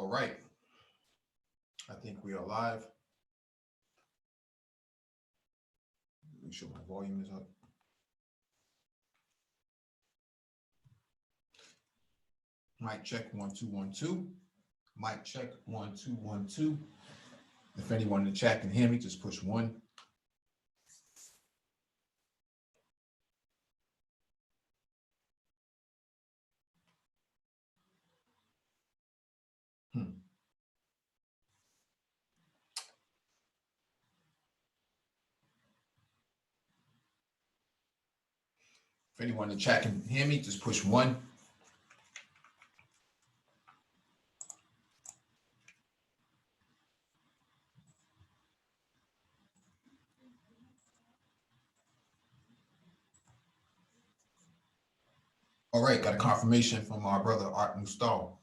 All right. I think we are live. Make sure my volume is up. Mic check 1 2 1 2. Mic check 1 2 1 2. If anyone in the chat can hear me, just push 1. If anyone in the chat can hear me, just push 1. All right, got a confirmation from our brother Art Mustal.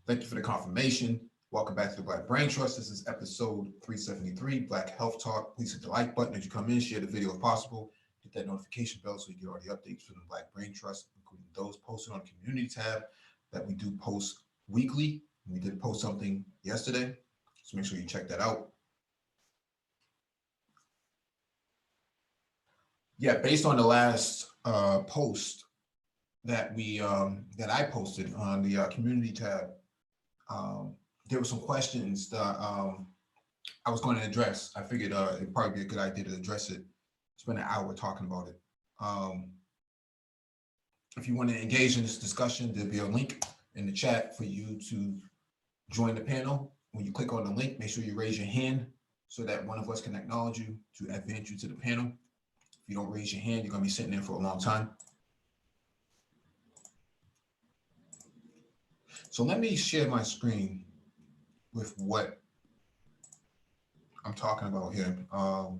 Thank you for the confirmation. Welcome back to the Black Brain Trust. This is episode 373, Black Health Talk. Please hit the like button as you come in, share the video if possible, hit that notification bell so you get all the updates from the Black Brain Trust, including those posted on the community tab that we do post weekly. We did post something yesterday, so make sure you check that out. Yeah, based on the last post that I posted on the community tab, there were some questions that I was going to address. I figured it'd probably be a good idea to address it. Spend an hour talking about it. If you want to engage in this discussion, there'll be a link in the chat for you to join the panel. When you click on the link, make sure you raise your hand so that one of us can acknowledge you to advance you to the panel. If you don't raise your hand, you're going to be sitting there for a long time. So let me share my screen with what I'm talking about here. Oh,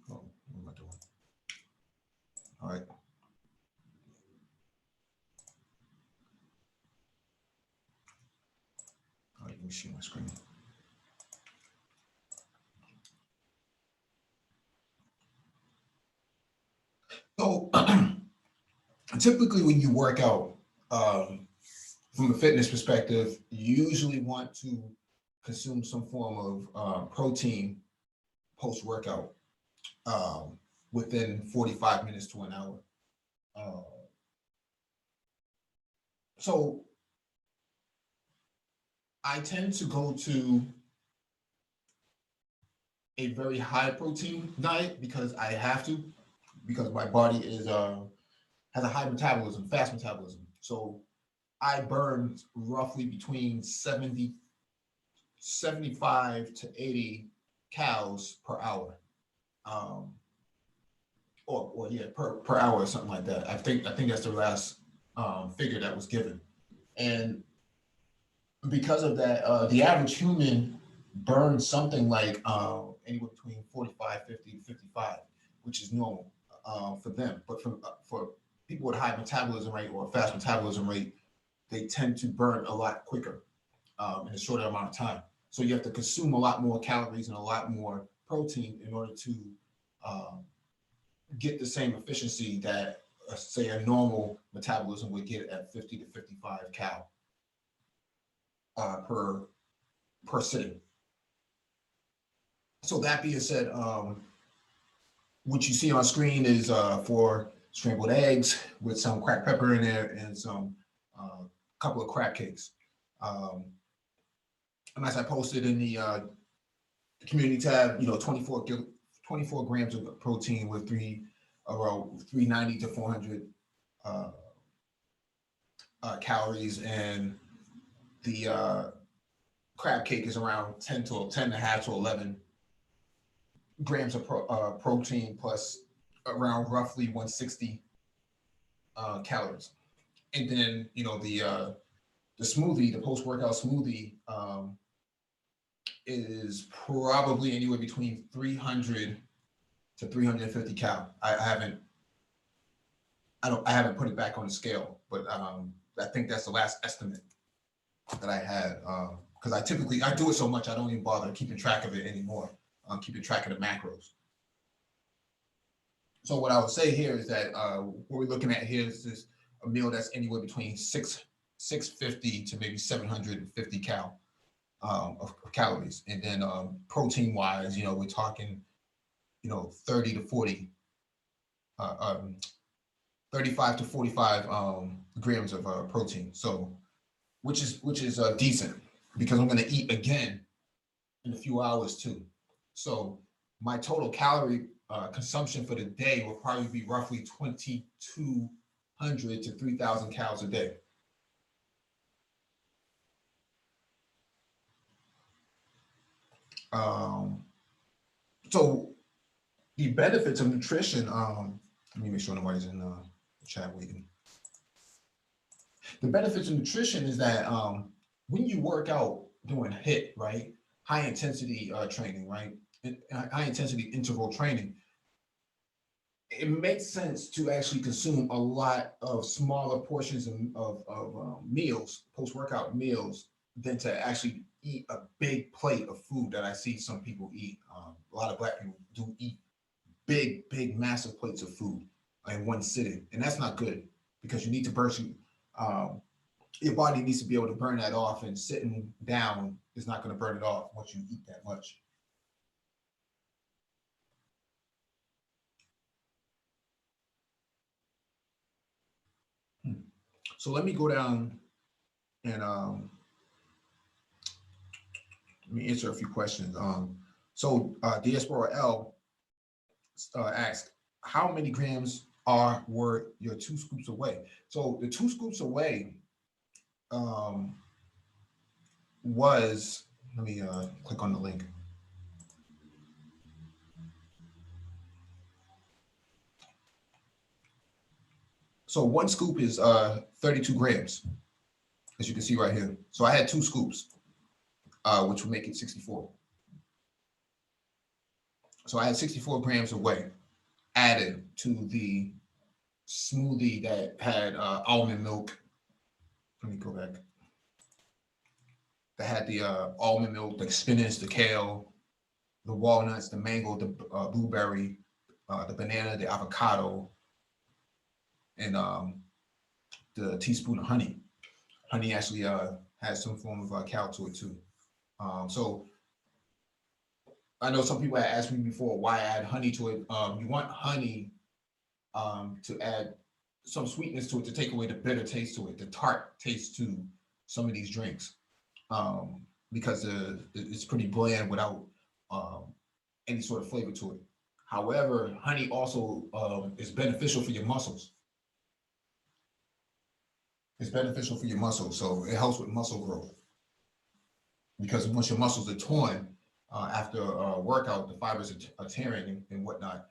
what am I doing? All right. All right, let me share my screen. So typically when you work out, from a fitness perspective, you usually want to consume some form of protein post-workout within 45 minutes to an hour. So I tend to go to a very high protein diet because I have to, because my body is has a high metabolism, fast metabolism. So I burn roughly between 75 to 80 calories per hour. Or yeah, per hour or something like that. I think that's the last figure that was given. And because of that, the average human burns something like anywhere between 45, 50 to 55, which is normal for them. But for people with high metabolism rate or fast metabolism rate, they tend to burn a lot quicker in a shorter amount of time. So you have to consume a lot more calories and a lot more protein in order to get the same efficiency that, say, a normal metabolism would get at 50 to 55 cal per sitting. So that being said, what you see on screen is 4 scrambled eggs with some cracked pepper in there and some couple of crab cakes. And as I posted in the community tab, 24 grams of protein with around 390 to 400 calories, and the crab cake is around 10 and a half to 11 grams of protein plus around roughly 160 calories. And then the smoothie, the post-workout smoothie, is probably anywhere between 300 to 350 cal. I haven't put it back on the scale, but I think that's the last estimate that I had, because I do it so much I don't even bother keeping track of it anymore. I'm keeping track of the macros. So what I would say here is that what we're looking at here is this a meal that's anywhere between 650 to maybe 750 of calories. And then protein wise, we're talking, 30 to 40, uh, um, 35 to 45 grams of protein. So which is decent because I'm going to eat again in a few hours too. So my total calorie consumption for the day will probably be roughly 2,200 to 3,000 calories a day. Um, so the benefits of nutrition. Let me make sure nobody's in the chat waiting. The benefits of nutrition is that when you work out doing HIIT, right, high intensity training, right, high intensity interval training, it makes sense to actually consume a lot of smaller portions of meals, post workout meals, than to actually eat a big plate of food that I see some people eat. A lot of Black people do eat big, massive plates of food in one sitting, and that's not good because you need to burn. Um, your body needs to be able to burn that off, and sitting down is not going to burn it off once you eat that much. So let me go down and let me answer a few questions. So Diaspora L asked, how many grams were your 2 scoops away? So the 2 scoops away um, was, let me click on the link. So 1 scoop is 32 grams, as you can see right here. So I had 2 scoops, which would make it 64. So I had 64 grams of whey added to the smoothie that had almond milk. Let me go back. That had the almond milk, the spinach, the kale, the walnuts, the mango, the blueberry, the banana, the avocado, and the teaspoon of honey. Honey actually has some form of cal to it too. So I know some people had asked me before why add honey to it. You want honey to add some sweetness to it, to take away the bitter taste to it, the tart taste to some of these drinks, because it's pretty bland without any sort of flavor to it. However, honey also is beneficial for your muscles. It's beneficial for your muscles, so it helps with muscle growth. Because once your muscles are torn after a workout, the fibers are tearing and whatnot.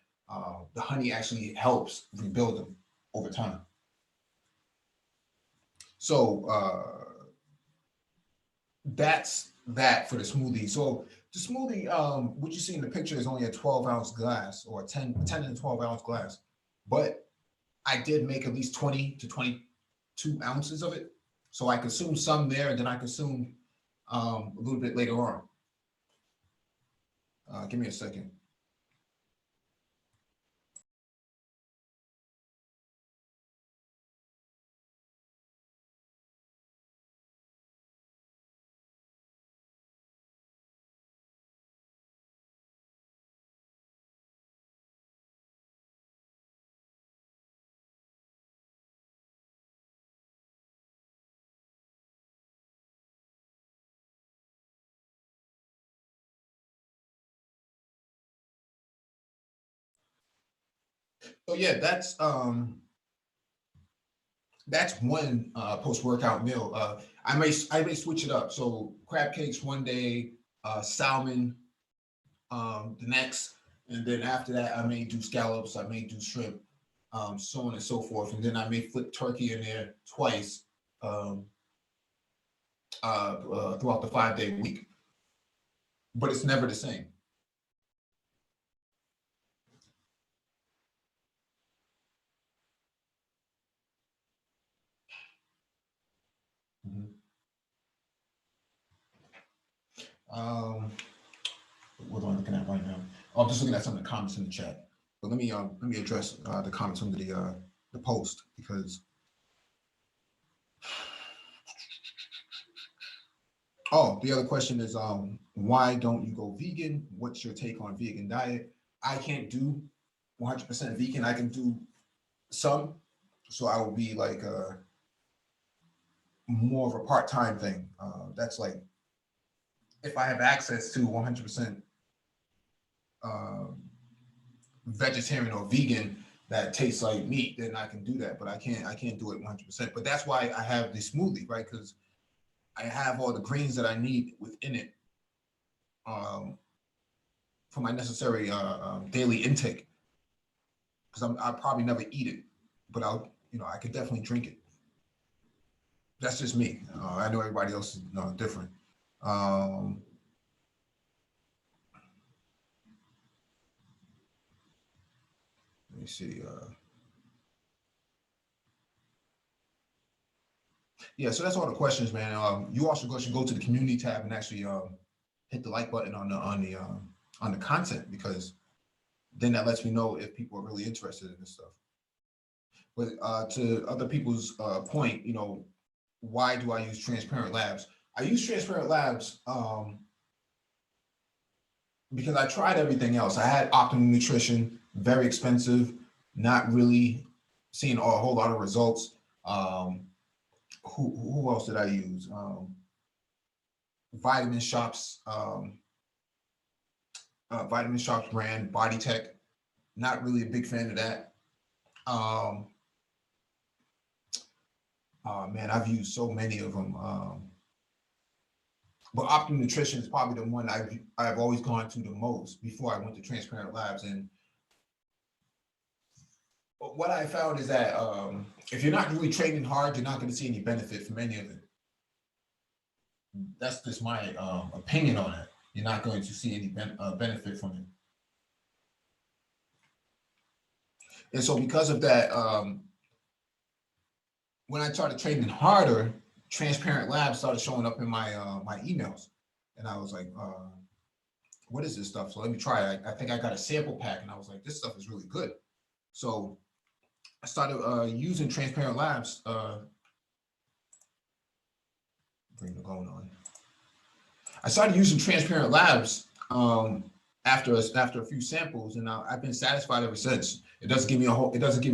The honey actually helps rebuild them over time. So that's that for the smoothie. So the smoothie, what you see in the picture is only a 12-ounce glass, or a 10 and 12-ounce glass. But I did make at least 20 to 22 ounces of it. So I consumed some there, and then I consumed a little bit later on. Give me a second. So yeah, that's one post-workout meal. I may switch it up. So crab cakes one day, salmon the next, and then after that I may do scallops, I may do shrimp, so on and so forth, and then I may flip turkey in there twice um, throughout the 5-day week. But it's never the same. Mhm. Um, what am I looking at right now? Oh, I'm just looking at some of the comments in the chat. But let me address the comments under the post, because Oh, the other question is, why don't you go vegan? What's your take on vegan diet? I can't do 100% vegan. I can do some, so I will be like more of a part-time thing. That's like if I have access to 100% um, vegetarian or vegan that tastes like meat, then I can do that. But I can't do it 100%. But that's why I have the smoothie, right? Because I have all the greens that I need within it um, for my necessary daily intake. Because I'll probably never eat it, but I could definitely drink it. That's just me. I know everybody else is different. Um, Let me see. Yeah, so that's all the questions, man. You also should go to the community tab and actually hit the like button on the content, because then that lets me know if people are really interested in this stuff. But to other people's point, why do I use Transparent Labs? I use Transparent Labs because I tried everything else. I had Optimum Nutrition, very expensive, not really seeing a whole lot of results. Um, who else did I use? Vitamin Shops, Vitamin Shops brand, Body Tech. Not really a big fan of that. Um, Man, I've used so many of them. But Optimum Nutrition is probably the one I've always gone to the most before I went to Transparent Labs. And what I found is that if you're not really training hard, you're not going to see any benefit from any of it. That's just my opinion on it. You're not going to see any benefit from it. And so because of that, when I started training harder, Transparent Labs started showing up in my emails, and I was like, "What is this stuff?" So let me try it. I think I got a sample pack, and I was like, "This stuff is really good." So I started using Transparent Labs. Bring the going on. I started using Transparent Labs after a few samples, and I've been satisfied ever since. It doesn't give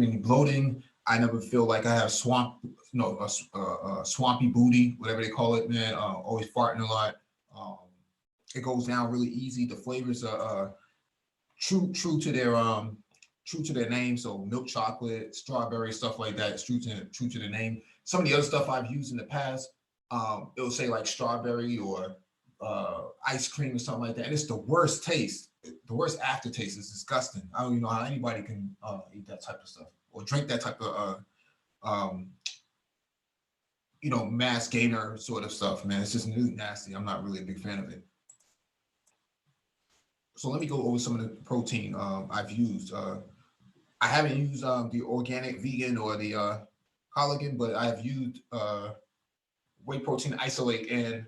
me any bloating. I never feel like I have swampy booty, whatever they call it, man. Always farting a lot. Um, it goes down really easy. The flavors are true to their name. So milk chocolate, strawberry, stuff like that. It's true to the name. Some of the other stuff I've used in the past, it'll say like strawberry or ice cream or something like that, and it's the worst taste. The worst aftertaste is disgusting. I don't even know how anybody can eat that type of stuff or drink that type of um, mass gainer sort of stuff, man. It's just really nasty. I'm not really a big fan of it. So let me go over some of the protein I've used. I haven't used the organic vegan or the collagen, but I've used whey protein isolate and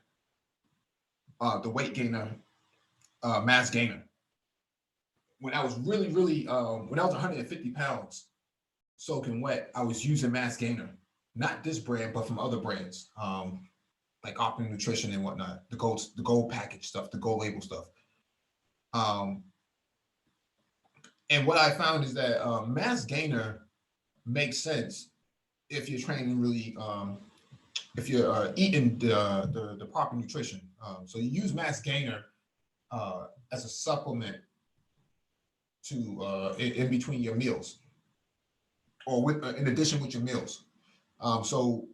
the weight gainer, mass gainer. When I was when I was 150 pounds, soaking wet, I was using mass gainer, not this brand, but from other brands, like Optimum Nutrition and whatnot, the gold package stuff, the gold label stuff. Um, and what I found is that mass gainer makes sense if you're training really, if you're eating the proper nutrition. So you use mass gainer as a supplement to in between your meals, or in addition with your meals. So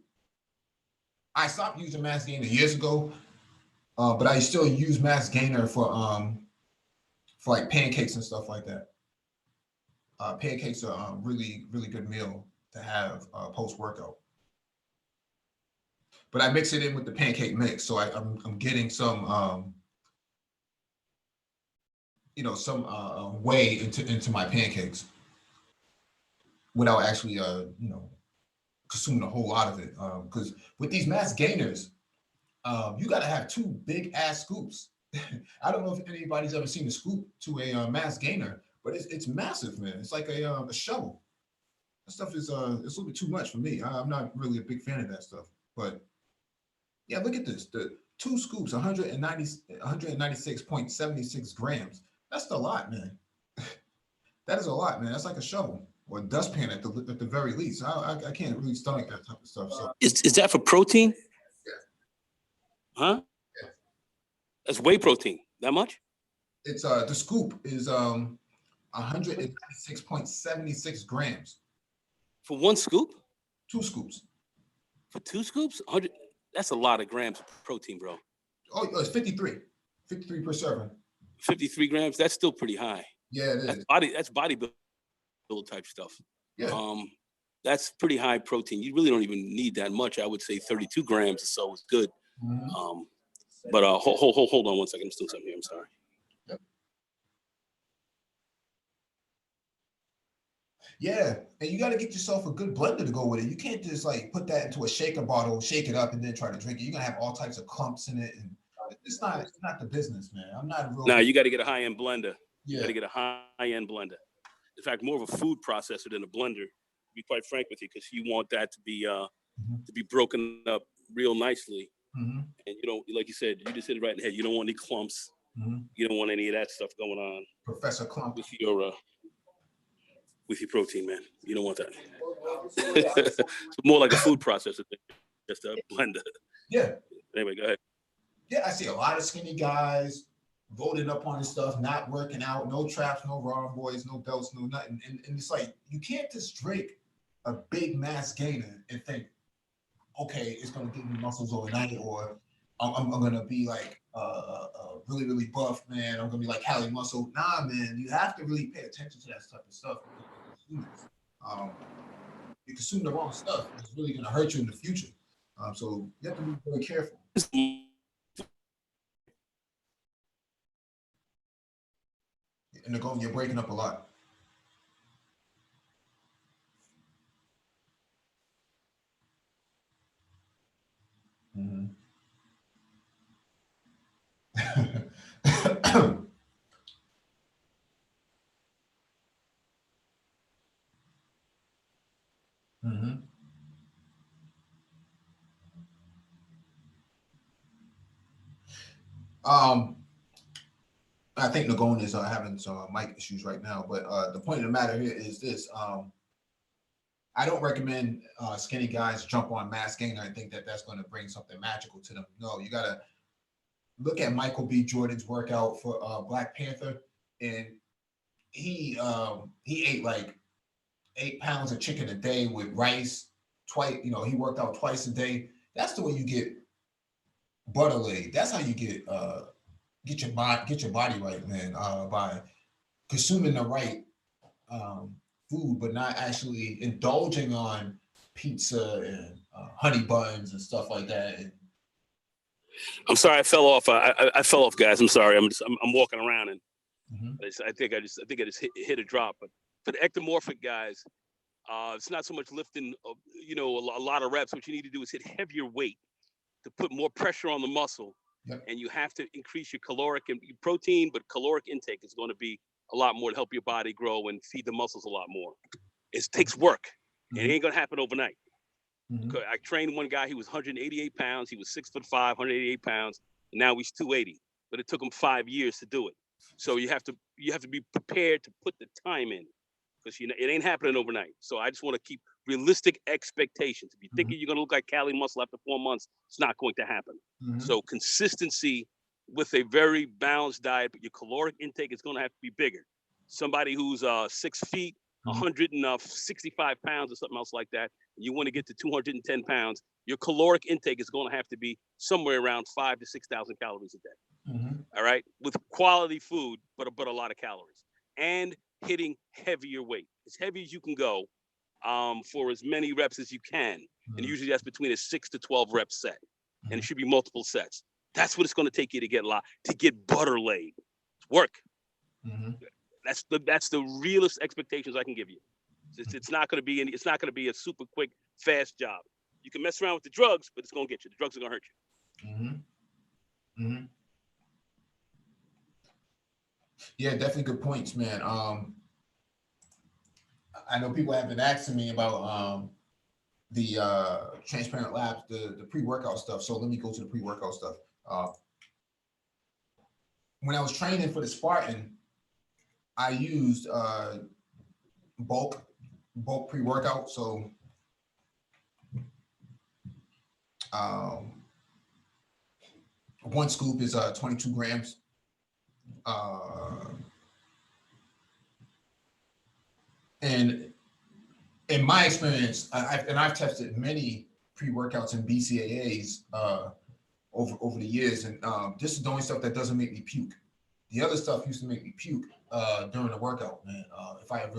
I stopped using mass gainer years ago, but I still use mass gainer for like pancakes and stuff like that. Pancakes are a really good meal to have post workout. But I mix it in with the pancake mix, so I'm getting some some whey into my pancakes without actually consuming a whole lot of it. Because with these mass gainers, you got to have two big ass scoops. I don't know if anybody's ever seen a scoop to a mass gainer, but it's massive, man. It's like a shovel. That stuff is it's a little bit too much for me. I'm not really a big fan of that stuff, but Yeah, look at this. The 2 scoops, 196.76 grams. That's a lot, man. That is a lot, man. That's like a shovel or a dustpan at the very least. I can't really stomach that type of stuff. So Is that for protein? yeah, Huh? yeah. That's whey protein. That much? It's the scoop is 196.76 grams. For 1 scoop? 2 scoops. For 2 scoops? 100. That's a lot of grams of protein, bro. Oh, it's 53. 53 per serving. 53 grams. That's still pretty high. Yeah, it is. That's bodybuilding type stuff. Yeah. That's pretty high protein. You really don't even need that much. I would say 32 grams or so is good. Mm-hmm. But hold on 1 second. I'm still something here. I'm sorry. Yep. Yeah, and you got to get yourself a good blender to go with it. You can't just like put that into a shaker bottle, shake it up, and then try to drink it. You're gonna have all types of clumps in it, and it's not the business, man. I'm not a real. Now you got to get a high-end blender. Yeah. You got to get a high-end blender. In fact, more of a food processor than a blender. To be quite frank with you, because you want that to be broken up real nicely. Mm-hmm. And you don't, like you said, you just hit it right in the head. You don't want any clumps. Mm-hmm. You don't want any of that stuff going on. Professor Clump. With your protein, man. You don't want that. It's more like a food processor than just a blender. Yeah. Anyway, go ahead. Yeah, I see a lot of skinny guys voting up on this stuff, not working out, no traps, no raw boys, no belts, no nothing. And it's like, you can't just drink a big mass gainer and think, okay, it's going to give me muscles overnight, or I'm going to be like really, really buff, man. I'm going to be like Cali Muscle. Nah, man, you have to really pay attention to that type of stuff. You consume the wrong stuff, it's really going to hurt you in the future. So you have to be very careful. And you're breaking up a lot. Mm-hmm. Mm-hmm. I think Nagone is having some mic issues right now, but the point of the matter here is this. I don't recommend skinny guys jump on mass gainer and think that that's going to bring something magical to them. No, you got to look at Michael B. Jordan's workout for Black Panther, and he ate like 8 pounds of chicken a day with rice twice. You know, he worked out twice a day. That's the way you get butter laid. That's how you get your body right, man. By consuming the right food, but not actually indulging on pizza and honey buns and stuff like that. And I'm sorry, I fell off. I fell off, guys. I'm sorry. I'm walking around and I think I just hit a drop. But for the ectomorphic guys, it's not so much lifting, a lot of reps. What you need to do is hit heavier weight to put more pressure on the muscle. Yep. And you have to increase your caloric and protein, but caloric intake is going to be a lot more to help your body grow and feed the muscles a lot more. It takes work. It ain't going to happen overnight. I trained one guy, he was 188 pounds. He was 6'5", 188 pounds. And now he's 280, but it took him 5 years to do it. So you have to be prepared to put the time in, because it ain't happening overnight. So I just want to keep realistic expectations. If you're thinking you're going to look like Cali Muscle after 4 months, it's not going to happen. So consistency with a very balanced diet, but your caloric intake is going to have to be bigger. Somebody who's 6 feet, 165 pounds or something else like that, and you want to get to 210 pounds, your caloric intake is going to have to be somewhere around 5,000 to 6,000 calories a day. All right, with quality food, but a lot of calories, and hitting heavier weight, as heavy as you can go, for as many reps as you can, and usually that's between a 6 to 12 rep set, and it should be multiple sets. That's what it's going to take you to get butter laid. It's work. That's the realest expectations I can give you. It's not going to be it's not going to be a super quick, fast job. You can mess around with the drugs, but it's going to get you. The drugs are going to hurt you. Yeah, definitely good points, man. I know people have been asking me about Transparent Labs, the pre-workout stuff. So let me go to the pre-workout stuff. When I was training for the Spartan, I used bulk pre-workout. So one scoop is 22 grams. And in my experience, I've tested many pre-workouts and BCAAs over the years, and this is the only stuff that doesn't make me puke. The other stuff used to make me puke during the workout, man. If I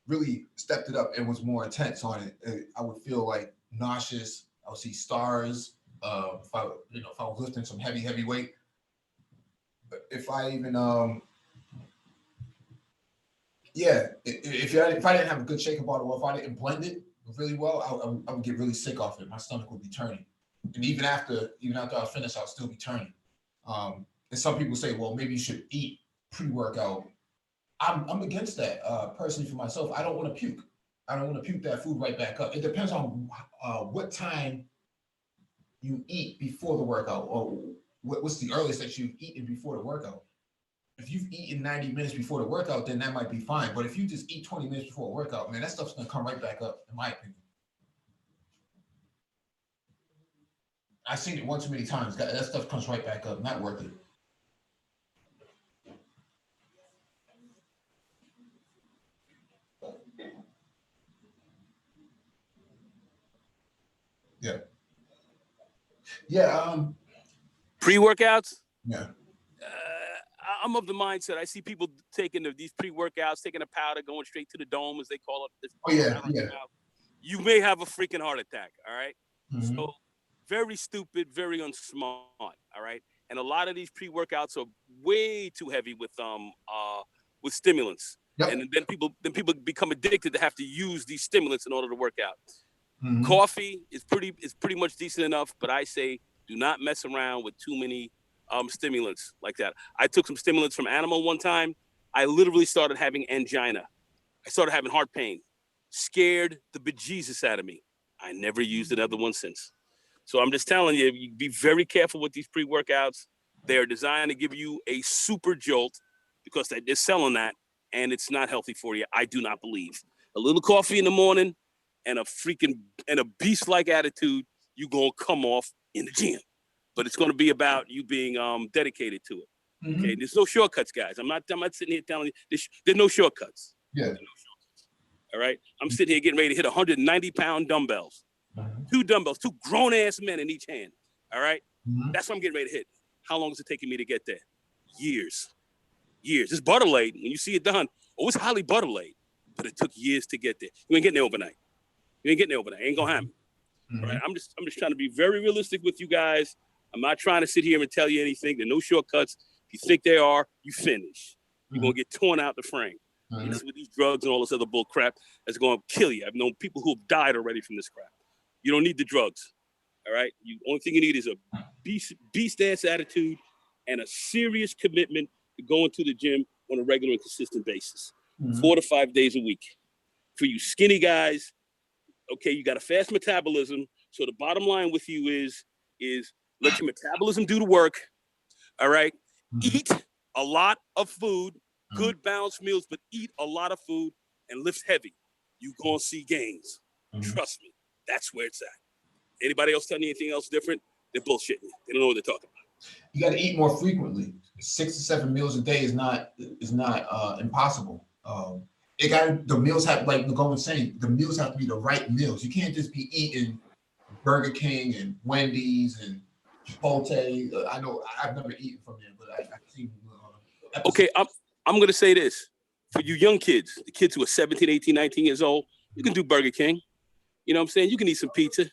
really stepped it up and was more intense on it, I would feel like nauseous. I would see stars. If I was lifting some heavy weight, if I even if I didn't have a good shaker bottle, or if I didn't blend it really well, I would get really sick off it. My stomach would be turning, and even after I finish, I'll still be turning. And some people say, well, maybe you should eat pre-workout. I'm against that personally for myself. I don't want to puke. I don't want to puke that food right back up. It depends on what time you eat before the workout, or what's the earliest that you've eaten before the workout. If you've eaten 90 minutes before the workout, then that might be fine. But if you just eat 20 minutes before a workout, man, that stuff's gonna come right back up, in my opinion. I've seen it one too many times. That stuff comes right back up. Not worth it. Yeah. Yeah. Pre-workouts? Yeah. I'm of the mindset. I see people taking these pre-workouts, taking a powder, going straight to the dome, as they call it. Oh, yeah. You may have a freaking heart attack, all right? Mm-hmm. So very stupid, very unsmart, all right? And a lot of these pre-workouts are way too heavy with stimulants. Yep. And then people become addicted to have to use these stimulants in order to work out. Mm-hmm. Coffee is pretty much decent enough, but I say do not mess around with too many stimulants like that. I took some stimulants from Animal one time. I literally started having angina. I started having heart pain. Scared the bejesus out of me. I never used another one since. So I'm just telling you, be very careful with these pre-workouts. They're designed to give you a super jolt because they're selling that, and it's not healthy for you. I do not believe. A little coffee in the morning and a beast-like attitude, you gonna come off in the gym. But it's going to be about you being dedicated to it. Mm-hmm. Okay, there's no shortcuts, guys. I'm not sitting here telling you there's no shortcuts. Yeah. No shortcuts. All right. I'm sitting here getting ready to hit 190-pound dumbbells. Mm-hmm. 2 dumbbells, 2 grown-ass men in each hand. All right. Mm-hmm. That's what I'm getting ready to hit. How long is it taking me to get there? Years. It's butter laid. When you see it done, it's highly butter laid, but it took years to get there. You ain't getting there overnight. Ain't gonna happen. Mm-hmm. All right. I'm just trying to be very realistic with you guys. I'm not trying to sit here and tell you anything. There are no shortcuts. If you think there are, you finish. You're going to get torn out the frame. Mm-hmm. This is with these drugs and all this other bull crap that's going to kill you. I've known people who have died already from this crap. You don't need the drugs, all right? Only thing you need is a beast-ass attitude and a serious commitment to going to the gym on a regular and consistent basis, 4 to 5 days a week. For you skinny guys, okay, you got a fast metabolism. So the bottom line with you is let your metabolism do the work, all right? Mm-hmm. Eat a lot of food, good balanced meals, but eat a lot of food and lift heavy. You're going to see gains. Mm-hmm. Trust me, that's where it's at. Anybody else telling you anything else different, they're bullshitting you. They don't know what they're talking about. You got to eat more frequently. 6 to 7 meals a day is not impossible. The meals have, like Nicole was saying, the meals have to be the right meals. You can't just be eating Burger King and Wendy's and Chipotle. I know I've never eaten from there, but I've seen. Okay, I'm going to say this. For you young kids, the kids who are 17, 18, 19 years old, you can do Burger King. You know what I'm saying? You can eat some pizza.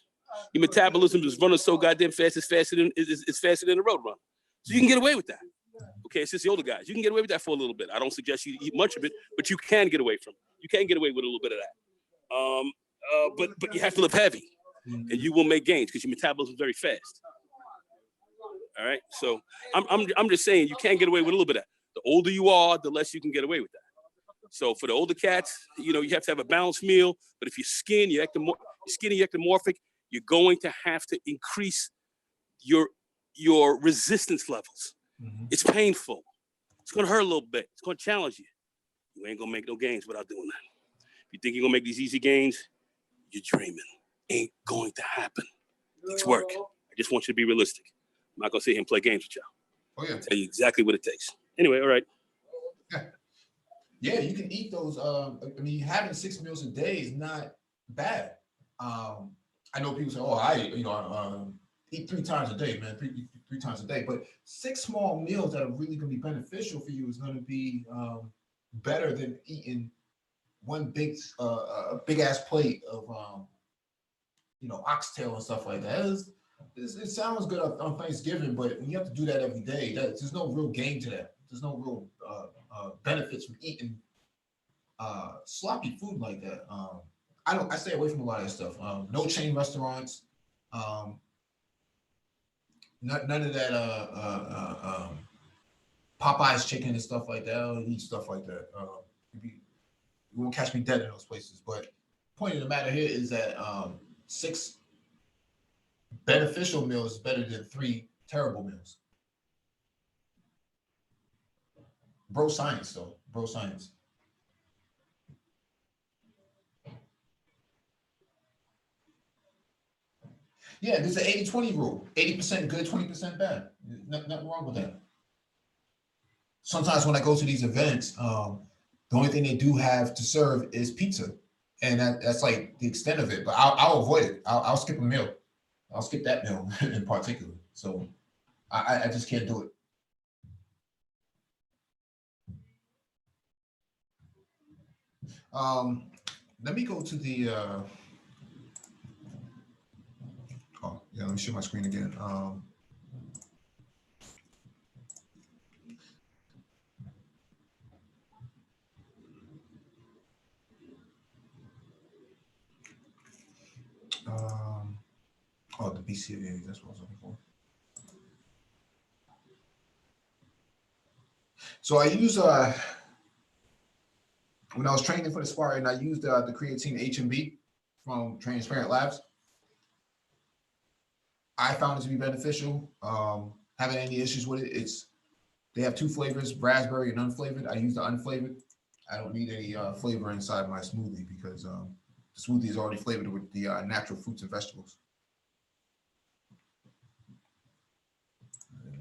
Your metabolism is running so goddamn fast, it's faster than a road run. So you can get away with that. Okay, it's just the older guys. You can get away with that for a little bit. I don't suggest you eat much of it, but you can get away from it. You can get away with a little bit of that. But you have to live heavy, and you will make gains because your metabolism is very fast. All right, so I'm just saying you can't get away with a little bit of that. The older you are, the less you can get away with that. So for the older cats, you have to have a balanced meal. But if you're skinny, skinny, ectomorphic, you're going to have to increase your resistance levels. It's painful. It's gonna hurt a little bit. It's gonna challenge you. You ain't gonna make no gains without doing that. If you think you're gonna make these easy gains, you're dreaming. Ain't going to happen. It's work. I just want you to be realistic. I'm not gonna sit here and play games with y'all. Oh yeah. I'll tell you exactly what it takes. Anyway, all right. Yeah, you can eat those. I mean, having 6 meals a day is not bad. I know people say, "Oh, I eat 3 times a day, man, three times a day." But 6 small meals that are really going to be beneficial for you is going to be better than eating one big ass plate of oxtail and stuff like that. It sounds good on Thanksgiving, but when you have to do that every day, there's no real gain to that. There's no real benefits from eating sloppy food like that. I stay away from a lot of that stuff. No chain restaurants. None of that Popeyes chicken and stuff like that. I don't eat stuff like that. You won't catch me dead in those places. But point of the matter here is that 6 beneficial meals is better than 3 terrible meals. Bro science, though. Bro science. Yeah, there's an 80-20 rule. 80% good, 20% bad. Nothing wrong with that. Sometimes when I go to these events, the only thing they do have to serve is pizza. And that's like the extent of it. But I'll avoid it. I'll skip a meal. I'll skip that meal in particular. So I just can't do it. Let me go to the oh yeah, let me share my screen again. Oh, the BCAA, that's what I was looking for. So I use when I was training for the Spartan, I used the creatine H&B from Transparent Labs. I found it to be beneficial. Having any issues with it, they have 2 flavors, raspberry and unflavored. I use the unflavored. I don't need any flavor inside my smoothie because the smoothie is already flavored with the natural fruits and vegetables.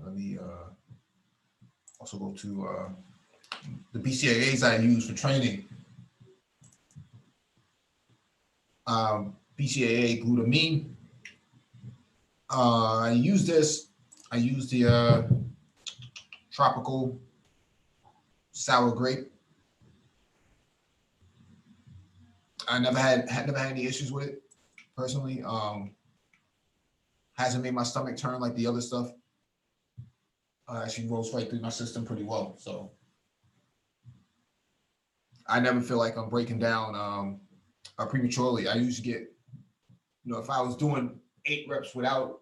Let me also go to the BCAAs I use for training. BCAA glutamine. I use this. I use the tropical sour grape. I never had any issues with it personally. Hasn't made my stomach turn like the other stuff. Actually rolls right through my system pretty well. So I never feel like I'm breaking down prematurely. I usually get, if I was doing 8 reps without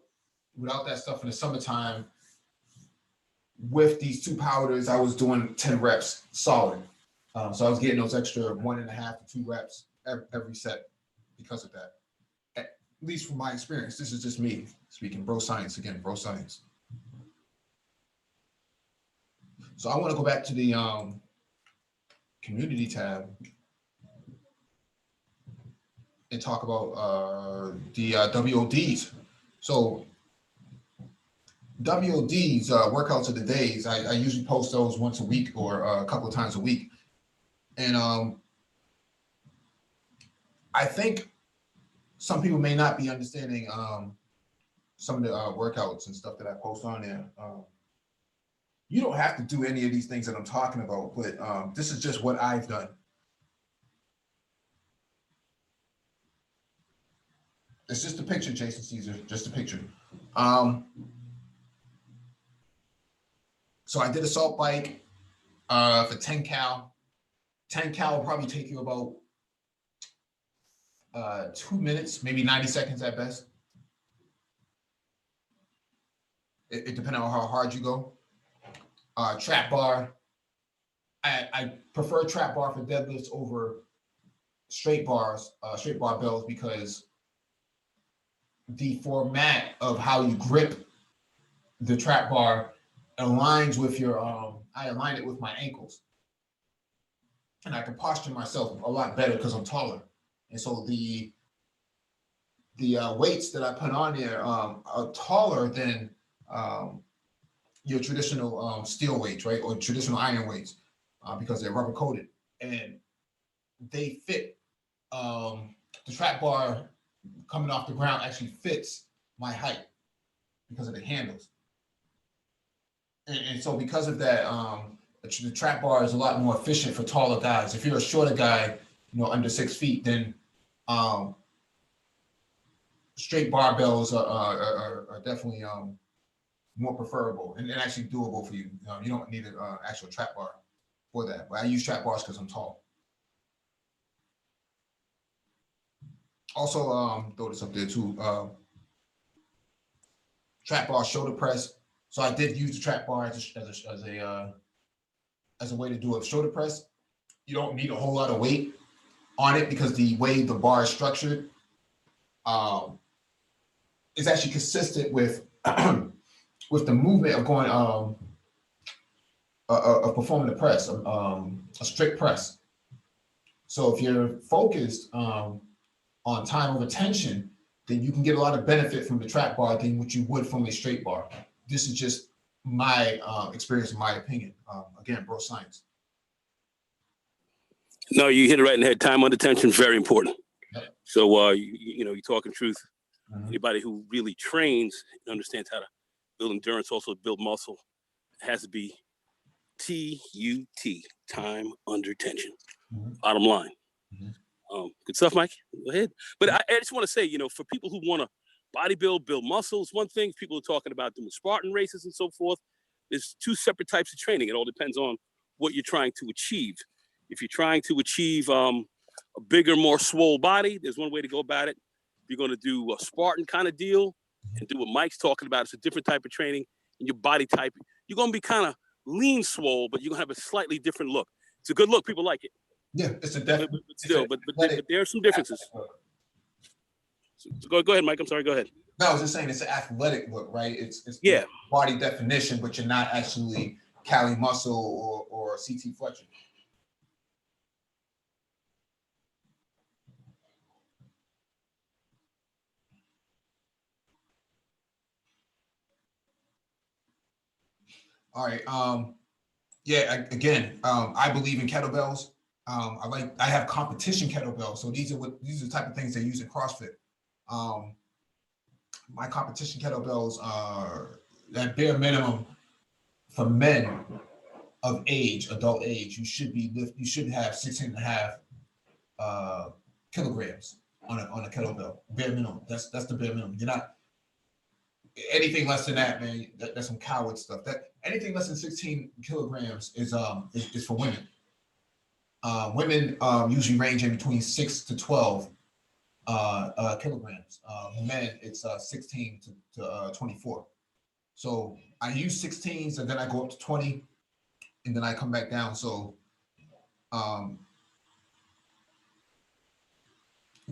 that stuff in the summertime, with these 2 powders, I was doing 10 reps solid. So I was getting those extra 1.5 to 2 reps every set because of that. At least from my experience. This is just me speaking. Bro science again. Bro science. So I want to go back to the community tab and talk about the WODs. So WODs, workouts of the days, I usually post those once a week or a couple of times a week. And I think some people may not be understanding some of the workouts and stuff that I post on there. You don't have to do any of these things that I'm talking about, but this is just what I've done. It's just a picture, Jason Caesar, just a picture. So I did a salt bike for 10 cal. 10 cal will probably take you about 2 minutes, maybe 90 seconds at best. It depends on how hard you go. Trap bar. I prefer trap bar for deadlifts over straight bars, straight barbells, because the format of how you grip the trap bar aligns with your I align it with my ankles, and I can posture myself a lot better because I'm taller. And so the weights that I put on there are taller than your traditional steel weights, right, or traditional iron weights, because they're rubber coated, and they fit. The trap bar coming off the ground actually fits my height because of the handles. And so because of that, the trap bar is a lot more efficient for taller guys. If you're a shorter guy, under 6 feet, then straight barbells are definitely more preferable and actually doable for you. You don't need an actual trap bar for that. But I use trap bars because I'm tall. Also, throw this up there too. Trap bar shoulder press. So I did use the trap bar as a way to do a shoulder press. You don't need a whole lot of weight on it because the way the bar is structured is actually consistent with with the movement of going of performing the press, a strict press. So if you're focused on time over tension, then you can get a lot of benefit from the trap bar than what you would from a straight bar. This is just my experience, in my opinion. Again, bro, science. No, you hit it right in the head. Time under tension is very important. Yep. So, you're talking truth. Mm-hmm. Anybody who really trains and understands how to build endurance, also build muscle, has to be TUT, time under tension. Mm-hmm. Bottom line. Mm-hmm. Good stuff, Mike. Go ahead. But I just want to say, for people who want to bodybuild, build muscles, one thing people are talking about doing Spartan races and so forth. There's two separate types of training. It all depends on what you're trying to achieve. If you're trying to achieve a bigger, more swole body, there's one way to go about it. If you're going to do a Spartan kind of deal and do what Mike's talking about, it's a different type of training in your body type. You're going to be kind of lean swole, but you're going to have a slightly different look. It's a good look. People like it. Yeah, it's a definite. But there are some differences. So go ahead, Mike. I'm sorry. Go ahead. No, I was just saying it's an athletic look, right? It's yeah, body definition, but you're not actually Cali muscle or CT flexion. All right. I believe in kettlebells. I have competition kettlebells. So these are the type of things they use in CrossFit. My competition kettlebells are that bare minimum for men of age, adult age. You should have 16.5 kilograms on a kettlebell. Bare minimum. That's the bare minimum. You're not anything less than that, man. That's some coward stuff. That anything less than 16 kilograms is for women. Women usually range in between 6 to 12 kilograms. Men, it's 16 to 24. So I use 16s and then I go up to 20 and then I come back down. So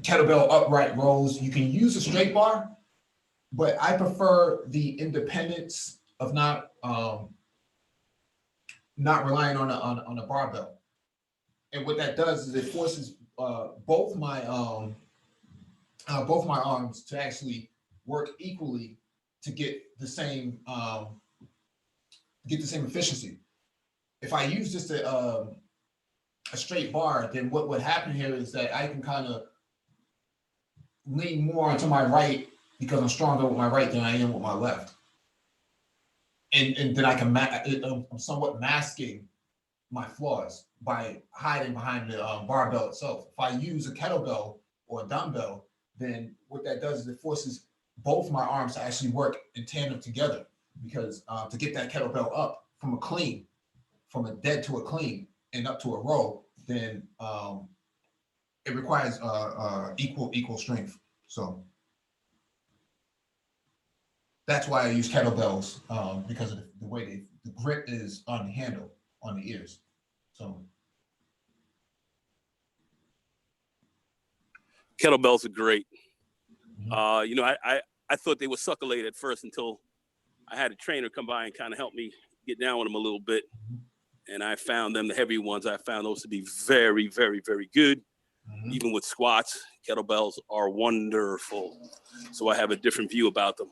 kettlebell upright rows, you can use a straight bar, but I prefer the independence of not relying on a barbell. And what that does is it forces both my arms to actually work equally to get the same efficiency. If I use just a straight bar, then what would happen here is that I can kind of lean more onto my right because I'm stronger with my right than I am with my left. And then I can I'm somewhat masking my flaws by hiding behind the barbell itself. If I use a kettlebell or a dumbbell, then what that does is it forces both my arms to actually work in tandem together, because to get that kettlebell up from a dead to a clean and up to a row, then it requires equal strength. So that's why I use kettlebells, because of the way the grip is on the handle, on the ears. So kettlebells are great. Mm-hmm. I thought they were succulate at first until I had a trainer come by and kind of help me get down with them a little bit. And I found them, the heavy ones, I found those to be very, very, very good. Even with squats, kettlebells are wonderful. So I have a different view about them.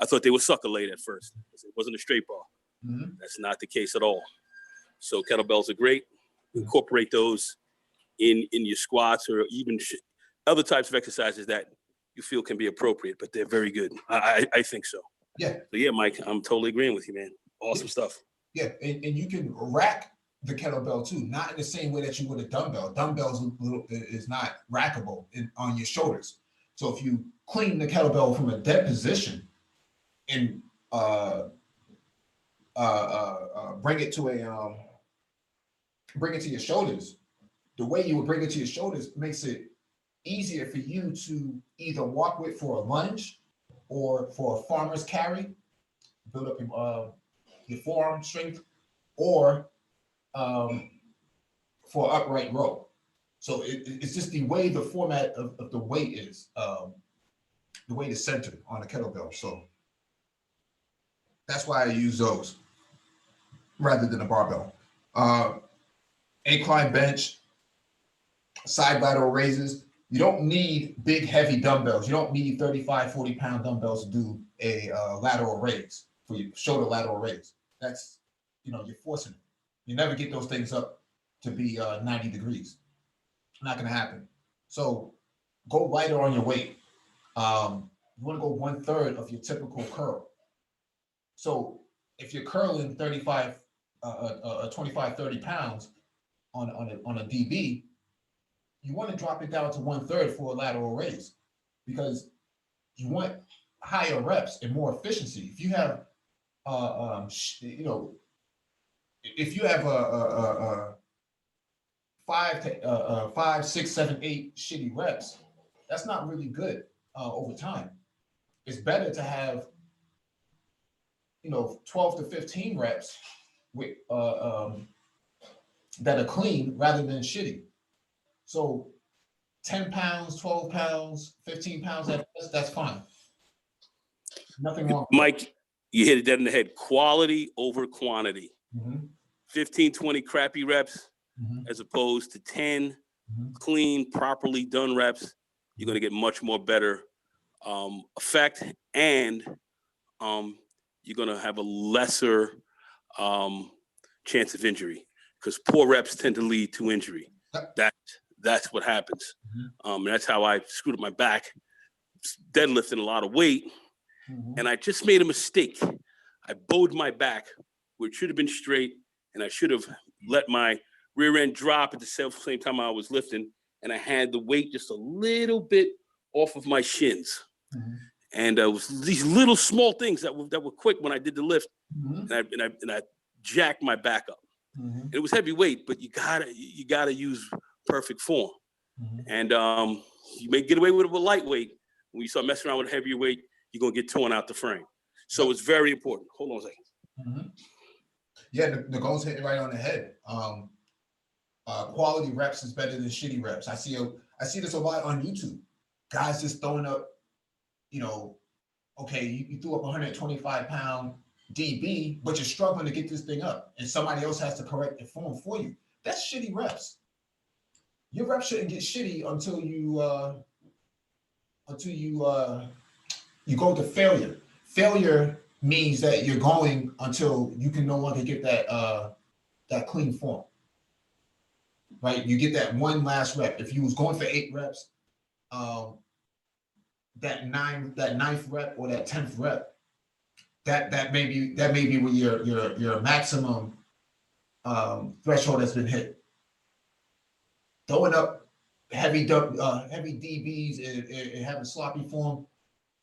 I thought they were succulate at first. It wasn't a straight bar. That's not the case at all. So kettlebells are great. Incorporate those in your squats or even other types of exercises that you feel can be appropriate, but they're very good. I think so. Yeah. So yeah, Mike, I'm totally agreeing with you, man. Awesome stuff. Yeah, and you can rack the kettlebell too, not in the same way that you would a dumbbell. Dumbbells is not rackable on your shoulders. So if you clean the kettlebell from a dead position and bring it to your shoulders, the way you would bring it to your shoulders makes it easier for you to either walk with for a lunge or for a farmer's carry, build up your forearm strength, or for upright row. So it's just the way the format of the weight is, the weight is centered on the kettlebell. So that's why I use those rather than a barbell. Incline bench, side lateral raises. You don't need big, heavy dumbbells. You don't need 35, 40-pound dumbbells to do a lateral raise, for your shoulder lateral raise. That's, you're forcing it. You never get those things up to be 90 degrees. Not going to happen. So go lighter on your weight. You want to go 1/3 of your typical curl. So if you're curling 25, 25, 30 pounds on a DB, you want to drop it down to 1/3 for a lateral raise, because you want higher reps and more efficiency. If you have, if you have a 5, 6, 7, 8 shitty reps, that's not really good over time. It's better to have 12 to 15 reps with that are clean rather than shitty. So 10 pounds, 12 pounds, 15 pounds, that's fine. Nothing wrong with Mike, that. You hit it dead in the head. Quality over quantity. 15, 20 crappy reps as opposed to 10 clean, properly done reps. You're going to get much more better effect, and you're going to have a lesser chance of injury, because poor reps tend to lead to injury. That's what happens. And that's how I screwed up my back, deadlifting a lot of weight. And I just made a mistake. I bowed my back where it should have been straight, and I should have let my rear end drop at the same time I was lifting, and I had the weight just a little bit off of my shins. And it was these little small things that were quick when I did the lift, and I jacked my back up. It was heavy weight, but you gotta use perfect form. And you may get away with it with lightweight. When you start messing around with heavier weight, you're gonna get torn out the frame. So it's very important. Hold on a second. Yeah, Nicole's hitting right on the head. Quality reps is better than shitty reps. I see this a lot on YouTube. Guys just throwing up, okay, you threw up 125-pound DB, but you're struggling to get this thing up, and somebody else has to correct the form for you. That's shitty reps. Your reps shouldn't get shitty until you go to failure. Failure means that you're going until you can no longer get that clean form. Right? You get that one last rep. If you was going for 8 reps, that ninth rep or that 10th rep, that may be where your maximum threshold has been hit. Throwing up heavy DBs and having sloppy form,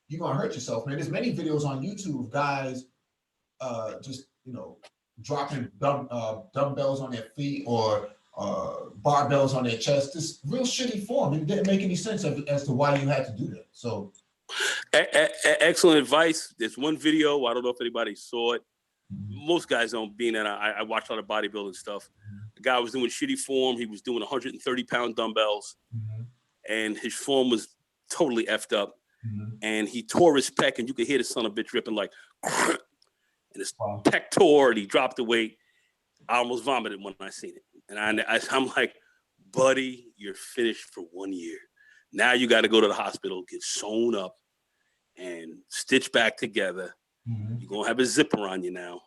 you're gonna hurt yourself, man. There's many videos on YouTube of guys just dropping dumbbells on their feet or barbells on their chest. This real shitty form. It didn't make any sense as to why you had to do that. So excellent advice. There's one video, I don't know if anybody saw it. Most guys don't, being that I watch a lot of bodybuilding stuff. The guy was doing shitty form. He was doing 130-pound dumbbells, and his form was totally effed up. and he tore his pec, and you could hear the son of a bitch ripping like, and his pec tore, and he dropped the weight. I almost vomited when I seen it. And I'm like, buddy, you're finished for 1 year. Now you got to go to the hospital, get sewn up and stitched back together. You're going to have a zipper on you now.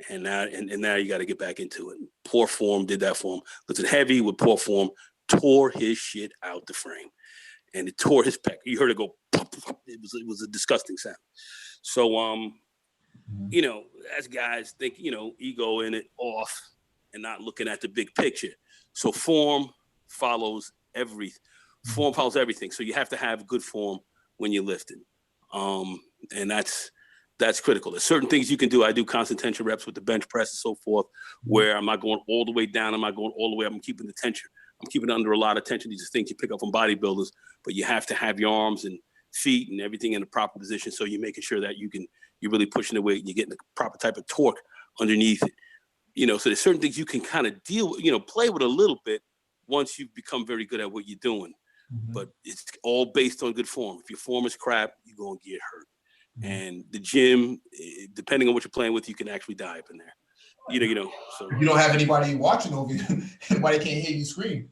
And now you got to get back into it. Poor form did that for him. Lifted heavy with poor form, tore his shit out the frame. And it tore his pec. You heard it go, pop, pop. It was a disgusting sound. So, you know, as guys think, you know, ego in it off and not looking at the big picture. So form follows everything. Form follows everything. So you have to have good form when you're lifting. And that's critical. There's certain things you can do. I do constant tension reps with the bench press and so forth, where I'm not going all the way down. I'm not going all the way up. I'm keeping the tension. I'm keeping under a lot of tension. These are things you pick up from bodybuilders, but you have to have your arms and feet and everything in the proper position. So you're making sure that you're really pushing the weight and you're getting the proper type of torque underneath it. You know, so there's certain things you can kind of deal with, you know, play with a little bit once you've become very good at what you're doing. But it's all based on good form. If your form is crap, you're going to get hurt. And the gym, depending on what you're playing with, you can actually die up in there. You know. So you don't have anybody watching over you. Anybody can't hear you scream.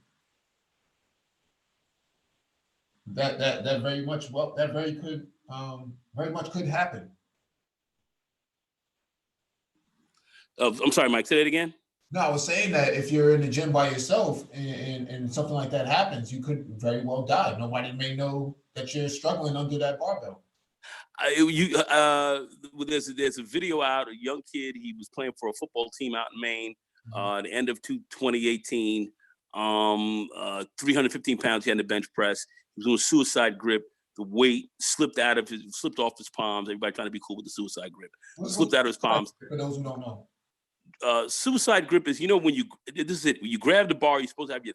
That very much very much could happen. I'm sorry, Mike. Say that again. No, I was saying that if you're in the gym by yourself and something like that happens, you could very well die. Nobody may know that you're struggling under that barbell. There's a video out. A young kid, he was playing for a football team out in Maine. The end of 2018. 315 pounds. He had in the bench press. He was doing a suicide grip. The weight slipped off his palms. Everybody trying to be cool with the suicide grip. Slipped out of his palms. For those who don't know. Suicide grip is, you know, when you grab the bar, you're supposed to have you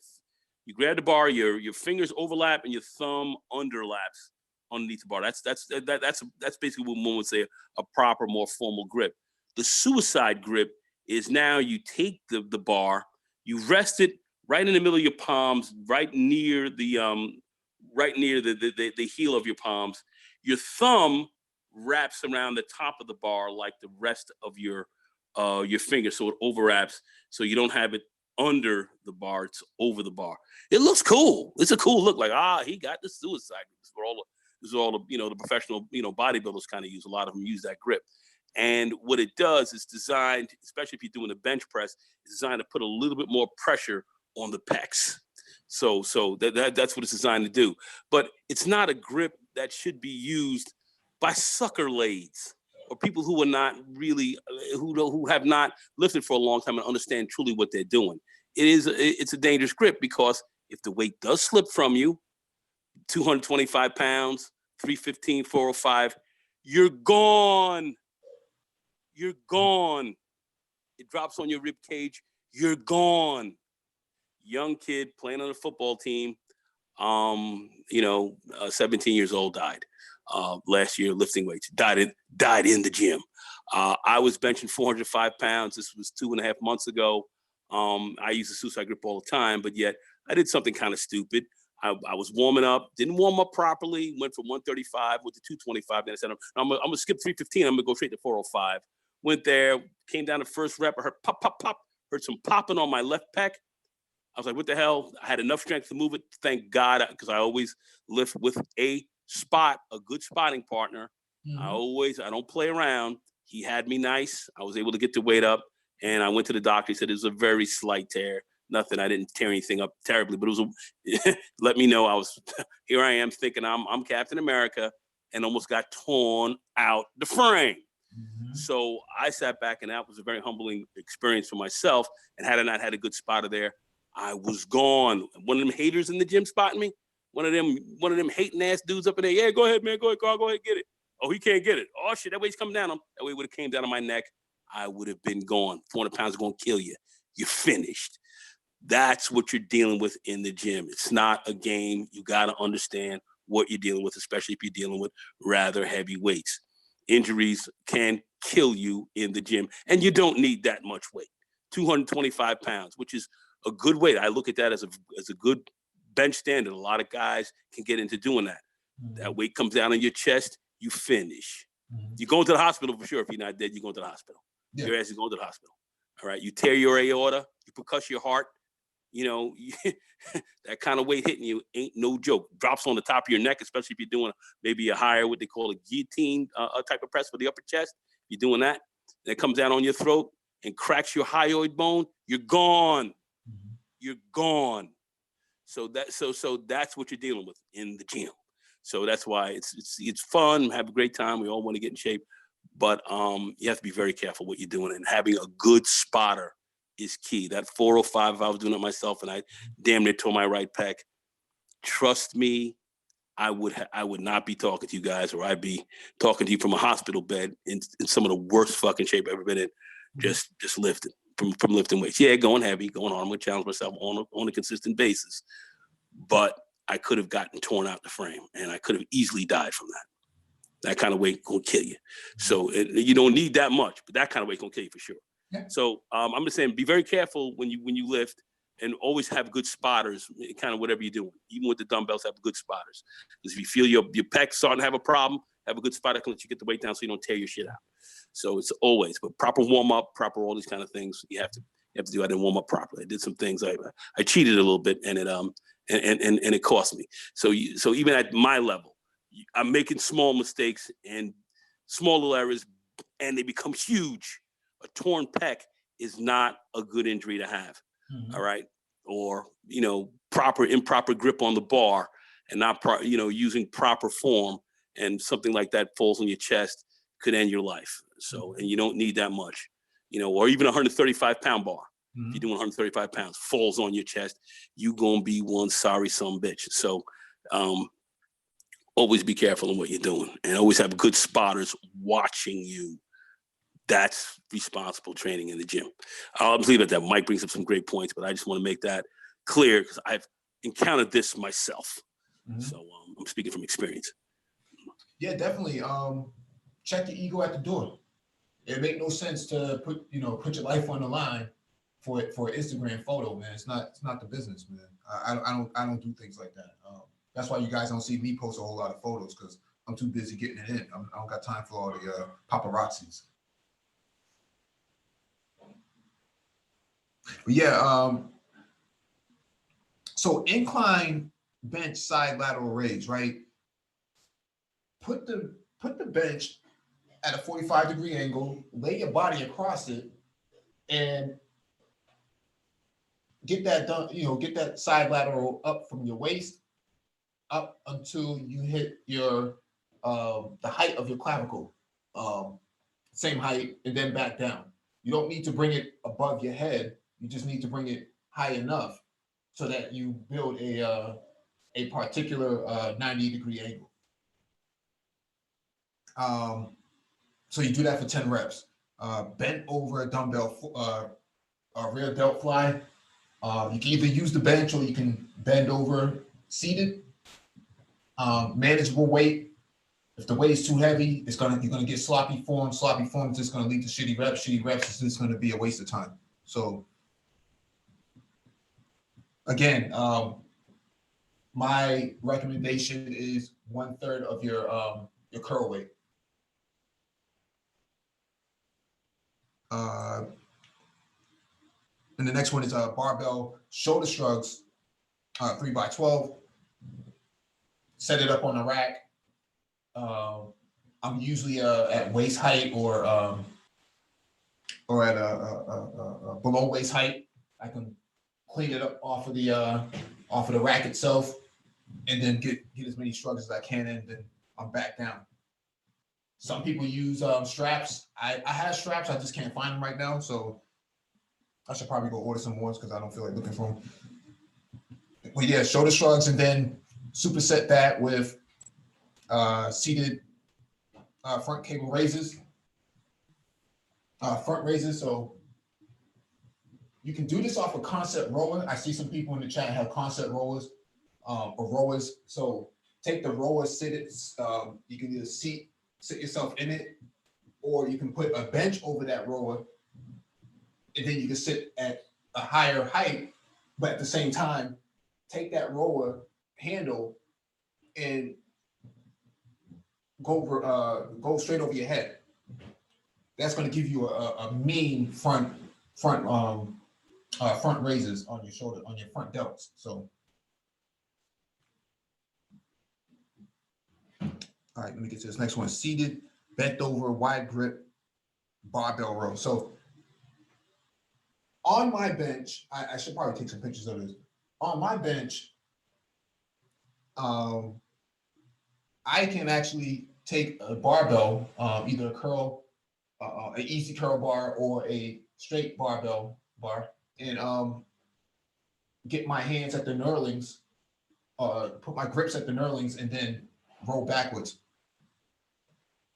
grab the bar, your fingers overlap and your thumb underlaps underneath the bar. That's basically what one would say a proper, more formal grip. The suicide grip is now you take the bar, you rest it right in the middle of your palms, right near the heel of your palms. Your thumb wraps around the top of the bar like the rest of your finger, so it overlaps, so you don't have it under the bar, it's over the bar. It looks cool. It's a cool look, like, he got the suicide grip. This is all the, you know, the professional, you know, bodybuilders kind of use. A lot of them use that grip. And what it does is designed, especially if you're doing a bench press, it's designed to put a little bit more pressure on the pecs. So that's what it's designed to do. But it's not a grip that should be used by sucker lades or people who are not really, who have not lifted for a long time and understand truly what they're doing. It's a dangerous grip, because if the weight does slip from you, 225 pounds, 315, 405, you're gone. You're gone. It drops on your rib cage. You're gone. Young kid playing on a football team, 17 years old, died last year lifting weights. Died in the gym. I was benching 405 pounds. This was 2.5 months ago. I use a suicide grip all the time, but yet I did something kind of stupid. I was warming up, didn't warm up properly, went from 135, went to 225. Then I said, I'm going to skip 315. I'm going to go straight to 405. Went there, came down the first rep. I heard pop, pop, pop. Heard some popping on my left pec. I was like, what the hell? I had enough strength to move it. Thank God, because I always lift with a good spotting partner. I don't play around. He had me nice. I was able to get the weight up, and I went to the doctor. He said it was a very slight tear. Nothing. I didn't tear anything up terribly, but it was let me know here I am thinking I'm Captain America, and almost got torn out the frame. So I sat back, and that was a very humbling experience for myself. And had I not had a good spotter there, I was gone. One of them haters in the gym spotting me. One of them hating ass dudes up in there. Yeah, go ahead, man. Go ahead, Carl. Go ahead, get it. Oh, he can't get it. Oh shit, that weight's coming down on him. That weight would have came down on my neck. I would have been gone. 400 pounds is gonna kill you. You're finished. That's what you're dealing with in the gym. It's not a game. You got to understand what you're dealing with, especially if you're dealing with rather heavy weights. Injuries can kill you in the gym, and you don't need that much weight. 225 pounds, which is a good weight. I look at that as a good bench standard. A lot of guys can get into doing that. That weight comes down on your chest, you finish. You're going to the hospital for sure. If you're not dead, you're going to the hospital. Yeah. Your ass is going to the hospital. All right. You tear your aorta, you percuss your heart. You know, that kind of weight hitting you ain't no joke. Drops on the top of your neck, especially if you're doing maybe a higher, what they call a guillotine type of press for the upper chest. You're doing that, and it comes down on your throat and cracks your hyoid bone. You're gone. You're gone. So that's what you're dealing with in the gym. So that's why it's fun. Have a great time. We all want to get in shape, but you have to be very careful what you're doing, and having a good spotter is key. That 405, if I was doing it myself and I damn near tore my right pec, trust me, I would not be talking to you guys, or I'd be talking to you from a hospital bed in some of the worst fucking shape I've ever been in, just lifting from lifting weights. Yeah, going heavy, going on. I'm gonna challenge myself on a consistent basis, but I could have gotten torn out the frame, and I could have easily died from that. That kind of weight gonna kill you. So you don't need that much, but that kind of weight gonna kill you for sure. Yeah. So I'm just saying, be very careful when you lift, and always have good spotters, kind of whatever you're doing. Even with the dumbbells, have good spotters. Because if you feel your pec starting to have a problem, have a good spotter that can let you get the weight down so you don't tear your shit out. So it's always, but proper warm up, proper all these kind of things you have to do. I didn't warm up properly. I did some things. I cheated a little bit, and it cost me. So even at my level, I'm making small mistakes and small little errors, and they become huge. A torn pec is not a good injury to have. All right. Or, improper grip on the bar, and not, using proper form, and something like that falls on your chest, could end your life. So, and you don't need that much, or even a 135-pound bar. If you're doing 135 pounds, falls on your chest, you gonna be one sorry son bitch. So, always be careful in what you're doing, and always have good spotters watching you. That's responsible training in the gym. I'll leave it at that. Mike brings up some great points, but I just want to make that clear because I've encountered this myself. So I'm speaking from experience. Yeah, definitely. Check your ego at the door. It make no sense to put your life on the line for an Instagram photo, man. It's not the business, man. I don't do things like that. That's why you guys don't see me post a whole lot of photos, because I'm too busy getting it in. I don't got time for all the paparazzis. But yeah, so incline bench side lateral raise, right? Put the bench at a 45-degree angle, lay your body across it, and get that done, get that side lateral up from your waist up until you hit your the height of your clavicle. Same height, and then back down. You don't need to bring it above your head. You just need to bring it high enough so that you build a particular 90-degree angle. So you do that for 10 reps. Bent over a dumbbell, a rear delt fly. You can either use the bench or you can bend over seated. Manageable weight. If the weight is too heavy, you're gonna get sloppy form. Sloppy form is just gonna lead to shitty reps. Shitty reps is just gonna be a waste of time. So again, my recommendation is 1/3 of your curl weight. And the next one is barbell shoulder shrugs, 3x12. Set it up on a rack. I'm usually at waist height or at a below waist height. I can clean it up off of the rack itself, and then get as many shrugs as I can, and then I'm back down. Some people use straps. I have straps. I just can't find them right now, so I should probably go order some more because I don't feel like looking for them. But yeah, shoulder shrugs, and then superset that with seated front cable raises, front raises. So you can do this off a concept rower. I see some people in the chat have concept rowers or rowers. So take the rower, sit it. You can either sit yourself in it, or you can put a bench over that rower, and then you can sit at a higher height, but at the same time, take that rower handle and go straight over your head. That's going to give you a mean front raises on your shoulder, on your front delts. So, all right, let me get to this next one. Seated, bent over, wide grip, barbell row. So on my bench, I should probably take some pictures of this. On my bench, I can actually take a barbell, either a curl, an easy curl bar or a straight barbell bar, and get my hands at the knurlings, put my grips at the knurlings, and then roll backwards.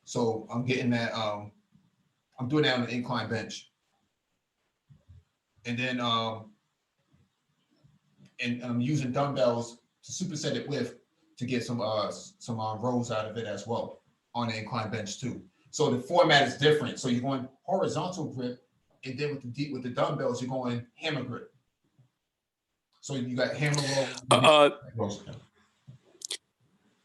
So I'm getting that. I'm doing that on an incline bench, and then and I'm using dumbbells to superset it with to get some rows out of it as well on the incline bench too. So the format is different. So you're going horizontal grip, and then with the dumbbells you're going hammer grip. So you got hammer rows.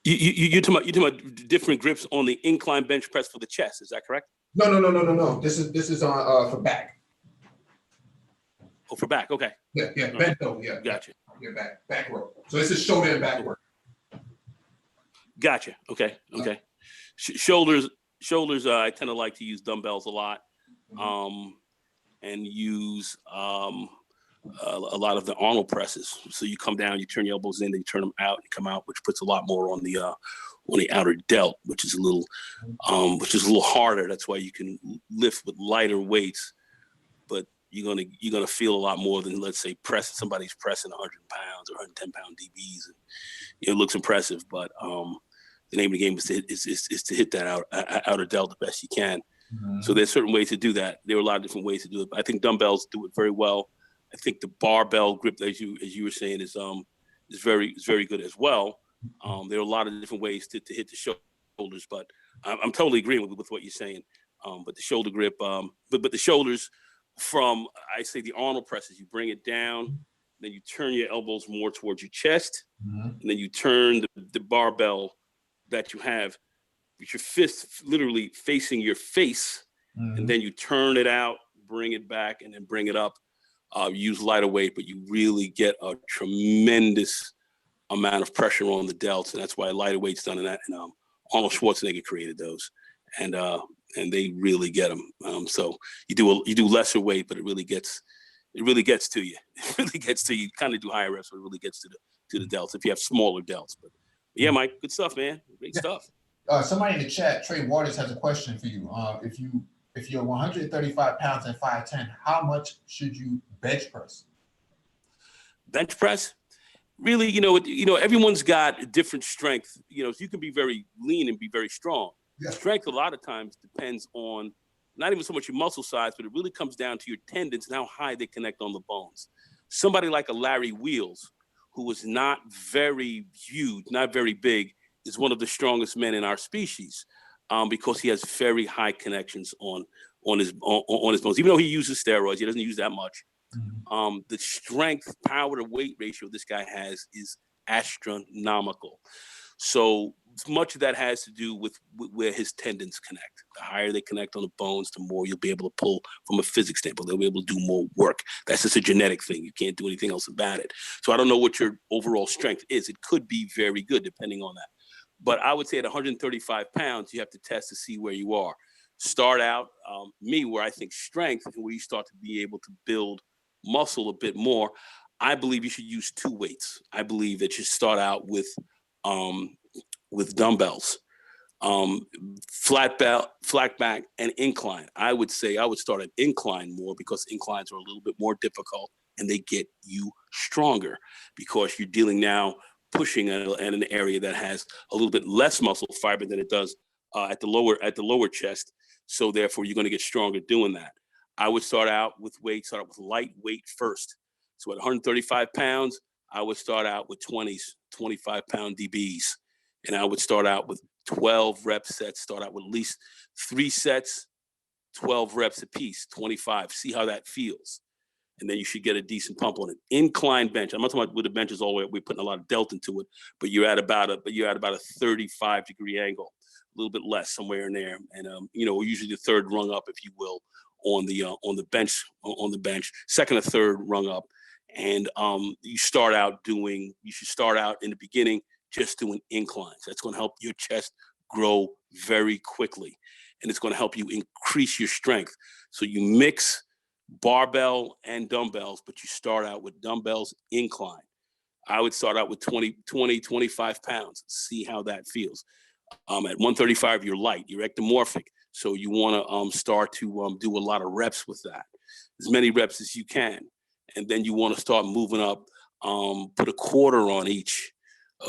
You're talking about different grips on the incline bench press for the chest. Is that correct? No. This is on for back. Oh, for back. Okay. Yeah. Bent over. Yeah. Gotcha. Yeah, back row. So this is shoulder and back work. Gotcha. Okay. Shoulders. I tend to like to use dumbbells a lot, and use a lot of the Arnold presses. So you come down, you turn your elbows in, then you turn them out, and come out, which puts a lot more on the outer delt, which is a little harder. That's why you can lift with lighter weights, but you're gonna feel a lot more than, let's say, somebody's pressing 100 pounds or 110 pound DBs, and it looks impressive. But the name of the game is to hit that outer delt the best you can. Mm-hmm. So there's certain ways to do that. There are a lot of different ways to do it. I think dumbbells do it very well. I think the barbell grip, as you were saying, is very good as well. There are a lot of different ways to hit the shoulders, but I'm totally agreeing with what you're saying. But the shoulder grip, but the shoulders, from, I say, the Arnold presses, you bring it down, then you turn your elbows more towards your chest, and then you turn the barbell that you have with your fist literally facing your face, and then you turn it out, bring it back, and then bring it up. Use lighter weight, but you really get a tremendous amount of pressure on the delts, and that's why lighter weight's done in that. And Arnold Schwarzenegger created those, and they really get them. So you do lesser weight, but it really gets to you. It really gets to you. You kind of do higher reps, but it really gets to the delts if you have smaller delts. But yeah, Mike, good stuff, man. Great stuff. Somebody in the chat, Trey Waters, has a question for you. If you're 135 pounds and 5'10", how much should you bench press? Bench press? Really, everyone's got different strength. So you can be very lean and be very strong. Yeah. Strength a lot of times depends on not even so much your muscle size, but it really comes down to your tendons and how high they connect on the bones. Somebody like a Larry Wheels, who is not very huge, not very big, is one of the strongest men in our species, because he has very high connections on his bones. Even though he uses steroids, he doesn't use that much. The strength power to weight ratio this guy has is astronomical. So much of that has to do with where his tendons connect. The higher they connect on the bones, the more you'll be able to pull from a physics standpoint. They'll be able to do more work. That's just a genetic thing. You can't do anything else about it. So I don't know what your overall strength is. It could be very good depending on that. But I would say at 135 pounds, you have to test to see where you are. Start out, where I think strength and where you start to be able to build muscle a bit more. I believe you should use two weights. I believe that you start out with dumbbells, flat back, and incline. I would say I would start at incline more, because inclines are a little bit more difficult and they get you stronger, because you're dealing now pushing in an area that has a little bit less muscle fiber than it does at the lower chest. So therefore, you're going to get stronger doing that. I would start out with light weight first. So at 135 pounds, I would start out with 25 pound DBs. And I would start out with 12 rep sets, start out with at least 3 sets, 12 reps apiece, 25, see how that feels. And then you should get a decent pump on it. Incline bench. I'm not talking about with the benches all the way, we're putting a lot of delta into it, but you're at about a 35 degree angle, a little bit less, somewhere in there. And you know, usually the third rung up, if you will, on the bench, second or third rung up. And you should start out in the beginning just doing inclines. That's going to help your chest grow very quickly, and it's going to help you increase your strength. So you mix barbell and dumbbells, but you start out with dumbbells incline. I would start out with 25 pounds, see how that feels. At 135, you're light, you're ectomorphic. So you want to start to do a lot of reps with that, as many reps as you can. And then you want to start moving up, put a quarter on each,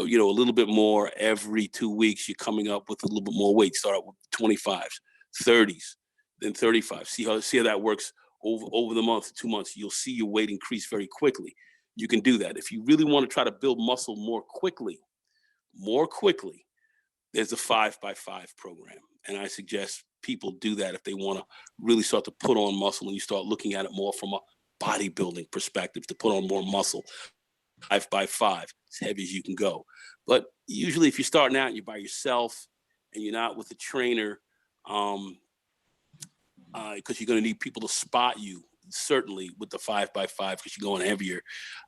you know, a little bit more every 2 weeks. You're coming up with a little bit more weight. Start out with 25s, 30s, then 35. See how that works over the month, 2 months. You'll see your weight increase very quickly. You can do that. If you really want to try to build muscle more quickly, there's a 5x5 program. And I suggest people do that if they want to really start to put on muscle, and you start looking at it more from a bodybuilding perspective, to put on more muscle. 5x5, as heavy as you can go. But usually if you're starting out and you're by yourself and you're not with a trainer, because you're going to need people to spot you, certainly with the 5x5, because you're going heavier,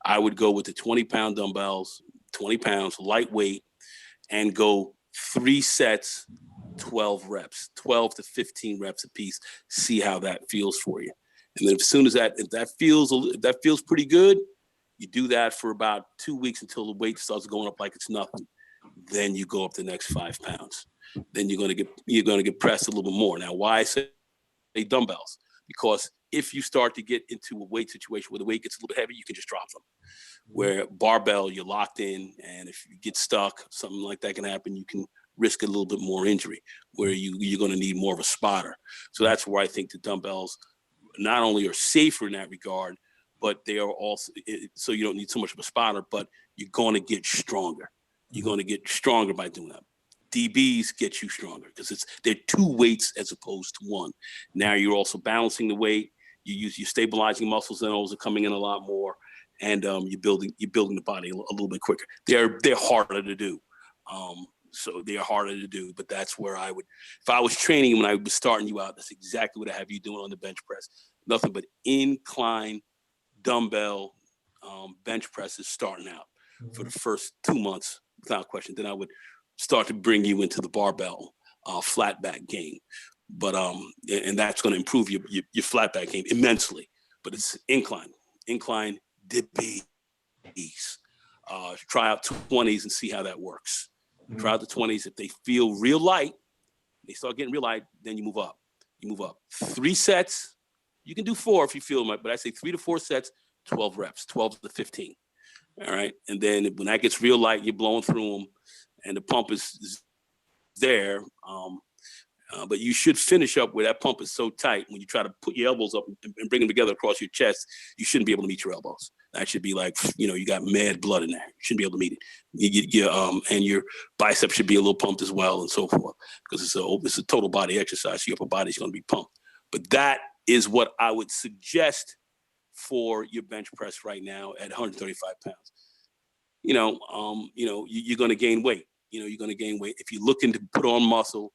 I would go with the 20-pound dumbbells, 20 pounds, lightweight, and go 3 sets, 12 reps, 12 to 15 reps a piece. See how that feels for you. And then as soon as if that feels pretty good, you do that for about 2 weeks until the weight starts going up like it's nothing. Then you go up the next 5 pounds. Then you're gonna get pressed a little bit more. Now, why I say dumbbells? Because if you start to get into a weight situation where the weight gets a little bit heavy, you can just drop them. Where barbell, you're locked in, and if you get stuck, something like that can happen. You can risk a little bit more injury, where you're going to need more of a spotter. So that's where I think the dumbbells not only are safer in that regard, but they are also, so you don't need so much of a spotter, but you're going to get stronger. You're going to get stronger by doing that. DBs get you stronger because they're 2 weights as opposed to 1. Now you're also balancing the weight. You're stabilizing muscles, and those are coming in a lot more, and you're building the body a little bit quicker. They're harder to do. So they are harder to do, but that's where I would, if I was training when I was starting you out, that's exactly what I have you doing on the bench press. Nothing but incline dumbbell bench presses starting out for the first 2 months, without question. Then I would start to bring you into the barbell flat back game. But and that's going to improve your flat back game immensely. But it's incline DBs. Try out 20s and see how that works. Try out the 20s. If they feel real light, they start getting real light, then you move up. 3 sets. You can do 4 if you feel like, but I say 3 to 4 sets, 12 reps, 12 to 15. All right. And then when that gets real light, you're blowing through them, and the pump is there. But you should finish up where that pump is so tight. When you try to put your elbows up and bring them together across your chest, you shouldn't be able to meet your elbows. That should be like, you got mad blood in there. You shouldn't be able to meet it. And your biceps should be a little pumped as well, and so forth, because it's a total body exercise. Your upper body's going to be pumped. But that is what I would suggest for your bench press right now at 135 pounds. You're going to gain weight. You're going to gain weight. If you're looking to put on muscle,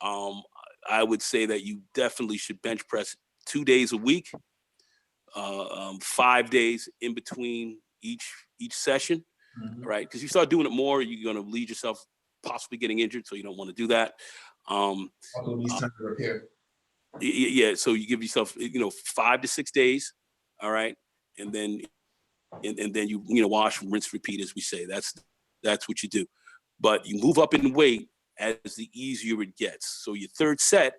I would say that you definitely should bench press 2 days a week, 5 days in between each session, right? Because you start doing it more, you're going to lead yourself possibly getting injured, so you don't want to do that. Although these time to repair. Yeah, so you give yourself 5 to 6 days, all right, and then you wash, rinse, repeat, as we say. That's what you do. But you move up in weight as the easier it gets. So your third set,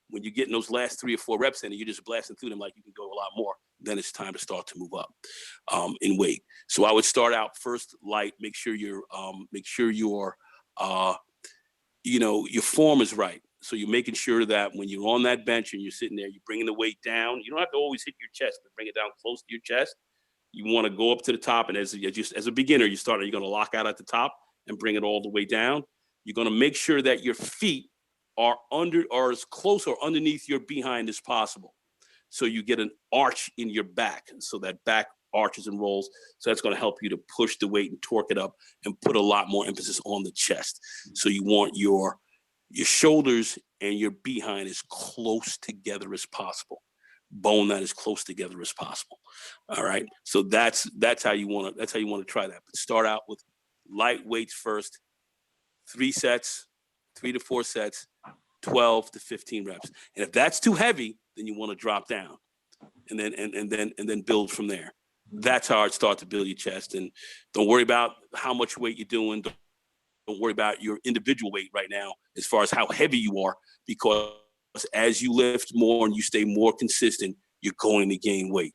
when you're getting those last 3 or 4 reps in, and you're just blasting through them like you can go a lot more, then it's time to start to move up in weight. So I would start out first light. Make sure your form is right. So you're making sure that when you're on that bench and you're sitting there, you're bringing the weight down. You don't have to always hit your chest, but bring it down close to your chest. You want to go up to the top, and as a beginner, you're going to lock out at the top and bring it all the way down. You're going to make sure that your feet are as close or underneath your behind as possible. So you get an arch in your back, so that back arches and rolls. So that's going to help you to push the weight and torque it up and put a lot more emphasis on the chest. So you want your your shoulders and your behind as close together as possible. Bone that as close together as possible. All right. So that's how you want to try that. But start out with light weights first, 3 sets, 3 to 4 sets, 12 to 15 reps. And if that's too heavy, then you want to drop down and then build from there. That's how I'd start to build your chest. And don't worry about how much weight you're doing. Don't worry about your individual weight right now as far as how heavy you are, because as you lift more and you stay more consistent, you're going to gain weight.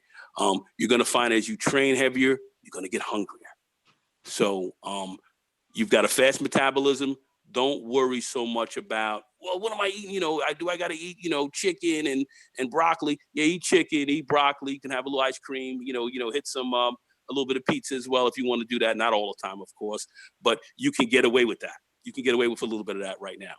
You're going to find as you train heavier, you're going to get hungrier. So you've got a fast metabolism. Don't worry so much about, well, what am I eating? I got to eat, chicken and broccoli. Yeah, eat chicken, eat broccoli. You can have a little ice cream, hit some, a little bit of pizza as well if you want to do that. Not all the time, of course, but you can get away with that. You can get away with a little bit of that right now.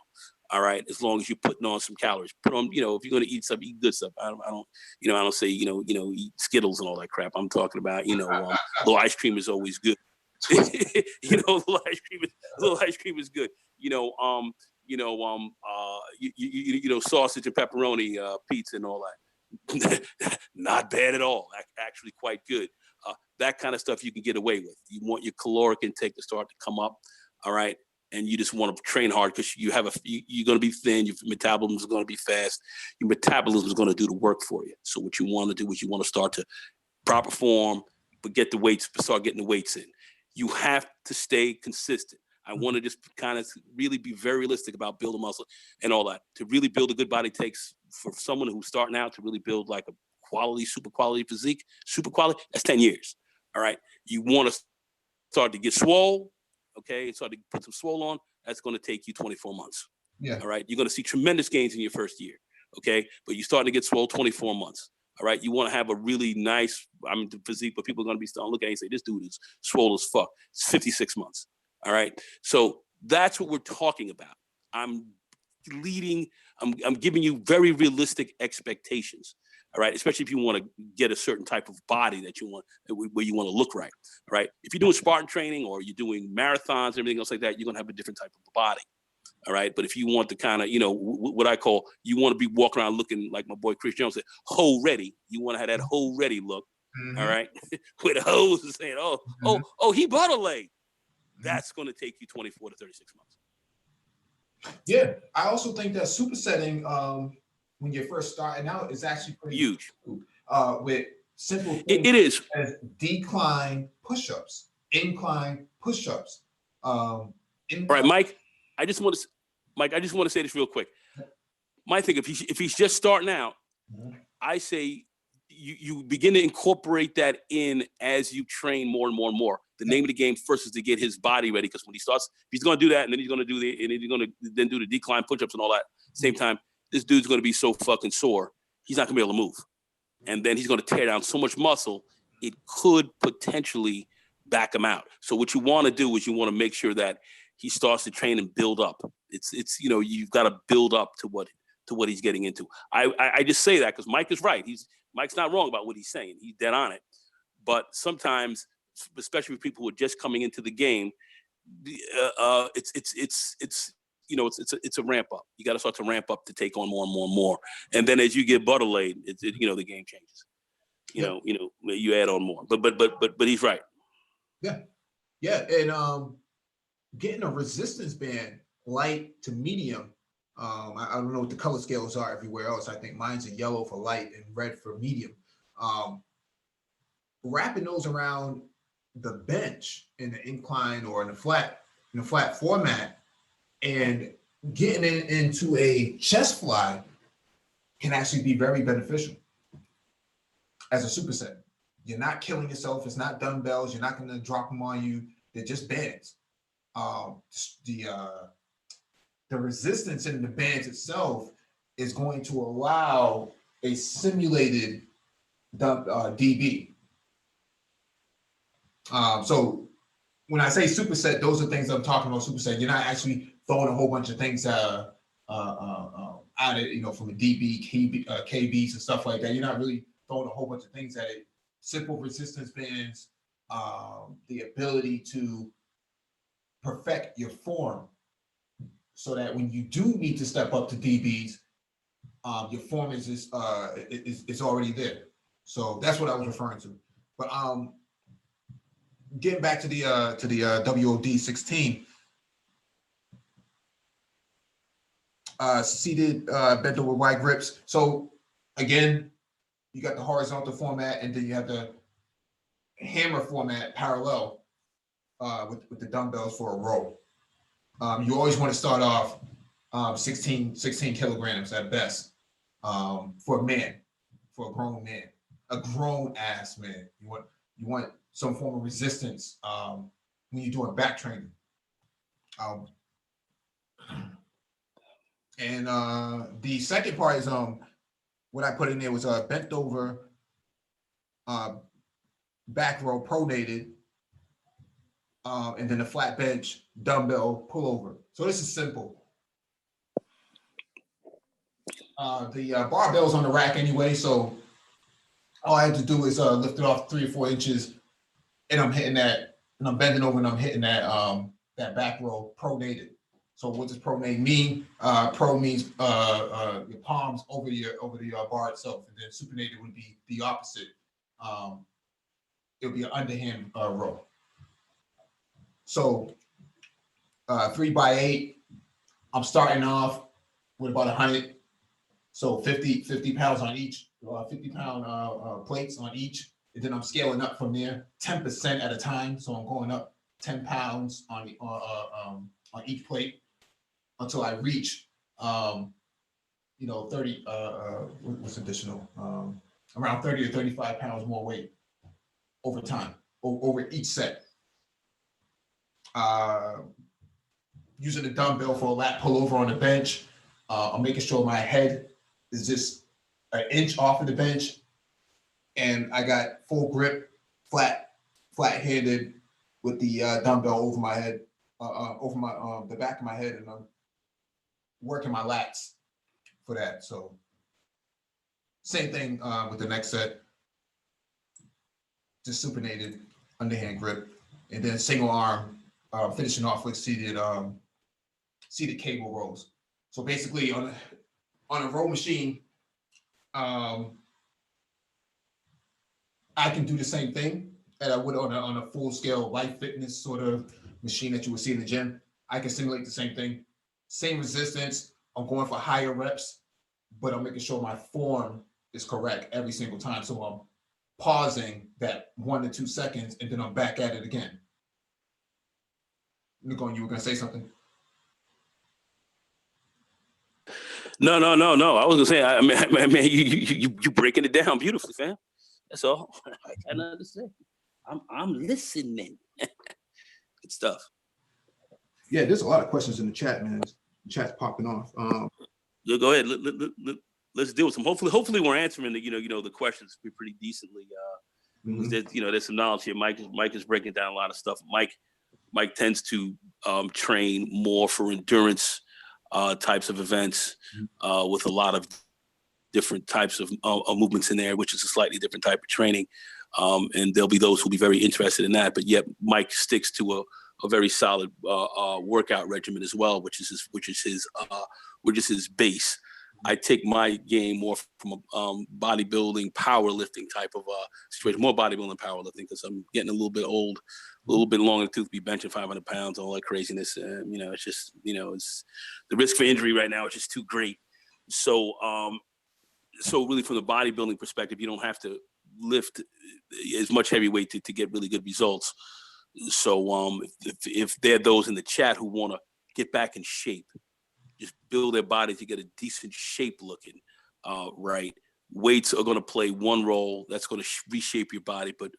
All right, as long as you're putting on some calories. Put on, if you're going to eat something, eat good stuff. I don't say, eat Skittles and all that crap. I'm talking about, a little ice cream is always good. Little ice cream is good. Sausage and pepperoni pizza and all that. Not bad at all. Actually quite good. That kind of stuff you can get away with. You want your caloric intake to start to come up. All right. And you just want to train hard because you're going to be thin. Your metabolism is going to be fast. Your metabolism is going to do the work for you. So what you want to do is you want to start to proper form, but start getting the weights in. You have to stay consistent. I want to just kind of really be very realistic about building muscle and all that. To really build a good body takes, for someone who's starting out, to really build like a quality, super quality physique, super quality, that's 10 years. All right. You want to start to get swole. Okay. Start to put some swole on. That's going to take you 24 months. Yeah. All right. You're going to see tremendous gains in your first year. Okay. But you're starting to get swole 24 months. All right. You want to have a really nice, physique, but people are going to be starting to look at it and say, this dude is swole as fuck. It's 56 months. All right. So that's what we're talking about. I'm giving you very realistic expectations. All right. Especially if you want to get a certain type of body that you want, where you want to look right. All right. If you're doing Spartan training or you're doing marathons and everything else like that, you're going to have a different type of body. All right. But if you want to kind of, what I call, you want to be walking around looking like my boy Chris Jones said, hoe ready. You want to have that hoe ready look. Mm-hmm. All right. Where the hoes are saying, he bought a leg. That's going to take you 24 to 36 months. Yeah. I also think that supersetting, when you're first starting out, is actually pretty huge. With simple things. It is. As decline push-ups, incline push-ups. All right, Mike. I just want to say this real quick. My thing, if he's just starting out, I say you begin to incorporate that in as you train more and more and more. The name of the game first is to get his body ready, because when he starts, he's going to do that, and then he's going to do the decline push-ups and all that. Same time, this dude's going to be so fucking sore, he's not going to be able to move, and then he's going to tear down so much muscle, it could potentially back him out. So what you want to do is you want to make sure that he starts to train and build up. It's you've got to build up to what he's getting into. I just say that because Mike is right. Mike's not wrong about what he's saying. He's dead on it. But sometimes, especially with people who are just coming into the game, it's a ramp up. You got to start to ramp up to take on more and more and more. And then as you get butter laid, the game changes. You add on more. But he's right. Yeah, and getting a resistance band light to medium. I don't know what the color scales are everywhere else. I think mine's a yellow for light and red for medium. Wrapping those around the bench in the incline or in the flat format, and getting it into a chest fly can actually be very beneficial as a superset. You're not killing yourself. It's not dumbbells. You're not going to drop them on you. They're just bands. The resistance in the bands itself is going to allow a simulated DB. So when I say superset, those are things I'm talking about. Superset, you're not actually throwing a whole bunch of things out at it, from a DB, KBs and stuff like that. You're not really throwing a whole bunch of things at it. Simple resistance bands, the ability to perfect your form so that when you do need to step up to DBs, your form is already there. So that's what I was referring to. But getting back to the WOD 16, seated bent over wide grips. So again, you got the horizontal format, and then you have the hammer format parallel with the dumbbells for a row. You always want to start off 16 kilograms at best for a man, for a grown man, a grown ass man. You want some form of resistance when you're doing back training. And the second part is what I put in there was bent over back row pronated, and then a flat bench dumbbell pullover. So this is simple. The barbell's on the rack anyway, so all I have to do is lift it off 3 or 4 inches, and I'm hitting that, and I'm bending over, and I'm hitting that that back row pronated. So what does pronate mean? Pro means your palms over the bar itself, and then supinated would be the opposite. It'll be an underhand row. So 3 by 8. I'm starting off with about 100. So 50 pounds on each, 50-pound plates on each. And then I'm scaling up from there, 10% at a time. So I'm going up 10 pounds on each plate until I reach, 30, what's additional? Around 30 or 35 pounds more weight over time, over each set. Using the dumbbell for a lat pullover on the bench. I'm making sure my head is just an inch off of the bench, and I got full grip, flat-handed with the dumbbell over my head, over my the back of my head, and I'm working my lats for that. So same thing with the next set, just supinated underhand grip, and then single arm, finishing off with seated cable rows. So basically on a row machine, I can do the same thing that I would on a full scale life fitness sort of machine that you would see in the gym. I can simulate the same thing, same resistance. I'm going for higher reps, but I'm making sure my form is correct every single time. So I'm pausing that 1 to 2 seconds, and then I'm back at it again. You were going to say something? No. I was gonna say, I mean, you breaking it down beautifully, fam. That's all. I got nothing to say. I'm listening. Good stuff. Yeah, there's a lot of questions in the chat, man. The chat's popping off. Yeah, go ahead. Let's deal with some. Hopefully, we're answering the questions pretty decently. There's some knowledge here. Mike is breaking down a lot of stuff. Mike tends to train more for endurance types of events with a lot of different types of movements in there, which is a slightly different type of training. And there'll be those who'll be very interested in that. But yet Mike sticks to a very solid workout regimen as well, which is his base. I take my game more from a bodybuilding, powerlifting type of situation, more bodybuilding, powerlifting, because I'm getting a little bit old, a little bit long in the tooth to be benching 500 pounds, all that craziness. It's just, it's the risk for injury right now is just too great. So really from the bodybuilding perspective, you don't have to lift as much heavy weight to get really good results. So if there are those in the chat who want to get back in shape, just build their body to get a decent shape looking, right? Weights are going to play one role. That's going to reshape your body. But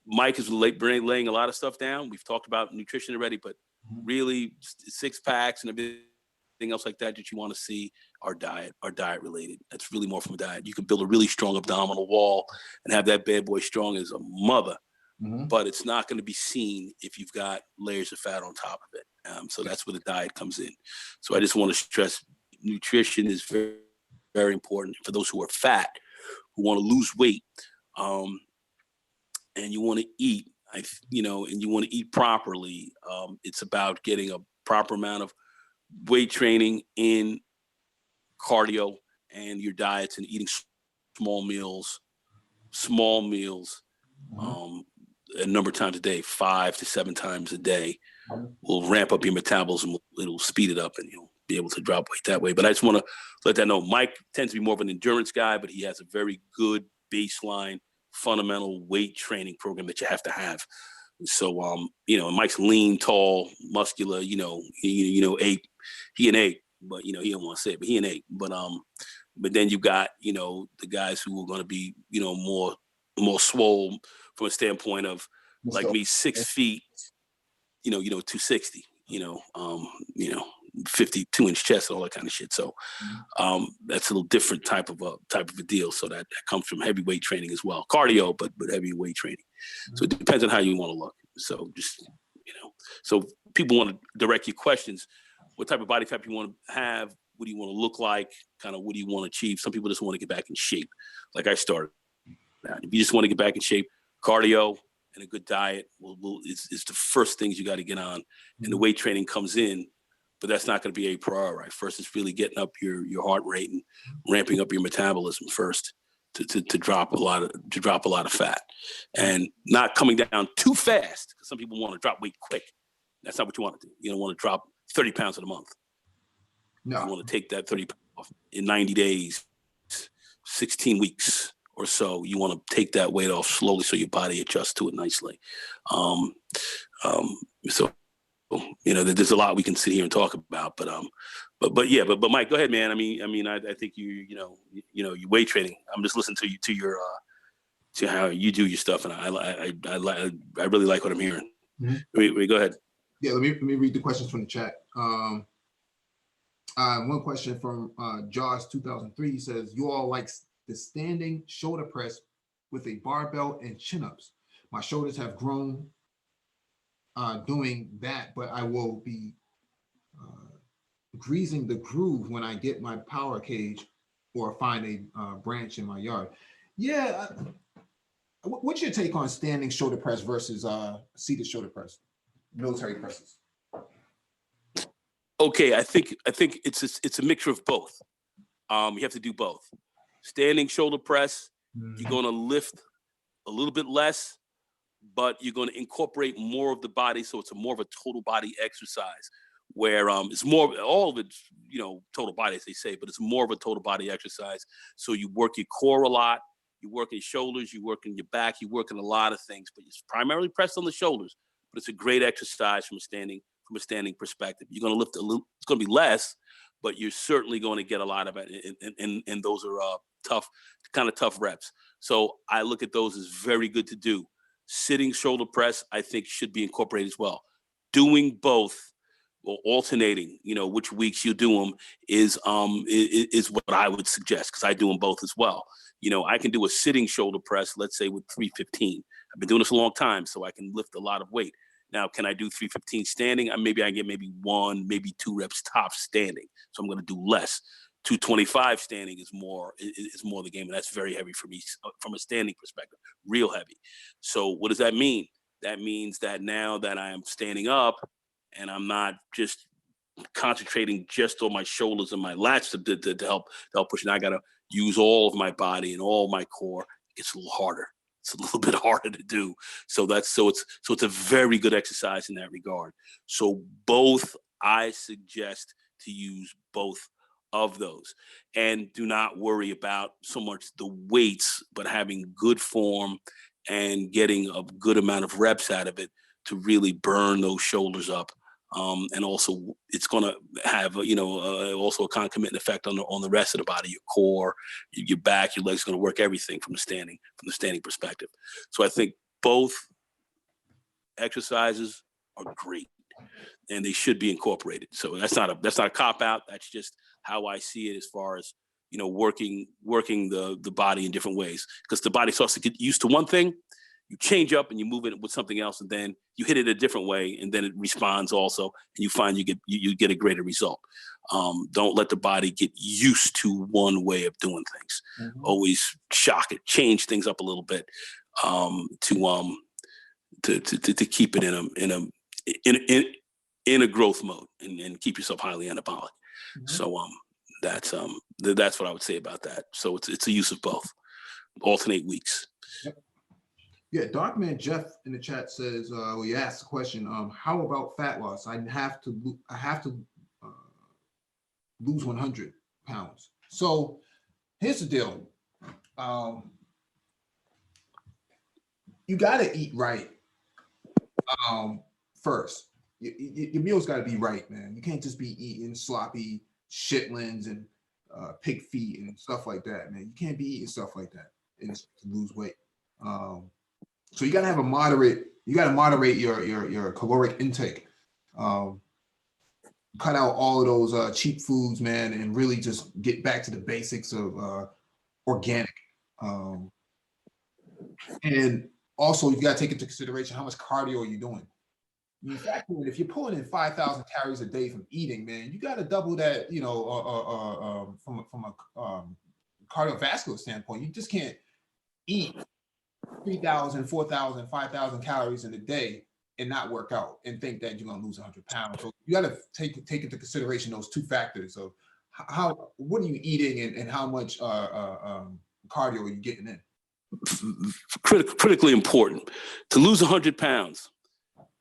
Mike is laying a lot of stuff down. We've talked about nutrition already, but really 6 packs and everything else like that you want to see are diet related. That's really more from a diet. You can build a really strong abdominal wall and have that bad boy strong as a mother, but it's not going to be seen if you've got layers of fat on top of it. So that's where the diet comes in. So I just want to stress nutrition is very, very important for those who are fat, who want to lose weight, and you want to eat, and you want to eat properly. It's about getting a proper amount of weight training in cardio and your diets and eating small meals, a number of times a day, 5 to 7 times a day, will ramp up your metabolism. It'll speed it up, and you'll be able to drop weight that way. But I just want to let that know. Mike tends to be more of an endurance guy, but he has a very good baseline, fundamental weight training program that you have to have. So, Mike's lean, tall, muscular. Ape. He an ape, but he don't want to say it, but he an ape. But then you got the guys who are going to be more swole from a standpoint of like me, 6 feet, 260, 52-inch chest, all that kind of shit. So that's a little different type of a deal. So that comes from heavyweight training as well, cardio, but heavyweight training. So it depends on how you want to look. So just so people want to direct you questions. What type of body type you want to have? What do you want to look like? Kind of what do you want to achieve? Some people just want to get back in shape, like I started. Now, if you just want to get back in shape, cardio and a good diet is the first things you got to get on. And the weight training comes in, but that's not going to be a priority. Right? First, it's really getting up your heart rate and ramping up your metabolism first to drop a lot of fat, and not coming down too fast, because some people want to drop weight quick. That's not what you want to do. You don't want to drop 30 pounds in a month. No. You want to take that 30 pounds off in 90 days, 16 weeks or so. You want to take that weight off slowly so your body adjusts to it nicely. So there's a lot we can sit here and talk about, but Mike, go ahead, man. I think your weight training. I'm just listening to your to how you do your stuff, and I really like what I'm hearing. Mm-hmm. Go ahead. Yeah, let me read the questions from the chat. One question from Josh 2003. He says, "You all like the standing shoulder press with a barbell and chin-ups. My shoulders have grown doing that, but I will be greasing the groove when I get my power cage or find a branch in my yard." Yeah. What's your take on standing shoulder press versus seated shoulder press, military presses? Okay, I think it's a mixture of both. You have to do both. Standing shoulder press, you're going to lift a little bit less, but you're going to incorporate more of the body, so it's more of a total body exercise, where it's more, all of it's total body, as they say, but it's more of a total body exercise. So you work your core a lot, you work your shoulders, you work in your back, you work in a lot of things, but it's primarily pressed on the shoulders. But it's a great exercise from a standing perspective. You're going to lift a little, it's going to be less, but you're certainly going to get a lot of it, and those are tough reps. So I look at those as very good to do. Sitting shoulder press, I think, should be incorporated as well. Doing both, or alternating, which weeks you do them is what I would suggest, because I do them both as well. I can do a sitting shoulder press, let's say with 315. I've been doing this a long time, so I can lift a lot of weight. Now, can I do 315 standing? Maybe I get maybe 1, maybe 2 reps top standing. So I'm going to do less. 225 standing is more the game, and that's very heavy for me from a standing perspective, real heavy. So what does that mean? That means that now that I am standing up and I'm not just concentrating just on my shoulders and my lats to help push, and I got to use all of my body and all my core. It gets a little harder. It's a little bit harder to do. So it's a very good exercise in that regard. So both, I suggest to use both of those, and do not worry about so much the weights, but having good form and getting a good amount of reps out of it to really burn those shoulders up. And also it's going to have, also a concomitant effect on the rest of the body, your core, your back, your legs, going to work everything from the standing perspective. So I think both exercises are great, and they should be incorporated. So that's not a cop out. That's just how I see it, as far as, working the body in different ways, because the body starts to get used to one thing. You change up and you move it with something else, and then you hit it a different way, and then it responds also, and you find you get a greater result. Don't let the body get used to one way of doing things. Mm-hmm. Always shock it, change things up a little bit, to keep it in a growth mode and keep yourself highly anabolic. Mhm. So that's what I would say about that. So it's a use of both. Alternate weeks. Yep. Yeah, Darkman Jeff in the chat says, he asked the question, how about fat loss? I have to lose 100 pounds. So here's the deal. You got to eat right first. Your meals got to be right, man. You can't just be eating sloppy chitlins and pig feet and stuff like that, man. You can't be eating stuff like that and to lose weight. So you got to have a moderate. You got to moderate your caloric intake. Cut out all of those cheap foods, man, and really just get back to the basics of organic. And also, you got to take into consideration how much cardio are you doing. In fact, if you're pulling in 5,000 calories a day from eating, man, you got to double that. You know, from a cardiovascular standpoint, you just can't eat 3,000, 4,000, 5,000 calories in a day and not work out and think that you're gonna lose 100 pounds. So you got to take into consideration those two factors of what are you eating and how much cardio are you getting in. Critically important to lose 100 pounds.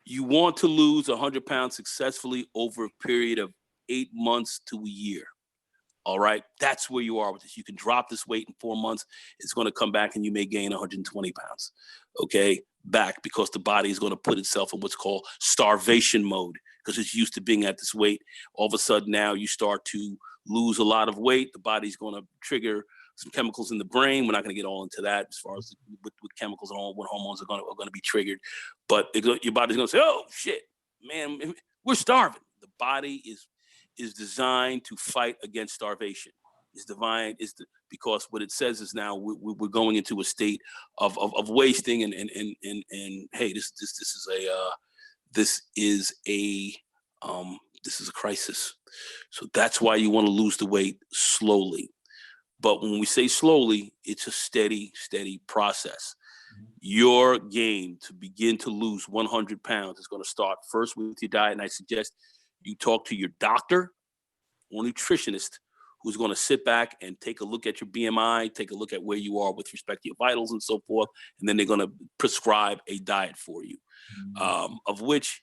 You want to lose 100 pounds successfully over a period of 8 months to a year. All right, that's where you are with this. You can drop this weight in 4 months. It's going to come back and you may gain 120 pounds. Okay, back because the body is going to put itself in what's called starvation mode because it's used to being at this weight. All of a sudden now you start to lose a lot of weight. The body's going to trigger some chemicals in the brain. We're not going to get all into that as far as with chemicals and all what hormones are going to be triggered. But your body's going to say, "Oh shit, man, we're starving." The body is designed to fight against starvation. Because what it says is now we're going into a state of wasting and hey, this is a crisis. So that's why you want to lose the weight slowly. But when we say slowly, it's a steady process. Your game to begin to lose 100 pounds is going to start first with your diet. And I suggest you talk to your doctor or nutritionist who's going to sit back and take a look at your BMI, take a look at where you are with respect to your vitals and so forth. And then they're going to prescribe a diet for you, of which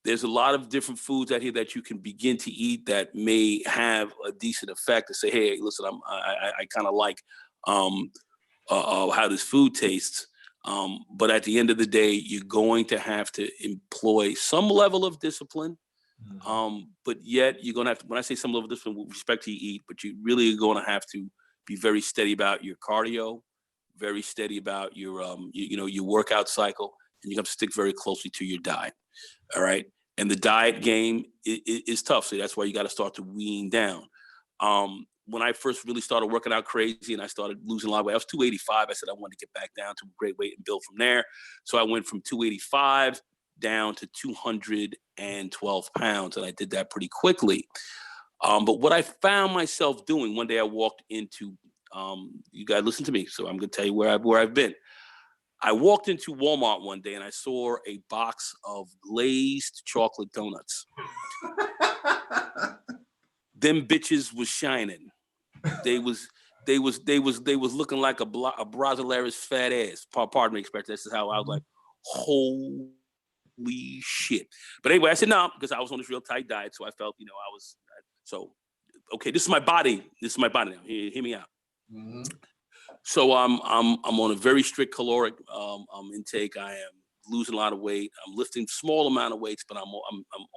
there's a lot of different foods out here that you can begin to eat that may have a decent effect to say, hey, listen, I kind of like how this food tastes. But at the end of the day, you're going to have to employ some level of discipline. But yet you're going to have to, when I say some level of discipline with respect to you eat, but you really are going to have to be very steady about your cardio, very steady about your, your workout cycle, and you have to stick very closely to your diet. All right. And the diet game is tough. So that's why you got to start to wean down. When I first really started working out crazy and I started losing a lot of weight, I was 285. I said I wanted to get back down to a great weight and build from there. So I went from 285 down to 212 pounds. And I did that pretty quickly. But what I found myself doing, one day I walked into, you guys listen to me. So I'm going to tell you where I've been. I walked into Walmart one day and I saw a box of glazed chocolate donuts. Them bitches was shining. They was looking like a Brazileris fat ass. Pardon me, expression. This is how I was like, holy shit. But anyway, I said no because I was on this real tight diet, so I felt, okay. This is my body. This is my body now. Hear me out. Mm-hmm. So I'm on a very strict caloric intake. I am losing a lot of weight. I'm lifting small amount of weights, but I'm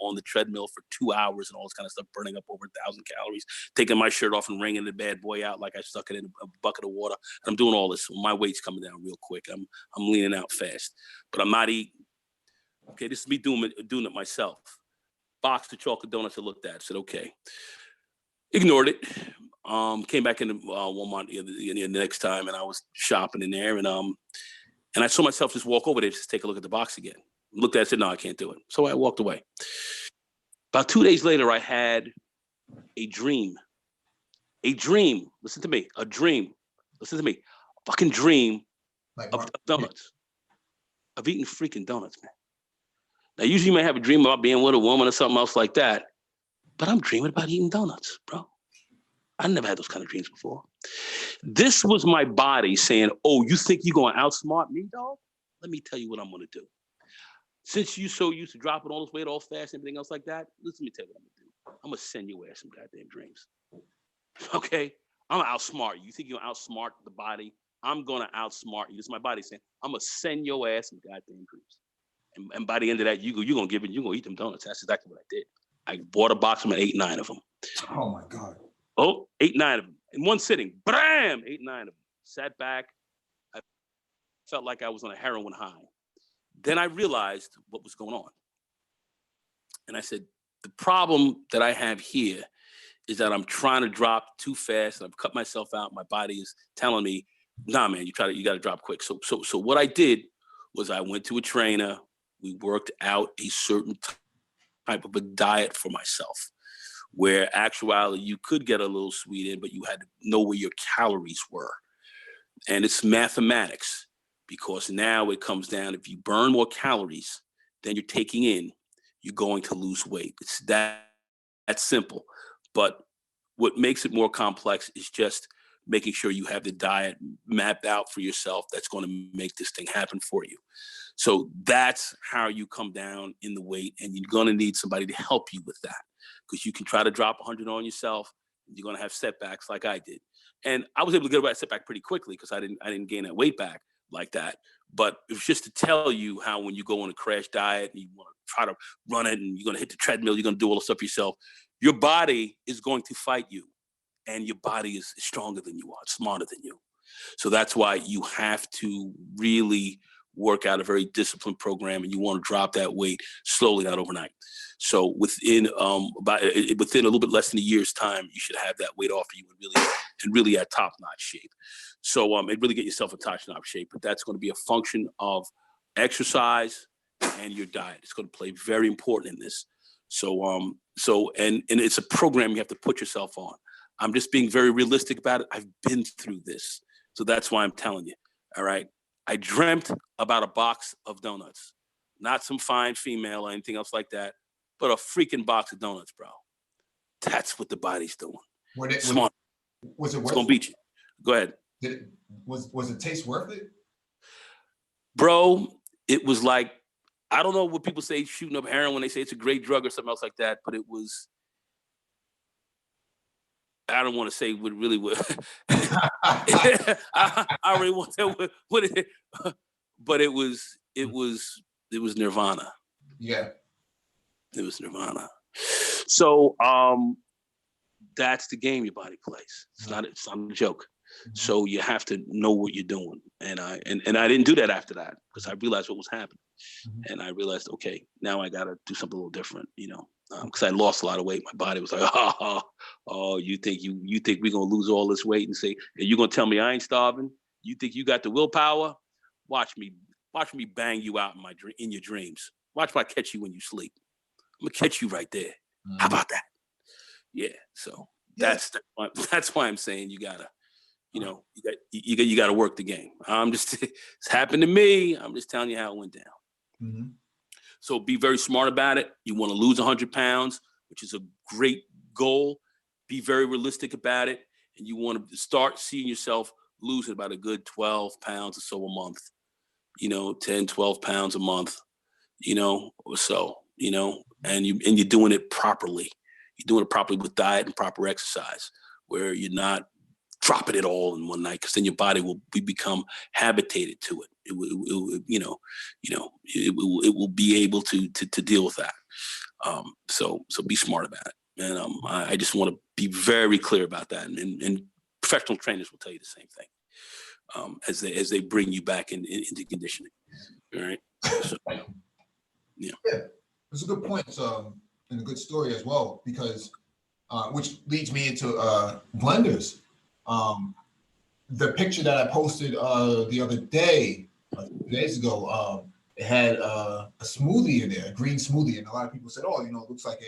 on the treadmill for 2 hours and all this kind of stuff, burning up over 1,000 calories, taking my shirt off and wringing the bad boy out like I stuck it in a bucket of water. And I'm doing all this. My weight's coming down real quick. I'm leaning out fast, but I'm not eating. Okay, this is me doing it myself. Box of chocolate donuts I looked at. Said okay. Ignored it. Came back into Walmart the next time, and I was shopping in there, and I saw myself just walk over there just to take a look at the box again. Looked at it, said, no, I can't do it. So I walked away. About 2 days later, I had a dream. A dream. Listen to me. A dream. Listen to me. A fucking dream of donuts. Of eating freaking donuts, man. Now, usually you may have a dream about being with a woman or something else like that, but I'm dreaming about eating donuts, bro. I never had those kind of dreams before. This was my body saying, oh, you think you're going to outsmart me, dog? Let me tell you what I'm going to do. Since you so used to dropping all this weight all fast and everything else like that, let me tell you what I'm going to do. I'm going to send your ass some goddamn dreams. Okay? I'm going to outsmart you. You think you're going to outsmart the body? I'm going to outsmart you. This is my body saying, I'm going to send your ass some goddamn dreams. And by the end of that, you're going to eat them donuts. That's exactly what I did. I bought a box of them and ate 9 of them. Oh my God. Oh, 8, 9 of them. In one sitting. Bam! 8, 9 of them. Sat back. I felt like I was on a heroin high. Then I realized what was going on. And I said, the problem that I have here is that I'm trying to drop too fast and I've cut myself out. My body is telling me, nah, man, you got to drop quick. So what I did was I went to a trainer. We worked out a certain type of a diet for myself, where actually you could get a little sweet in, but you had to know where your calories were. And it's mathematics, because now it comes down, if you burn more calories than you're taking in, you're going to lose weight. It's that's simple. But what makes it more complex is just making sure you have the diet mapped out for yourself that's going to make this thing happen for you. So that's how you come down in the weight, and you're going to need somebody to help you with that, because you can try to drop 100 on yourself. You're going to have setbacks like I did. And I was able to get over that setback pretty quickly because I didn't gain that weight back like that. But it was just to tell you how when you go on a crash diet and you want to try to run it and you're going to hit the treadmill, you're going to do all the stuff yourself, your body is going to fight you. And your body is stronger than you are, smarter than you. So that's why you have to really work out a very disciplined program, and you want to drop that weight slowly, not overnight. So within a little bit less than a year's time, you should have that weight off of you and really at top-notch shape. So and really get yourself in top-notch shape. But that's going to be a function of exercise and your diet. It's going to play very important in this. So it's a program you have to put yourself on. I'm just being very realistic about it. I've been through this. So that's why I'm telling you. All right. I dreamt about a box of donuts, not some fine female or anything else like that, but a freaking box of donuts, bro. That's what the body's doing. Smart. Was it worth it's going to beat you. Go ahead. Was the taste worth it? Bro, it was like, I don't know what people say shooting up heroin when they say it's a great drug or something else like that, but it was, I don't want to say what really was. I already want to what it, but it was nirvana. Yeah. It was nirvana. So that's the game your body plays. It's not a joke. Mm-hmm. So you have to know what you're doing. And I didn't do that after that, because I realized what was happening. Mm-hmm. And I realized, okay, now I got to do something a little different, because I lost a lot of weight. My body was like, oh, you think we're going to lose all this weight and say, you're going to tell me I ain't starving? You think you got the willpower? Watch me bang you out in your dreams. Watch if I catch you when you sleep. I'm going to catch you right there. Mm-hmm. How about that? Yeah. So that's why I'm saying you gotta, you gotta work the game. It's happened to me. I'm just telling you how it went down. Mm-hmm. So be very smart about it. You want to lose 100 pounds, which is a great goal. Be very realistic about it. And you want to start seeing yourself losing about a good 12 pounds or so a month, 10, 12 pounds a month, or so, and you're doing it properly. You're doing it properly with diet and proper exercise, where you're not dropping it all in one night, because then your body will become habituated to it. It will be able to deal with that. So be smart about it. And I just want to be very clear about that. And professional trainers will tell you the same thing as they bring you back into conditioning. All right. So, yeah, it's a good point. And a good story as well, because which leads me into blenders. The picture that I posted the other day, a few days ago, it had a smoothie in there, a green smoothie, and a lot of people said, "Oh, it looks like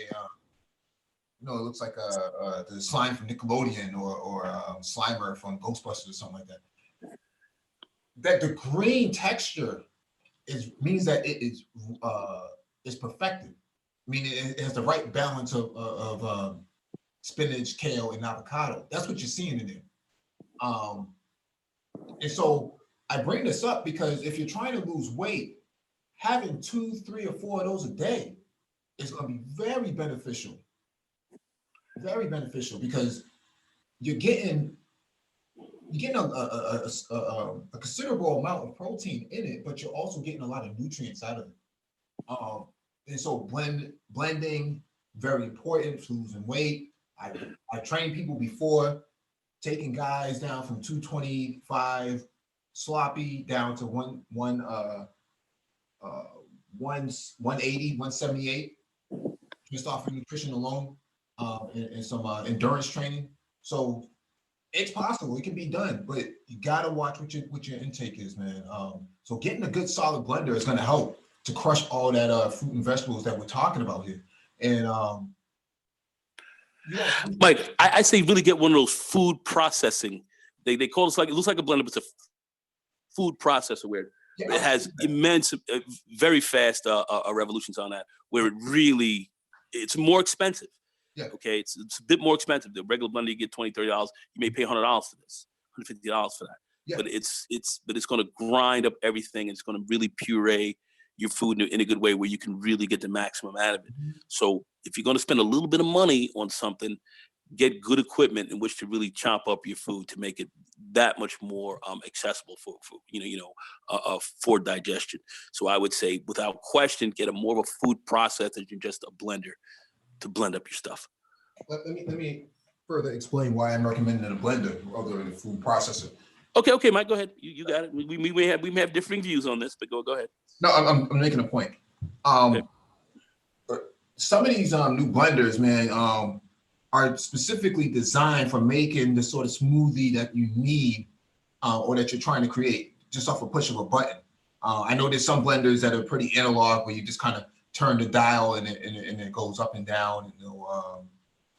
the slime from Nickelodeon or Slimer from Ghostbusters or something like that." That the green texture means that it is is perfected. I mean, it has the right balance of spinach, kale, and avocado. That's what you're seeing in there. And so I bring this up because if you're trying to lose weight, having 2, 3, or 4 of those a day is going to be very beneficial. Very beneficial because you're getting a considerable amount of protein in it, but you're also getting a lot of nutrients out of it. And so blending, very important for losing weight. I trained people before, taking guys down from 225 sloppy down to 180, 178, just off of nutrition alone, and some endurance training. So it's possible, it can be done, but you gotta watch what your intake is, man. So getting a good solid blender is gonna help to crush all that fruit and vegetables that we're talking about here. And Mike, I say really get one of those food processing. They call it looks like a blender, but it's a food processor where it has immense, very fast revolutions on that, where it's more expensive. Yeah. Okay, it's a bit more expensive. The regular blender you get $20, $30. You may pay $100 for this, $150 for that. Yeah. But it's going to grind up everything. It's going to really puree your food in a good way where you can really get the maximum out of it. Mm-hmm. So if you're going to spend a little bit of money on something, get good equipment in which to really chop up your food to make it that much more accessible for for digestion. So I would say, without question, get a more of a food processor than just a blender to blend up your stuff. Let me further explain why I'm recommending a blender rather than a food processor. Okay, Mike, go ahead. You got it. We may have differing views on this, but go ahead. No, I'm making a point. Okay. Some of these new blenders, man, are specifically designed for making the sort of smoothie that you need or that you're trying to create just off a push of a button. I know there's some blenders that are pretty analog where you just kind of turn the dial and it goes up and down,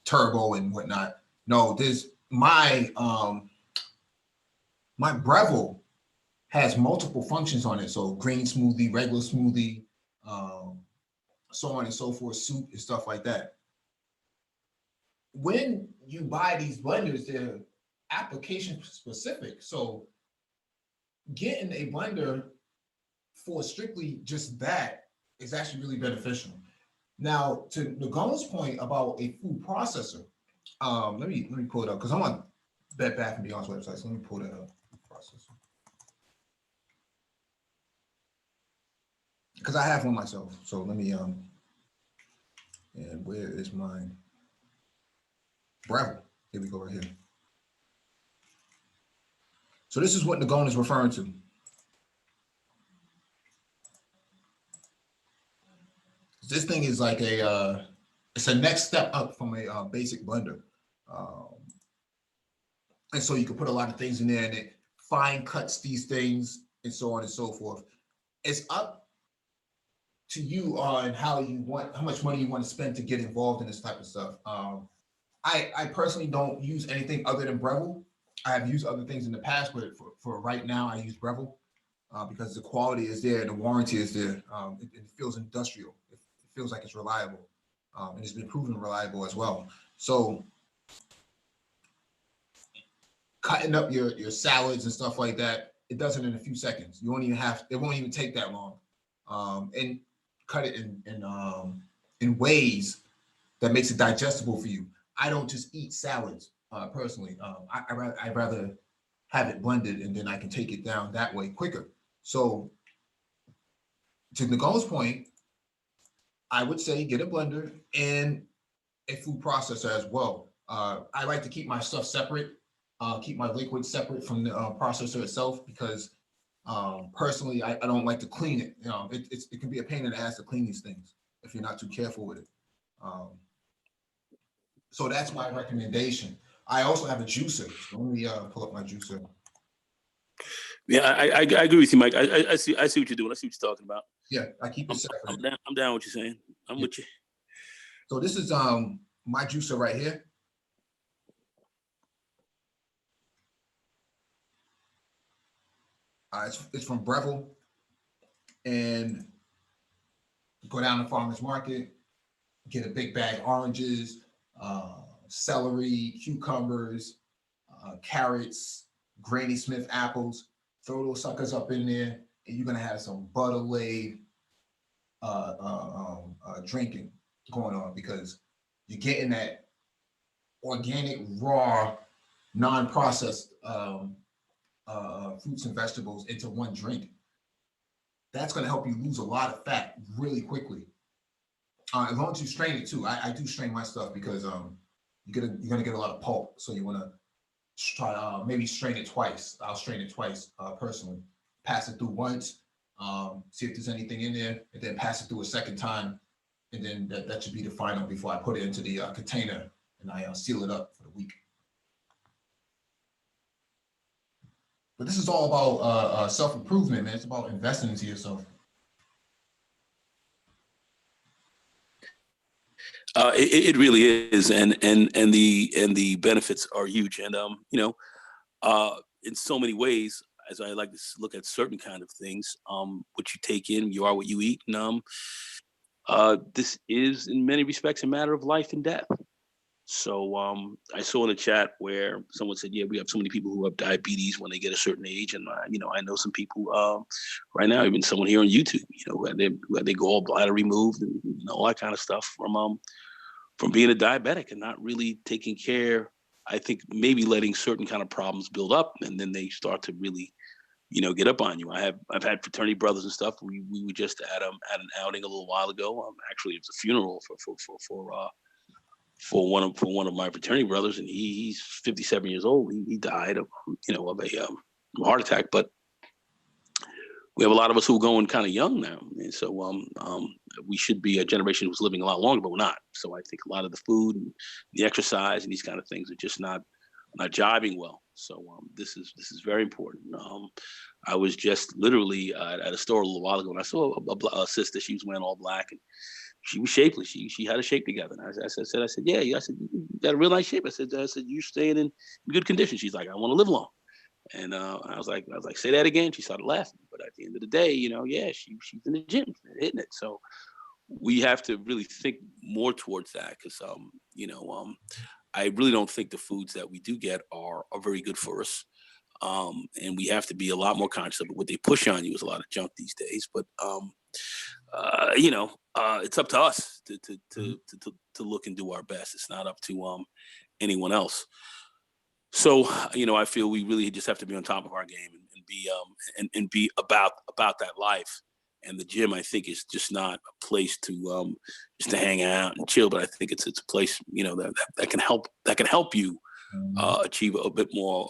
turbo and whatnot. No, there's my Breville has multiple functions on it. So green smoothie, regular smoothie, so on and so forth, soup and stuff like that. When you buy these blenders, they're application specific. So getting a blender for strictly just that is actually really beneficial. Now, to Nagone's point about a food processor, let me pull it up because I'm on Bed Bath & Beyond's website. So let me pull that up. Processor. Because I have one myself. So let me and where is mine? Breville. Here we go right here. So this is what Nagone is referring to. This thing is like it's a next step up from a basic blender. And so you can put a lot of things in there and it fine cuts these things and so on and so forth. It's up to you on how much money you want to spend to get involved in this type of stuff. I personally don't use anything other than Breville. I have used other things in the past, but for right now, I use Breville because the quality is there, the warranty is there. It feels industrial. It feels like it's reliable, and it's been proven reliable as well. So cutting up your salads and stuff like that, it does it in a few seconds. You won't even it won't even take that long, and cut it in ways that makes it digestible for you. I don't just eat salads personally. I'd rather have it blended and then I can take it down that way quicker. So to Nicole's point, I would say get a blender and a food processor as well. I like to keep my stuff separate, keep my liquid separate from the processor itself because personally, I don't like to clean it. It can be a pain in the ass to clean these things if you're not too careful with it. So that's my recommendation. I also have a juicer. So let me pull up my juicer. Yeah, I agree with you, Mike. I see what you're doing. I see what you're talking about. Yeah, I keep it separate. I'm down with what you're saying. I'm with you. So this is my juicer right here. It's from Breville, and Go down to farmer's market, get a big bag of oranges, celery, cucumbers, carrots, Granny Smith apples. Throw those suckers up in there, and you're gonna have some butter laid drinking going on, because you're getting that organic, raw, non-processed fruits and vegetables into one drink. That's going to help you lose a lot of fat really quickly. As long as you strain it too. I do strain my stuff because you're gonna get a lot of pulp. So you want to try maybe strain it twice. I'll strain it twice personally. Pass it through once, see if there's anything in there, and then pass it through a second time, and then that should be the final before I put it into the container and I seal it up for the week. But this is all about self-improvement, man. It's about investing into yourself. It really is, and the benefits are huge, and in so many ways, as I like to look at certain kind of things, what you take in, you are what you eat, and this is in many respects a matter of life and death. So I saw in the chat where someone said, yeah, we have so many people who have diabetes when they get a certain age. And, I know some people right now, even someone here on YouTube, who had their gallbladder removed and all that kind of stuff from being a diabetic and not really taking care. I think maybe letting certain kind of problems build up, and then they start to really, get up on you. I've had fraternity brothers and stuff. We were just at an outing a little while ago. Actually, it was a funeral for one of my fraternity brothers, and he's 57 years old. He died of a heart attack. But we have a lot of us who are going kind of young now, and so we should be a generation who's living a lot longer, but we're not. So I think a lot of the food and the exercise and these kind of things are just not jiving well. So this is very important. I was just literally at a store a little while ago, and I saw a sister. She was wearing all black, and she was shapely. She had a shape together. And I said, yeah. I said, you got a real nice shape. I said, you're staying in good condition. She's like, I want to live long. And I was like, say that again. She started laughing. But at the end of the day, yeah, she's in the gym, hitting it. So we have to really think more towards that, because I really don't think the foods that we do get are very good for us. And we have to be a lot more conscious of it. What they push on you is a lot of junk these days. But it's up to us to look and do our best. It's not up to anyone else. So I feel we really just have to be on top of our game and be about that life. And the gym, I think, is just not a place to just to hang out and chill, but I think it's a place that can help you achieve a bit more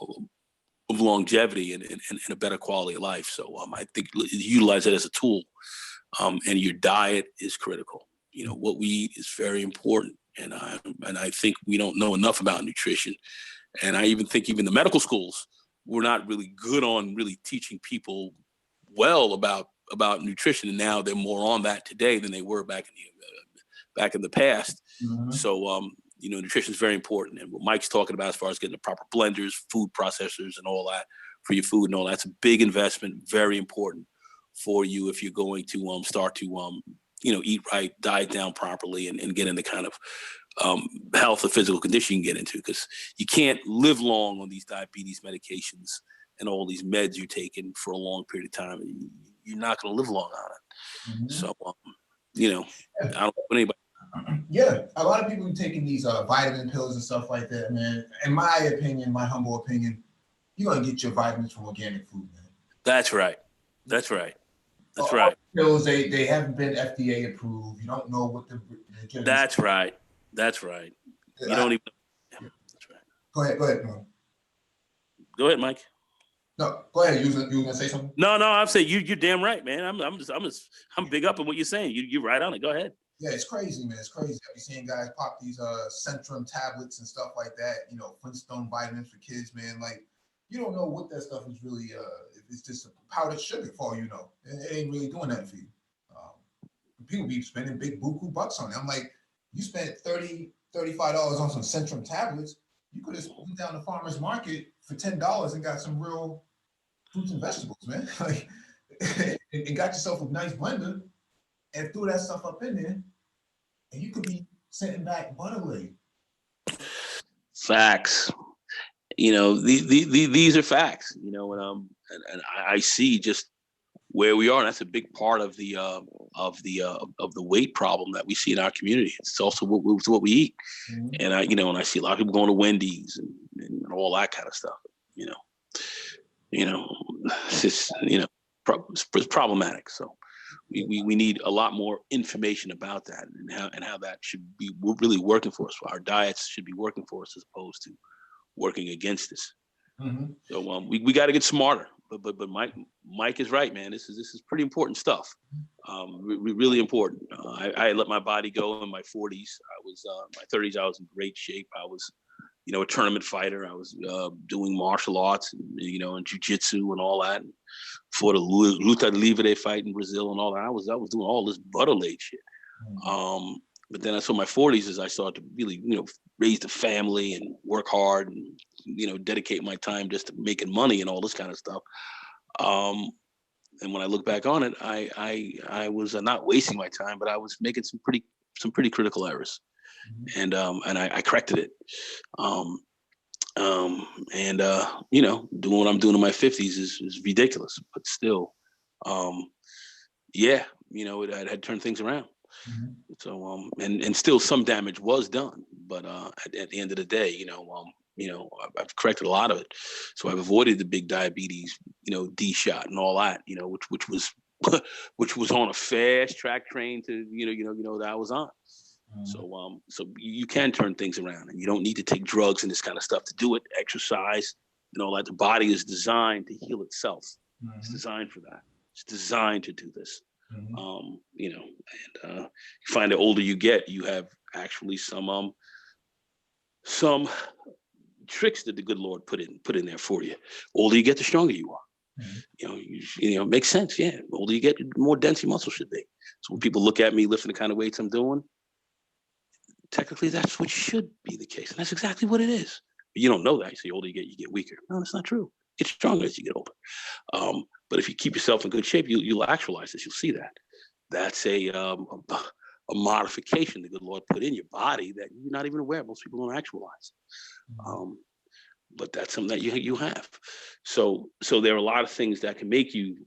of longevity and a better quality of life. So I think utilize it as a tool. And your diet is critical. What we eat is very important. And I think we don't know enough about nutrition. And I even think the medical schools were not really good on really teaching people well about nutrition. And now they're more on that today than they were back in the past. Mm-hmm. So, nutrition is very important. And what Mike's talking about as far as getting the proper blenders, food processors and all that for your food and all that's a big investment, very important for you if you're going to start to eat right, diet down properly, and get in the kind of health or physical condition you can get into, because you can't live long on these diabetes medications and all these meds you're taking for a long period of time. You're not going to live long on it. Mm-hmm. So I don't know anybody. Yeah, a lot of people are taking these vitamin pills and stuff like that, man. In my opinion, my humble opinion, you're gonna get your vitamins from organic food, man. That's right. That's right. Pills, they haven't been FDA approved. You don't know what they're giving. That's right. That's right. You don't even. Yeah, that's right. Go ahead, man. Go ahead, Mike. No, go ahead. You were gonna say something? No, I'm saying you're damn right, man. I'm big up on what you're saying. You're right on it. Go ahead. Yeah, it's crazy, man. It's crazy. I've been seeing guys pop these Centrum tablets and stuff like that. Flintstone vitamins for kids, man. Like, you don't know what that stuff is really. It's just powdered sugar for all you know. It ain't really doing that for you. People be spending big buku bucks on it. I'm like, you spent $35 on some Centrum tablets. You could have went down to farmer's market for $10 and got some real fruits and vegetables, man. Like, and got yourself a nice blender. and threw that stuff up in there, and you could be sitting back butterly. Facts. You know, these are facts. You know, and I see just where we are. And that's a big part of the weight problem that we see in our community. It's also what we eat. Mm-hmm. And I see a lot of people going to Wendy's and all that kind of stuff. It's just it's problematic. So we need a lot more information about that and how that should be really working for us. Our diets should be working for us as opposed to working against us. Mm-hmm. So we got to get smarter. But Mike is right, man. This is pretty important stuff. Really important. I let my body go in my 40s. I was my 30s. I was in great shape. I was, a tournament fighter. I was doing martial arts, and jiu-jitsu and all that. And for the Luta Livre fight in Brazil and all that, I was doing all this butter laid shit. Mm-hmm. But then I saw my 40s as I started to really, raise the family and work hard and, dedicate my time just to making money and all this kind of stuff. And when I look back on it, I was not wasting my time, but I was making some pretty critical errors. Mm-hmm. And I corrected it. Doing what I'm doing in my 50s is ridiculous, but still, I had turned things around. Mm-hmm. So and still some damage was done, but at the end of the day, I've corrected a lot of it. So I've avoided the big diabetes, D shot and all that, which was on a fast track train to that I was on. Mm-hmm. So you can turn things around, and you don't need to take drugs and this kind of stuff to do it. Exercise, like the body is designed to heal itself. Mm-hmm. It's designed for that. It's designed to do this. Mm-hmm. You find the older you get, you have actually some tricks that the good Lord put in there for you. Older you get, the stronger you are. Mm-hmm. It makes sense. Yeah, the older you get, the more dense your muscle should be. So when people look at me lifting the kind of weights I'm doing, technically that's what should be the case, and that's exactly what it is. But you don't know that. You say, the older you get weaker. No, that's not true. Get stronger as you get older. But if you keep yourself in good shape, you'll actualize this. You'll see that. That's a modification the good Lord put in your body that you're not even aware of. Most people don't actualize. But that's something that you have. So there are a lot of things that can make you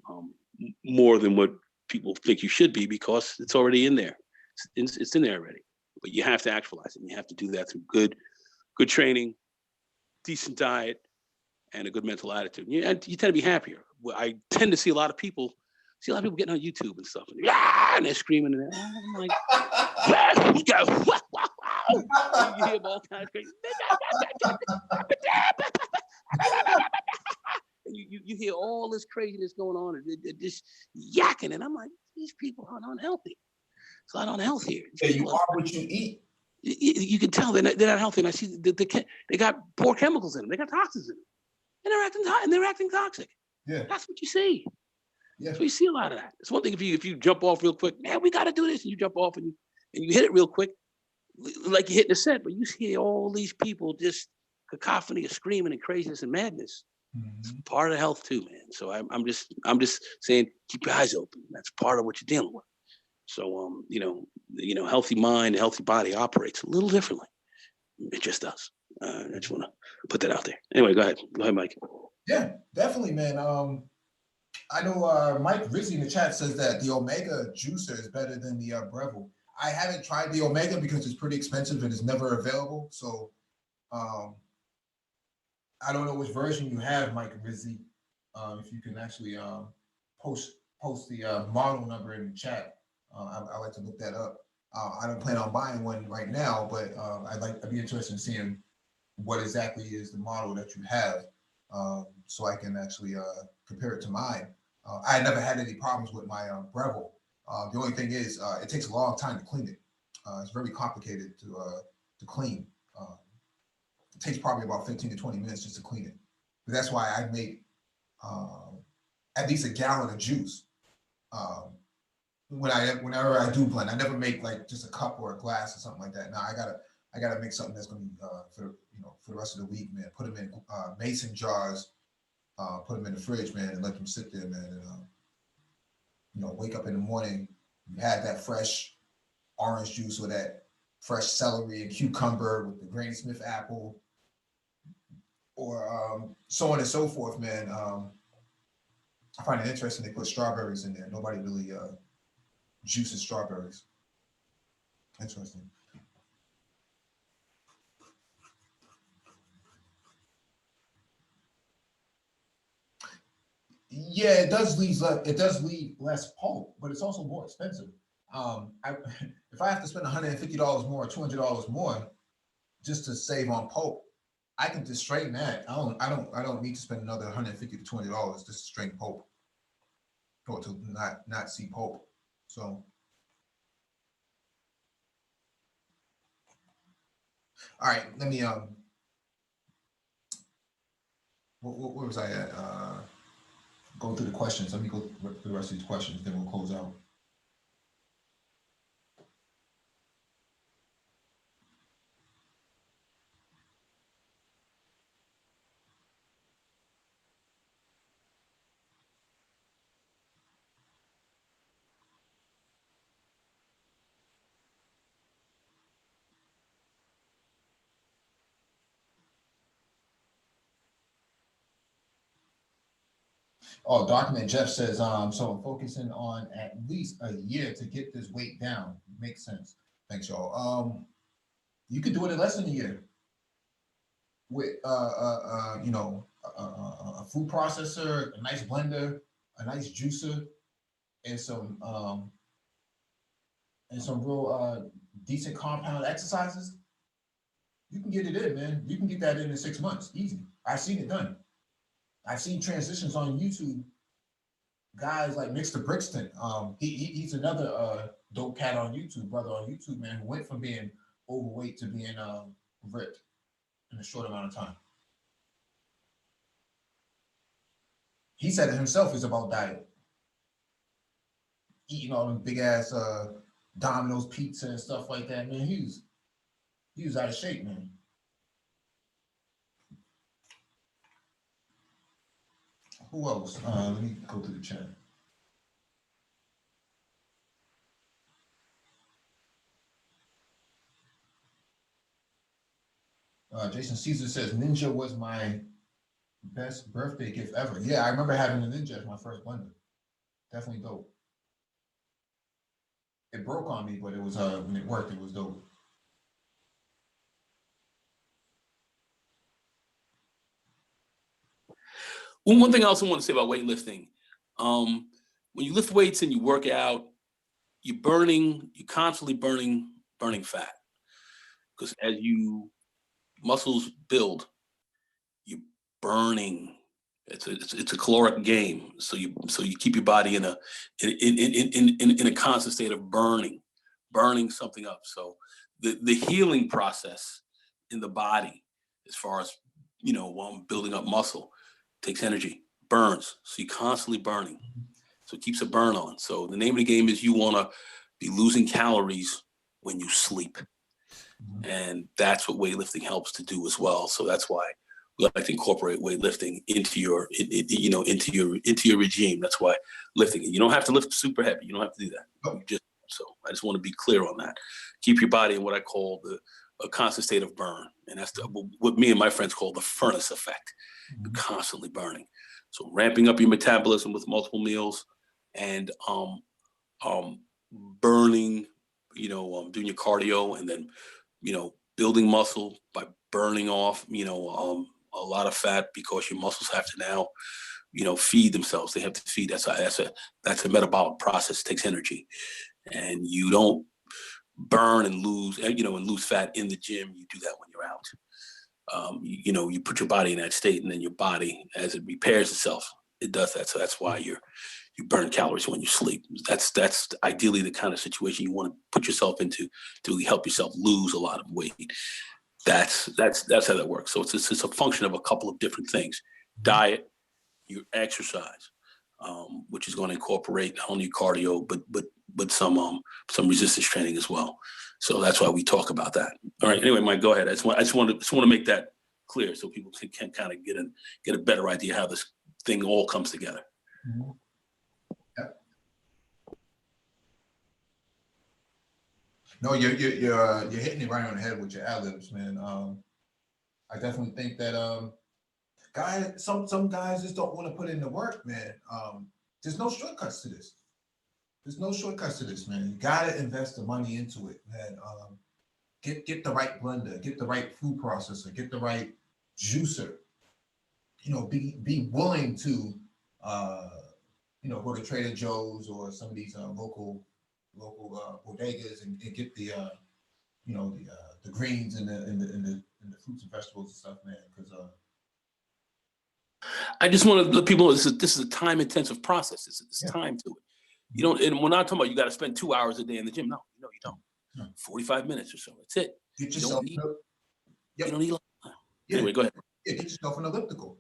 more than what people think you should be, because it's already in there. It's in there already. But you have to actualize it. And you have to do that through good training, decent diet, and a good mental attitude. You tend to be happier. I tend to see a lot of people getting on YouTube and stuff, and they're screaming, and I'm like, you hear all kinds of crazy. And you hear all this craziness going on, and they're just yakking, and I'm like, these people are unhealthy. It's a lot unhealthy here. Yeah, you are what you eat. You can tell they're not healthy, and I see they got poor chemicals in them. They got toxins in them, and they're acting toxic. Yeah, that's what you see. Yeah, so you see a lot of that. It's one thing if you jump off real quick, man, we got to do this, and you jump off and you hit it real quick, like you're hitting a set. But you see all these people just cacophony of screaming and craziness and madness. Mm-hmm. It's part of health too, man. So I'm just saying, keep your eyes open. That's part of what you're dealing with. So healthy mind, healthy body operates a little differently. It just does. I just want to put that out there. Anyway, go ahead, Mike. Yeah, definitely, man. I know Mike Rizzi in the chat says that the Omega juicer is better than the Breville. I haven't tried the Omega because it's pretty expensive and it's never available. So I don't know which version you have, Mike Rizzi. If you can actually post the model number in the chat, I'd like to look that up. I don't plan on buying one right now, but I'd be interested in seeing what exactly is the model that you have, so I can actually compare it to mine. I never had any problems with my Breville. The only thing is it takes a long time to clean it. It's very complicated to clean. It takes probably about 15 to 20 minutes just to clean it. But that's why I make at least a gallon of juice. Whenever I do blend, I never make like just a cup or a glass or something like that. Now I gotta make something that's gonna be for the rest of the week, man. Put them in mason jars, put them in the fridge, man, and let them sit there, man. And wake up in the morning You had that fresh orange juice or that fresh celery and cucumber with the Granny Smith apple, or so on and so forth, man. I find it interesting they put strawberries in there. Nobody really juices strawberries. Interesting. Yeah, it does leave less pulp, but it's also more expensive. If I have to spend $150 more, $200 more just to save on pulp, I can just straighten that. I don't need to spend another $150 to $200 just to straighten pulp or to not see pulp. So, all right, let me where was I at? Go through the questions. Let me go through the rest of these questions, then we'll close out. Oh, Document Jeff says, so I'm focusing on at least a year to get this weight down. Makes sense. Thanks, y'all. You could do it in less than a year with you know, a food processor, a nice blender, a nice juicer, and some real decent compound exercises. You can get it in, man. You can get that in 6 months, easy. I've seen it done. I've seen transitions on YouTube. Guys like Mr. Brixton, he's another dope cat on YouTube, brother on YouTube, man, who went from being overweight to being ripped in a short amount of time. He said it himself, is about diet. Eating all them big ass Domino's pizza and stuff like that, man. He was out of shape, man. Who else? Let me go through the chat. Jason Caesar says Ninja was my best birthday gift ever. Yeah, I remember having a Ninja as my first blender. Definitely dope. It broke on me, but it was when it worked, it was dope. Well, one thing I also want to say about weightlifting, when you lift weights and you work out, you're constantly burning fat, because as muscles build, you're burning. It's a caloric game. So you keep your body in a constant state of burning something up. So the healing process in the body, as far as while I'm building up muscle, takes energy, burns. So you're constantly burning. So it keeps a burn on. So the name of the game is you want to be losing calories when you sleep. And that's what weightlifting helps to do as well. So that's why we like to incorporate weightlifting into your regime. That's why lifting. You don't have to lift super heavy. You don't have to do that. So I just want to be clear on that. Keep your body in what I call a constant state of burn. And that's what me and my friends call the furnace effect. You're constantly burning. So ramping up your metabolism with multiple meals and burning, doing your cardio, and then, building muscle by burning off, a lot of fat, because your muscles have to now, feed themselves. They have to feed. That's a metabolic process. It takes energy, and you don't burn and lose fat in the gym. You do that when you're out. You put your body in that state, and then your body, as it repairs itself, it does that. So that's why you burn calories when you sleep. That's ideally the kind of situation you want to put yourself into to really help yourself lose a lot of weight. That's how that works. So it's a function of a couple of different things: diet, your exercise, which is going to incorporate not only cardio but some resistance training as well. So that's why we talk about that. All right. Anyway, Mike, go ahead. I just want to make that clear so people can kind of get a better idea how this thing all comes together. Mm-hmm. Yep. No, you're hitting it right on the head with your ad-libs, man. I definitely think that guys, some guys just don't want to put in the work, man. There's no shortcuts to this. There's no shortcuts to this, man. You gotta invest the money into it, man. Get the right blender, get the right food processor, get the right juicer. Be willing to go to Trader Joe's or some of these local bodegas and get the greens and the fruits and vegetables and stuff, man. Because I just want to let people know this is a time intensive process. It's yeah. time to it. You don't, and we're not talking about you got to spend 2 hours a day in the gym. No, you don't. No. 45 minutes or so. That's it. Get yourself. You don't need a lot. Yeah. Anyway, go ahead. Yeah, get yourself an elliptical.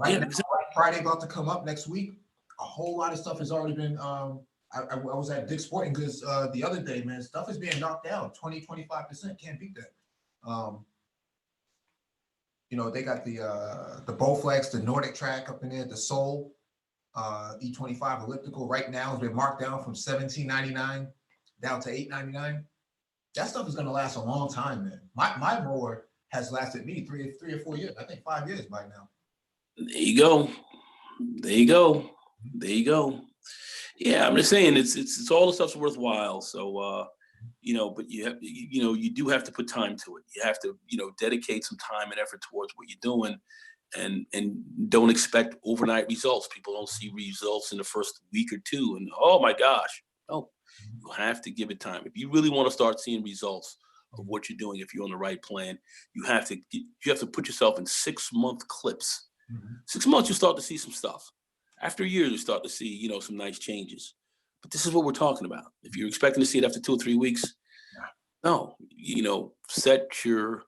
Yeah, now, Friday about to come up next week. A whole lot of stuff has already been. I was at Dick's Sporting Goods the other day, man. Stuff is being knocked down 20-25%. Can't beat that. They got the Bowflex, the Nordic track up in there, the Soul E25 elliptical right now has been marked down from $17.99 down to $8.99. That stuff is gonna last a long time, man. My mower has lasted me three or 4 years. I think 5 years by now. There you go. Yeah, I'm just saying it's all the stuff's worthwhile. So but you do have to put time to it. You have to, dedicate some time and effort towards what you're doing, and don't expect overnight results. People don't see results in the first week or two, and oh my gosh, no, you have to give it time. If you really want to start seeing results of what you're doing, if you're on the right plan, you have to put yourself in 6-month clips. 6 months, you start to see some stuff. After a year, you start to see, some nice changes. But this is what we're talking about. If you're expecting to see it after 2 or 3 weeks, no, set your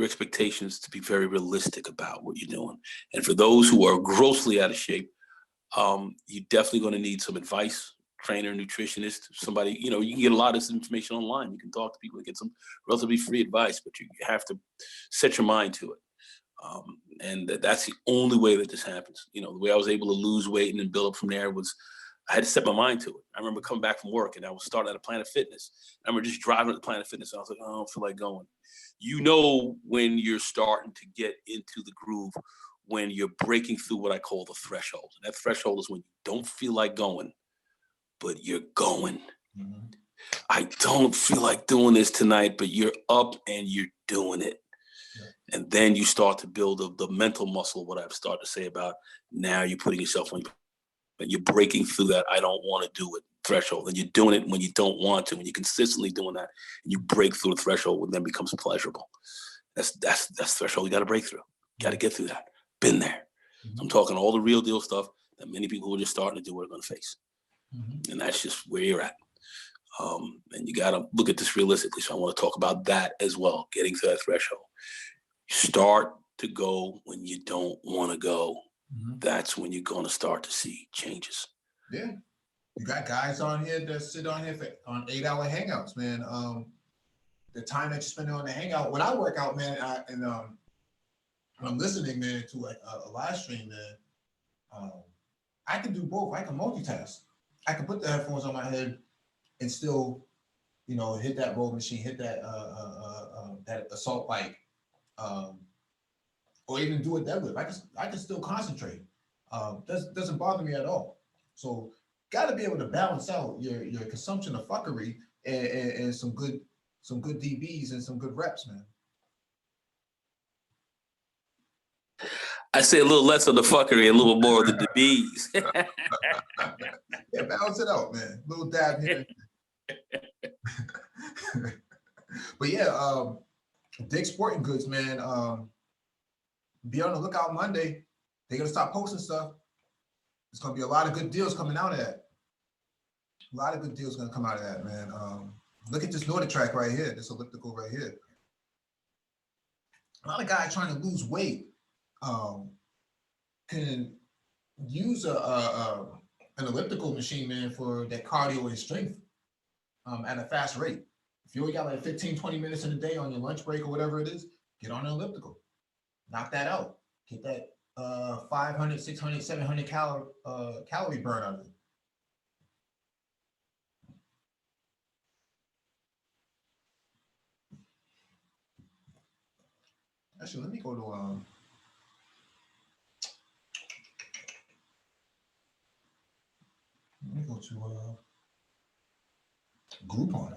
expectations to be very realistic about what you're doing. And for those who are grossly out of shape, you're definitely going to need some advice, trainer, nutritionist, somebody, you can get a lot of this information online. You can talk to people and get some relatively free advice, but you have to set your mind to it. And that's the only way that this happens. The way I was able to lose weight and then build up from there was I had to set my mind to it. I remember coming back from work and I was starting at a Planet Fitness. I remember just driving to the Planet Fitness and I was like, oh, I don't feel like going. When you're starting to get into the groove, when you're breaking through what I call the threshold. And that threshold is when you don't feel like going, but you're going. Mm-hmm. I don't feel like doing this tonight, but you're up and you're doing it. Yeah. And then you start to build the mental muscle, what I've started to say about now you're putting yourself on, and you're breaking through that I don't want to do it threshold. And you're doing it when you don't want to, when you're consistently doing that, and you break through the threshold, when then becomes pleasurable. That's threshold you got to break through. Got to get through that. Been there. Mm-hmm. I'm talking all the real deal stuff that many people who are just starting to do are going to face. Mm-hmm. And that's just where you're at. And you got to look at this realistically. So I want to talk about that as well, getting to that threshold. Start to go when you don't want to go. Mm-hmm. That's when you're going to start to see changes. Yeah. You got guys on here that sit on here on 8-hour hangouts, man. The time that you spend on the hangout. When I work out, man, I'm listening, man, to a live stream, man. I can do both. I can multitask. I can put the headphones on my head and still, hit that row machine, hit that that assault bike, or even do a deadlift. I can still concentrate. Doesn't bother me at all. So got to be able to balance out your consumption of fuckery and some good DBs and some good reps, man. I say a little less of the fuckery, a little more of the DBs. Yeah, balance it out, man. A little dab here. But yeah, Dick's Sporting Goods, man. Be on the lookout Monday. They're gonna start posting stuff. There's gonna be a lot of good deals coming out of that. A lot of good deals gonna come out of that, man. Look at this Nordic track right here, this elliptical right here. A lot of guys trying to lose weight can use an elliptical machine, man, for that cardio and strength at a fast rate. If you only got like 15, 20 minutes in a day on your lunch break or whatever it is, get on an elliptical. Knock that out. Get that 500, 600, 700 calorie burn out of it. Actually, let me go to Groupon.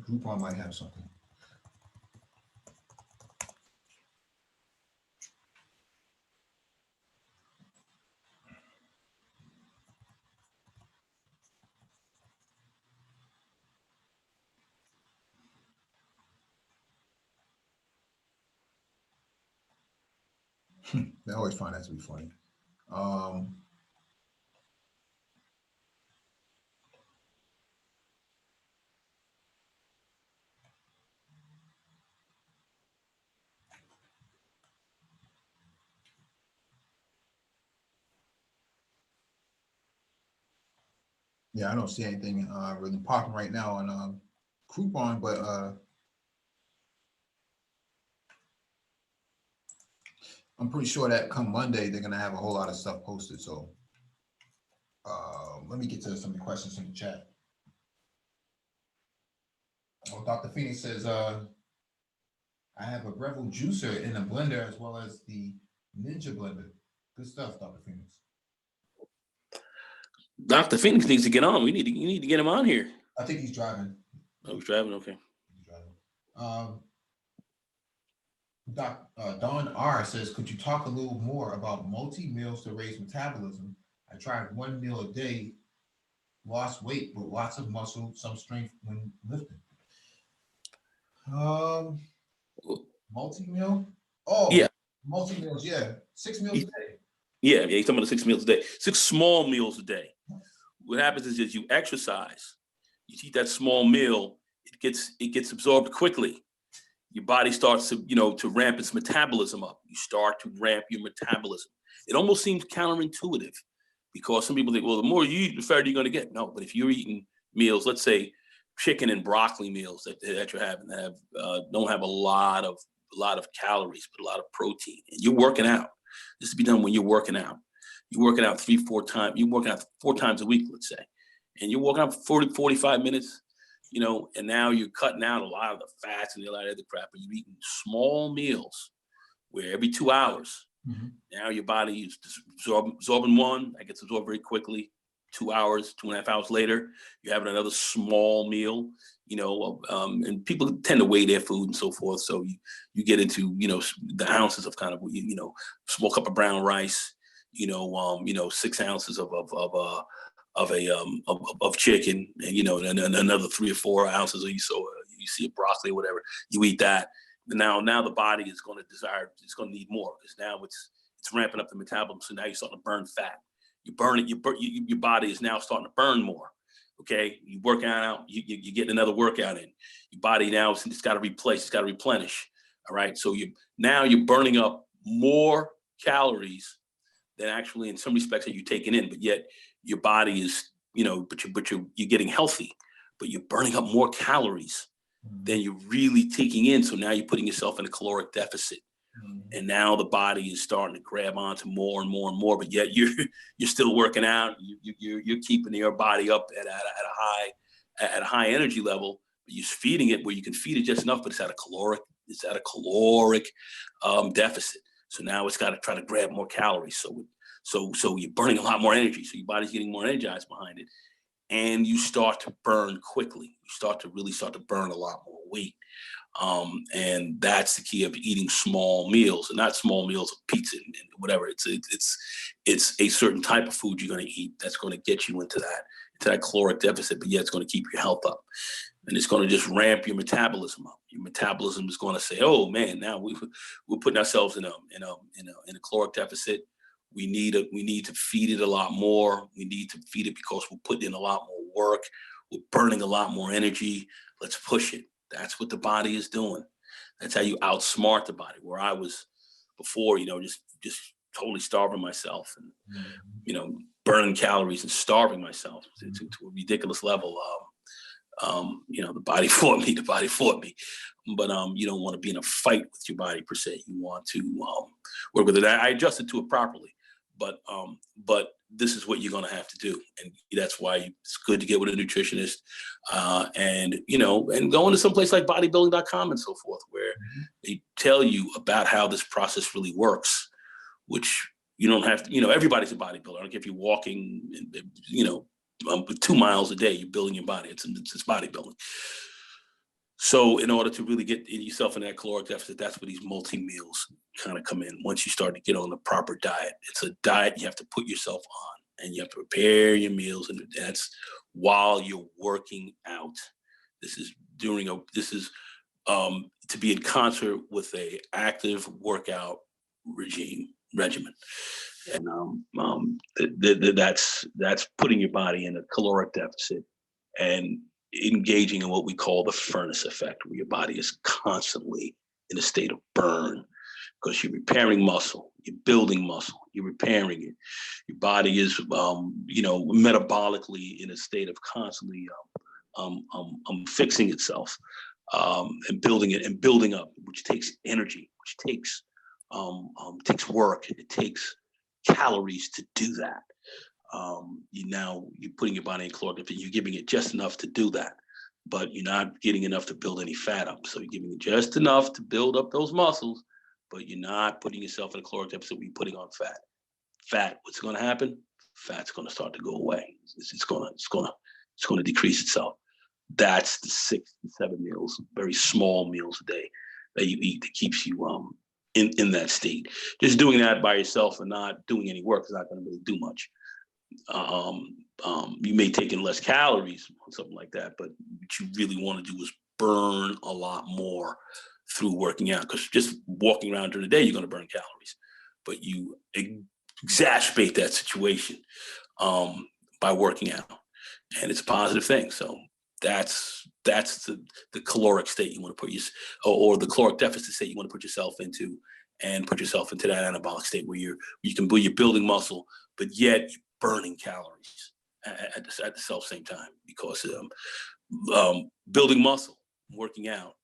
Groupon might have something. I always find that to be funny. Yeah, I don't see anything really popping right now on Groupon, but I'm pretty sure that come Monday they're gonna have a whole lot of stuff posted. So let me get to some of the questions in the chat. Oh, Dr. Phoenix says I have a Breville juicer in a blender as well as the Ninja blender. Good stuff, Dr. Phoenix. Dr. Phoenix needs to get on. You need to get him on here. I think he's driving. Oh, he's driving. Okay. He's driving. Don R says, could you talk a little more about multi-meals to raise metabolism? I tried 1 meal a day, lost weight, but lots of muscle, some strength when lifting. Multi-meal? Oh, yeah. Multi-meals, yeah. 6 meals a day. Yeah, he's talking about the 6 meals a day. 6 small meals a day. What happens is you exercise, you eat that small meal, it gets absorbed quickly. Your body starts to ramp its metabolism up. You start to ramp your metabolism. It almost seems counterintuitive because some people think, well, the more you eat, the fatter you're going to get. No, but if you're eating meals, let's say chicken and broccoli meals that you're having that have don't have a lot of calories, but a lot of protein, and you're working out. This to be done when you're working out. You're working out 3-4 times. You're working out 4 times a week, let's say, and you're working out 45 minutes. And now you're cutting out a lot of the fats and a lot of other crap, and you're eating small meals where every 2 hours, now your body is absorbing one, that gets absorbed very quickly. 2 hours, 2.5 hours later, you're having another small meal, and people tend to weigh their food and so forth. So you get into, the ounces of kind of, small cup of brown rice, 6 ounces of chicken, and another 3 or 4 ounces, or you see a broccoli or whatever, you eat that. Now the body is going to it's going to need more because now it's ramping up the metabolism. So now you're starting to burn fat. You burn it. Your body is now starting to burn more. Okay, you work out, you're getting another workout in. Your body now it's got to replace, it's got to replenish. All right, so you're burning up more calories than actually in some respects that you're taking in, but yet your body is, but you're getting healthy, but you're burning up more calories than you're really taking in. So now you're putting yourself in a caloric deficit. And now the body is starting to grab onto more and more and more, but yet you're still working out. You're keeping your body up at a high energy level, but you're feeding it where you can feed it just enough, but it's at a caloric deficit. So now it's got to try to grab more calories. So you're burning a lot more energy. So your body's getting more energized behind it, and you start to burn quickly. You start to burn a lot more weight. And that's the key of eating small meals, and not small meals of pizza and whatever. It's a certain type of food you're going to eat that's going to get you into that caloric deficit, but yet it's going to keep your health up, and it's going to just ramp your metabolism up. Your metabolism is going to say, "Oh man, now we're putting ourselves in a caloric deficit. We need to feed it a lot more. We need to feed it because we're putting in a lot more work. We're burning a lot more energy. Let's push it." That's what the body is doing. That's how you outsmart the body. Where I was before, just totally starving myself and, burning calories and starving myself to a ridiculous level. The body fought me. But you don't want to be in a fight with your body per se. You want to work with it. I adjusted to it properly, but this is what you're going to have to do, and that's why it's good to get with a nutritionist, and go into some place like bodybuilding.com and so forth, where where they tell you about how this process really works, which you don't have to, everybody's a bodybuilder. I don't care if you're walking, 2 miles a day, you're building your body. It's bodybuilding. So in order to really get yourself in that caloric deficit, that's where these multi-meals kind of come in. Once you start to get on the proper diet, it's a diet you have to put yourself on, and you have to prepare your meals, and that's while you're working out. This is to be in concert with a active workout regimen. And that's putting your body in a caloric deficit and engaging in what we call the furnace effect, where your body is constantly in a state of burn because you're repairing muscle, you're building muscle, you're repairing it. Your body is, metabolically in a state of constantly fixing itself and building it and building up, which takes energy, which takes work. It takes calories to do that. You're putting your body in caloric deficit. You're giving it just enough to do that, but you're not getting enough to build any fat up. So you're giving it just enough to build up those muscles, but you're not putting yourself in a caloric deficit where you're putting on fat. Fat, what's going to happen? Fat's going to start to go away. It's going to decrease itself. That's the 6 to 7 meals, very small meals a day that you eat that keeps you in that state. Just doing that by yourself and not doing any work is not going to really do much. You may take in less calories or something like that, but what you really want to do is burn a lot more through working out, because just walking around during the day, you're going to burn calories, but you exacerbate that situation by working out, and it's a positive thing. So that's the caloric state you want to put or the caloric deficit state you want to put yourself into, and put yourself into that anabolic state where you're building muscle, but yet you're burning calories at the same time, because building muscle, working out,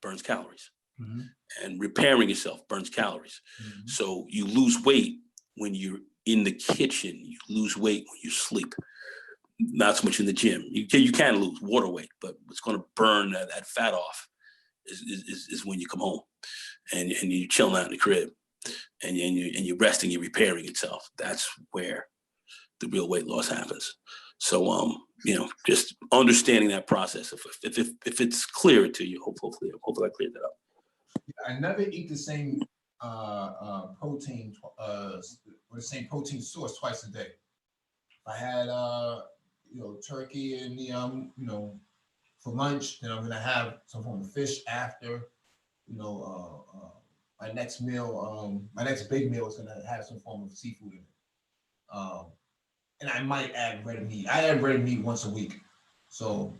burns calories, and repairing yourself burns calories. So you lose weight when you're in the kitchen. You lose weight when you sleep. Not so much in the gym. You can lose water weight, but what's going to burn that fat off is when you come home and you're chilling out in the crib and you're resting, you're repairing itself. That's where the real weight loss happens. So just understanding that process. If it's clear to you, hopefully I cleared that up. I never eat the same protein or the same protein source twice a day. I had turkey and the for lunch, then I'm gonna have some form of fish after. My next meal, my next big meal is gonna have some form of seafood in it. And I might add red meat. I add red meat once a week, so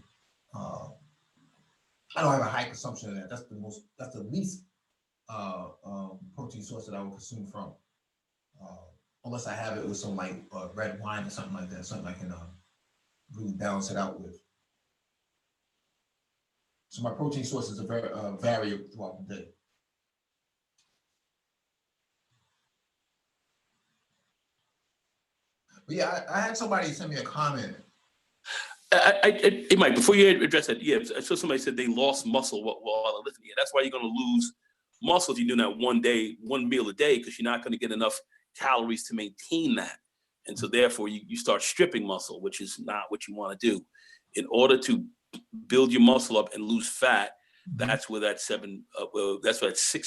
I don't have a high consumption of that. That's the least protein source that I will consume from, unless I have it with some like red wine or something like that, something I can really balance it out with. So my protein sources are very vary throughout the day. But yeah, I had somebody send me a comment. Mike, before you address that, yeah, I saw somebody said they lost muscle while they're lifting. Yeah, that's why you're going to lose muscle if you're doing that one meal a day, because you're not going to get enough calories to maintain that. And so therefore you start stripping muscle, which is not what you want to do. In order to build your muscle up and lose fat, that's where that 6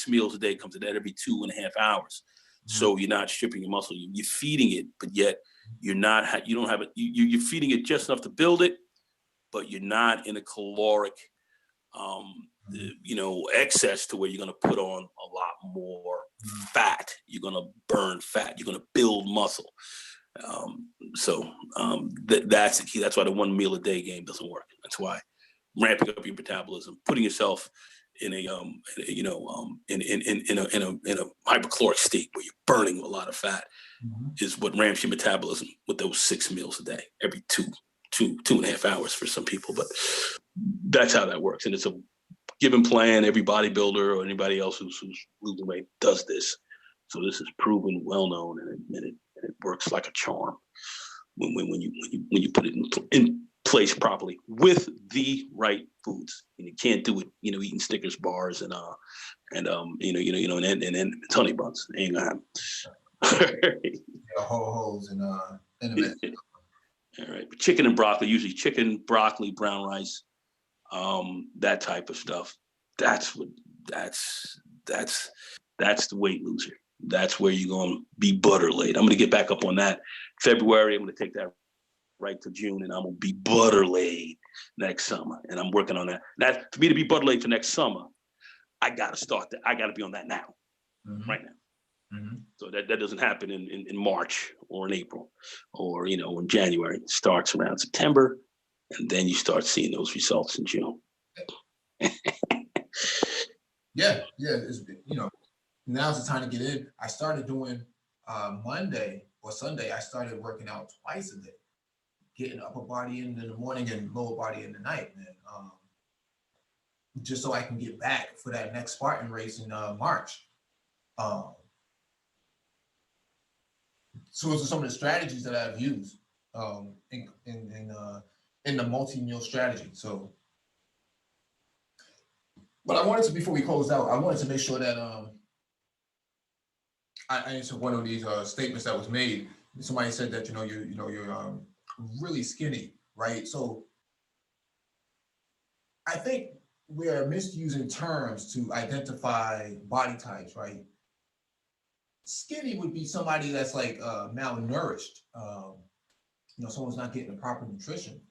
meals a day comes in, that every 2.5 hours. So you're not stripping your muscle, you're feeding it, but yet you're feeding it just enough to build it, but you're not in a caloric excess to where you're going to put on a lot more fat. You're going to burn fat. You're going to build muscle. That's the key. That's why the 1 meal a day game doesn't work. That's why ramping up your metabolism, putting yourself in a hypercaloric state where you're burning a lot of fat is what ramps your metabolism with those 6 meals a day, every 2.5 hours for some people. But that's how that works. And it's a given plan. Every bodybuilder or anybody else who's losing weight does this. So this is proven, well known, and it works like a charm when you put it in placed properly with the right foods. And you can't do it, eating Snickers bars and honey buns. It ain't gonna happen. Ho-hos and the All right, but chicken and broccoli, usually chicken, broccoli, brown rice, that type of stuff. That's the weight loser. That's where you're gonna be butter laid. I'm gonna get back up on that. February, I'm gonna take that right to June, and I'm gonna be butter laid next summer. And I'm working on that. That for me to be butter laid for next summer, I gotta start that. I gotta be on that now, right now. So that doesn't happen in March or in April or in January. It starts around September, and then you start seeing those results in June. Yeah, it's, now's the time to get in. I started doing Monday or Sunday. I started working out twice a day, getting upper body in the morning and lower body in the night, man. Just so I can get back for that next Spartan race in March. So those are some of the strategies that I've used in the multi-meal strategy. So, but I wanted to, before we close out, I wanted to make sure that I answered one of these statements that was made. Somebody said that you're really skinny, right? So I think we are misusing terms to identify body types, right? Skinny would be somebody that's like malnourished, someone's not getting the proper nutrition.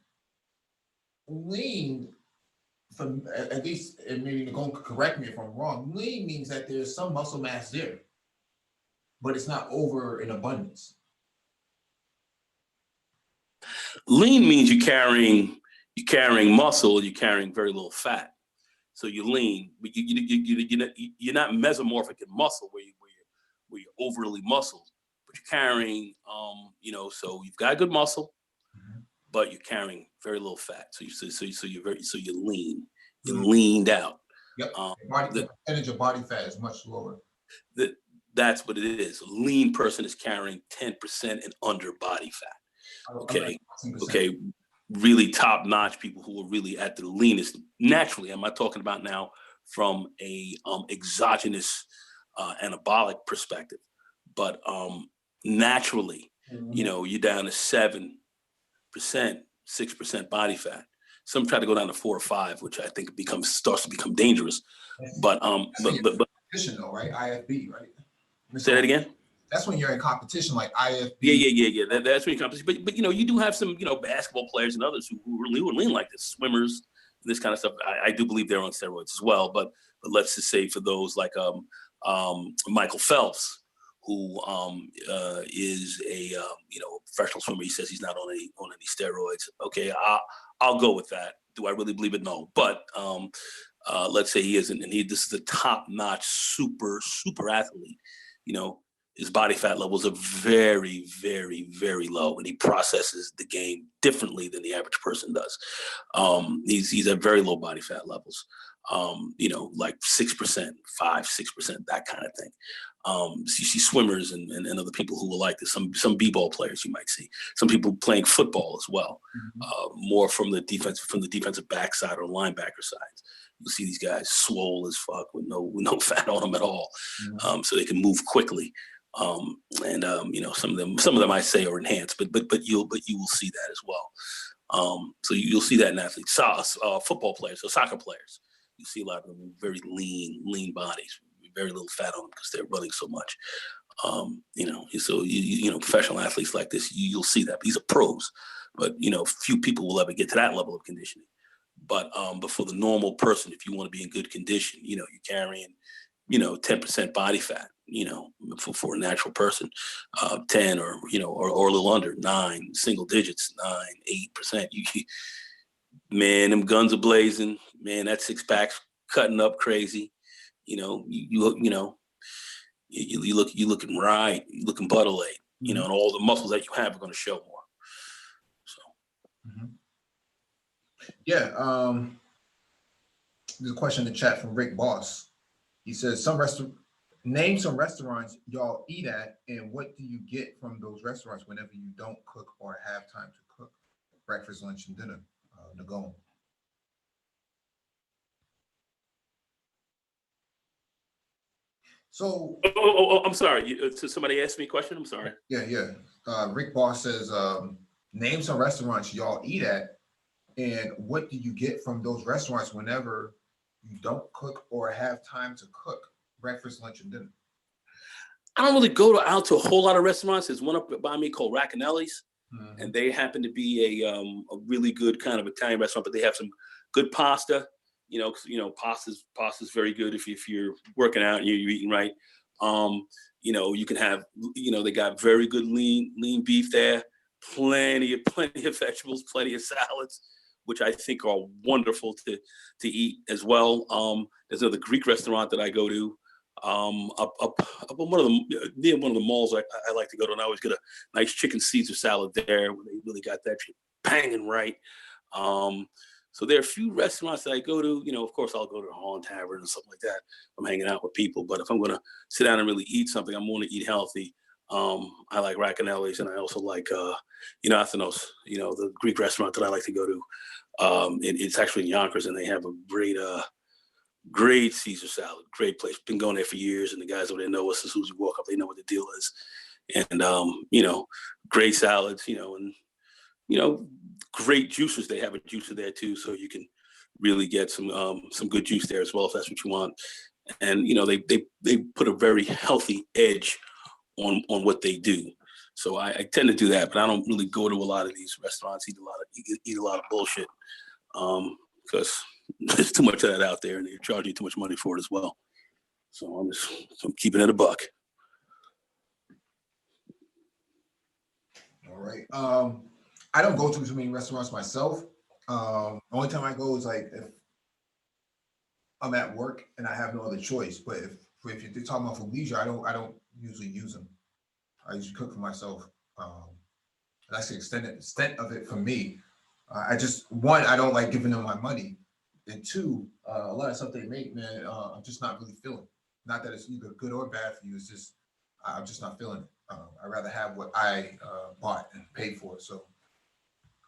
Lean, from at least, and maybe Nicole could correct me if I'm wrong, lean means that there's some muscle mass there, but it's not over in abundance. Lean means you're carrying muscle, you're carrying very little fat. So you're lean, but you're not mesomorphic in muscle where you're overly muscled, but you're carrying, so you've got good muscle, but you're carrying very little fat. So you're lean. You're leaned out. Yep. The percentage of body fat is much lower. That's what it is. A lean person is carrying 10% and under body fat. Okay. Okay. Really top notch people who are really at the leanest naturally. I'm not talking about now from a exogenous anabolic perspective, but naturally, you're down to 7%, 6% body fat. Some try to go down to 4 or 5, which I think starts to become dangerous. But competition though, right? IFB, right? Say that again. That's when you're in competition, like IFB. Yeah. That's when you're competition. But you do have some basketball players and others who are lean like this, swimmers, and this kind of stuff. I do believe they're on steroids as well. But let's just say for those like Michael Phelps, who is a professional swimmer, he says he's not on any steroids. Okay, I'll go with that. Do I really believe it? No. But let's say he isn't, and this is a top-notch, super athlete. His body fat levels are very, very, very low, and he processes the game differently than the average person does. He's at very low body fat levels, like 6%, 5-6%, that kind of thing. So you see swimmers and other people who are like this. Some b-ball players you might see. Some people playing football as well, more from the defensive backside or linebacker sides. You'll see these guys swole as fuck with no fat on them at all, so they can move quickly. Some of them I say are enhanced, but you will see that as well. So you'll see that in athletes, football players, so soccer players. You see a lot of them with very lean bodies, very little fat on them because they're running so much. So professional athletes like this, you'll see that. These are pros, but few people will ever get to that level of conditioning. But for the normal person, if you want to be in good condition, you're carrying 10% body fat, for a natural person, 10 or a little under 9, single digits, 9, 8%. Man, them guns are blazing. Man, that 6-pack's cutting up crazy. You looking right, you looking butter laid, and all the muscles that you have are going to show more. So. Yeah. There's a question in the chat from Rick Boss. He says, name some restaurants y'all eat at, and what do you get from those restaurants whenever you don't cook or have time to cook? breakfast, lunch, and dinner to go. So I'm sorry. So somebody asked me a question. I'm sorry. yeah. Rick Boss says, name some restaurants y'all eat at, and what do you get from those restaurants whenever you don't cook or have time to cook breakfast, lunch, and dinner? I don't really go out to a whole lot of restaurants. There's one up by me called Raccanelli's, and they happen to be a really good kind of Italian restaurant, but they have some good pasta. Pasta's very good if you're working out and you're eating right. You can have, they got very good lean beef there, plenty of vegetables, plenty of salads, which I think are wonderful to eat as well. There's another Greek restaurant that I go to up on near one of the malls I like to go to, and I always get a nice chicken Caesar salad there where they really got that shit banging right. So there are a few restaurants that I go to. Of course, I'll go to a Holland Tavern or something like that. I'm hanging out with people, but if I'm going to sit down and really eat something, I'm going to eat healthy. I like Raccanelli's, and I also like Athanos, the Greek restaurant that I like to go to. It's actually in Yonkers, and they have a great Caesar salad, great place. Been going there for years, and the guys over there know us. As soon as you walk up, they know what the deal is. And great salads, and great juices. They have a juicer there too, so you can really get some good juice there as well if that's what you want. And they put a very healthy edge on what they do. So I tend to do that, but I don't really go to a lot of these restaurants, eat a lot of bullshit, because there's too much of that out there, and they're charging you too much money for it as well. So I'm keeping it a buck. All right. I don't go to too many restaurants myself. Only time I go is like if I'm at work and I have no other choice. But if you're talking about for leisure, I don't usually use them. I usually cook for myself. That's the extent of it for me. I don't like giving them my money, and two, a lot of stuff they make, man, I'm just not really feeling. Not that it's either good or bad for you. It's just I'm just not feeling it. I'd rather have what I bought and paid for. So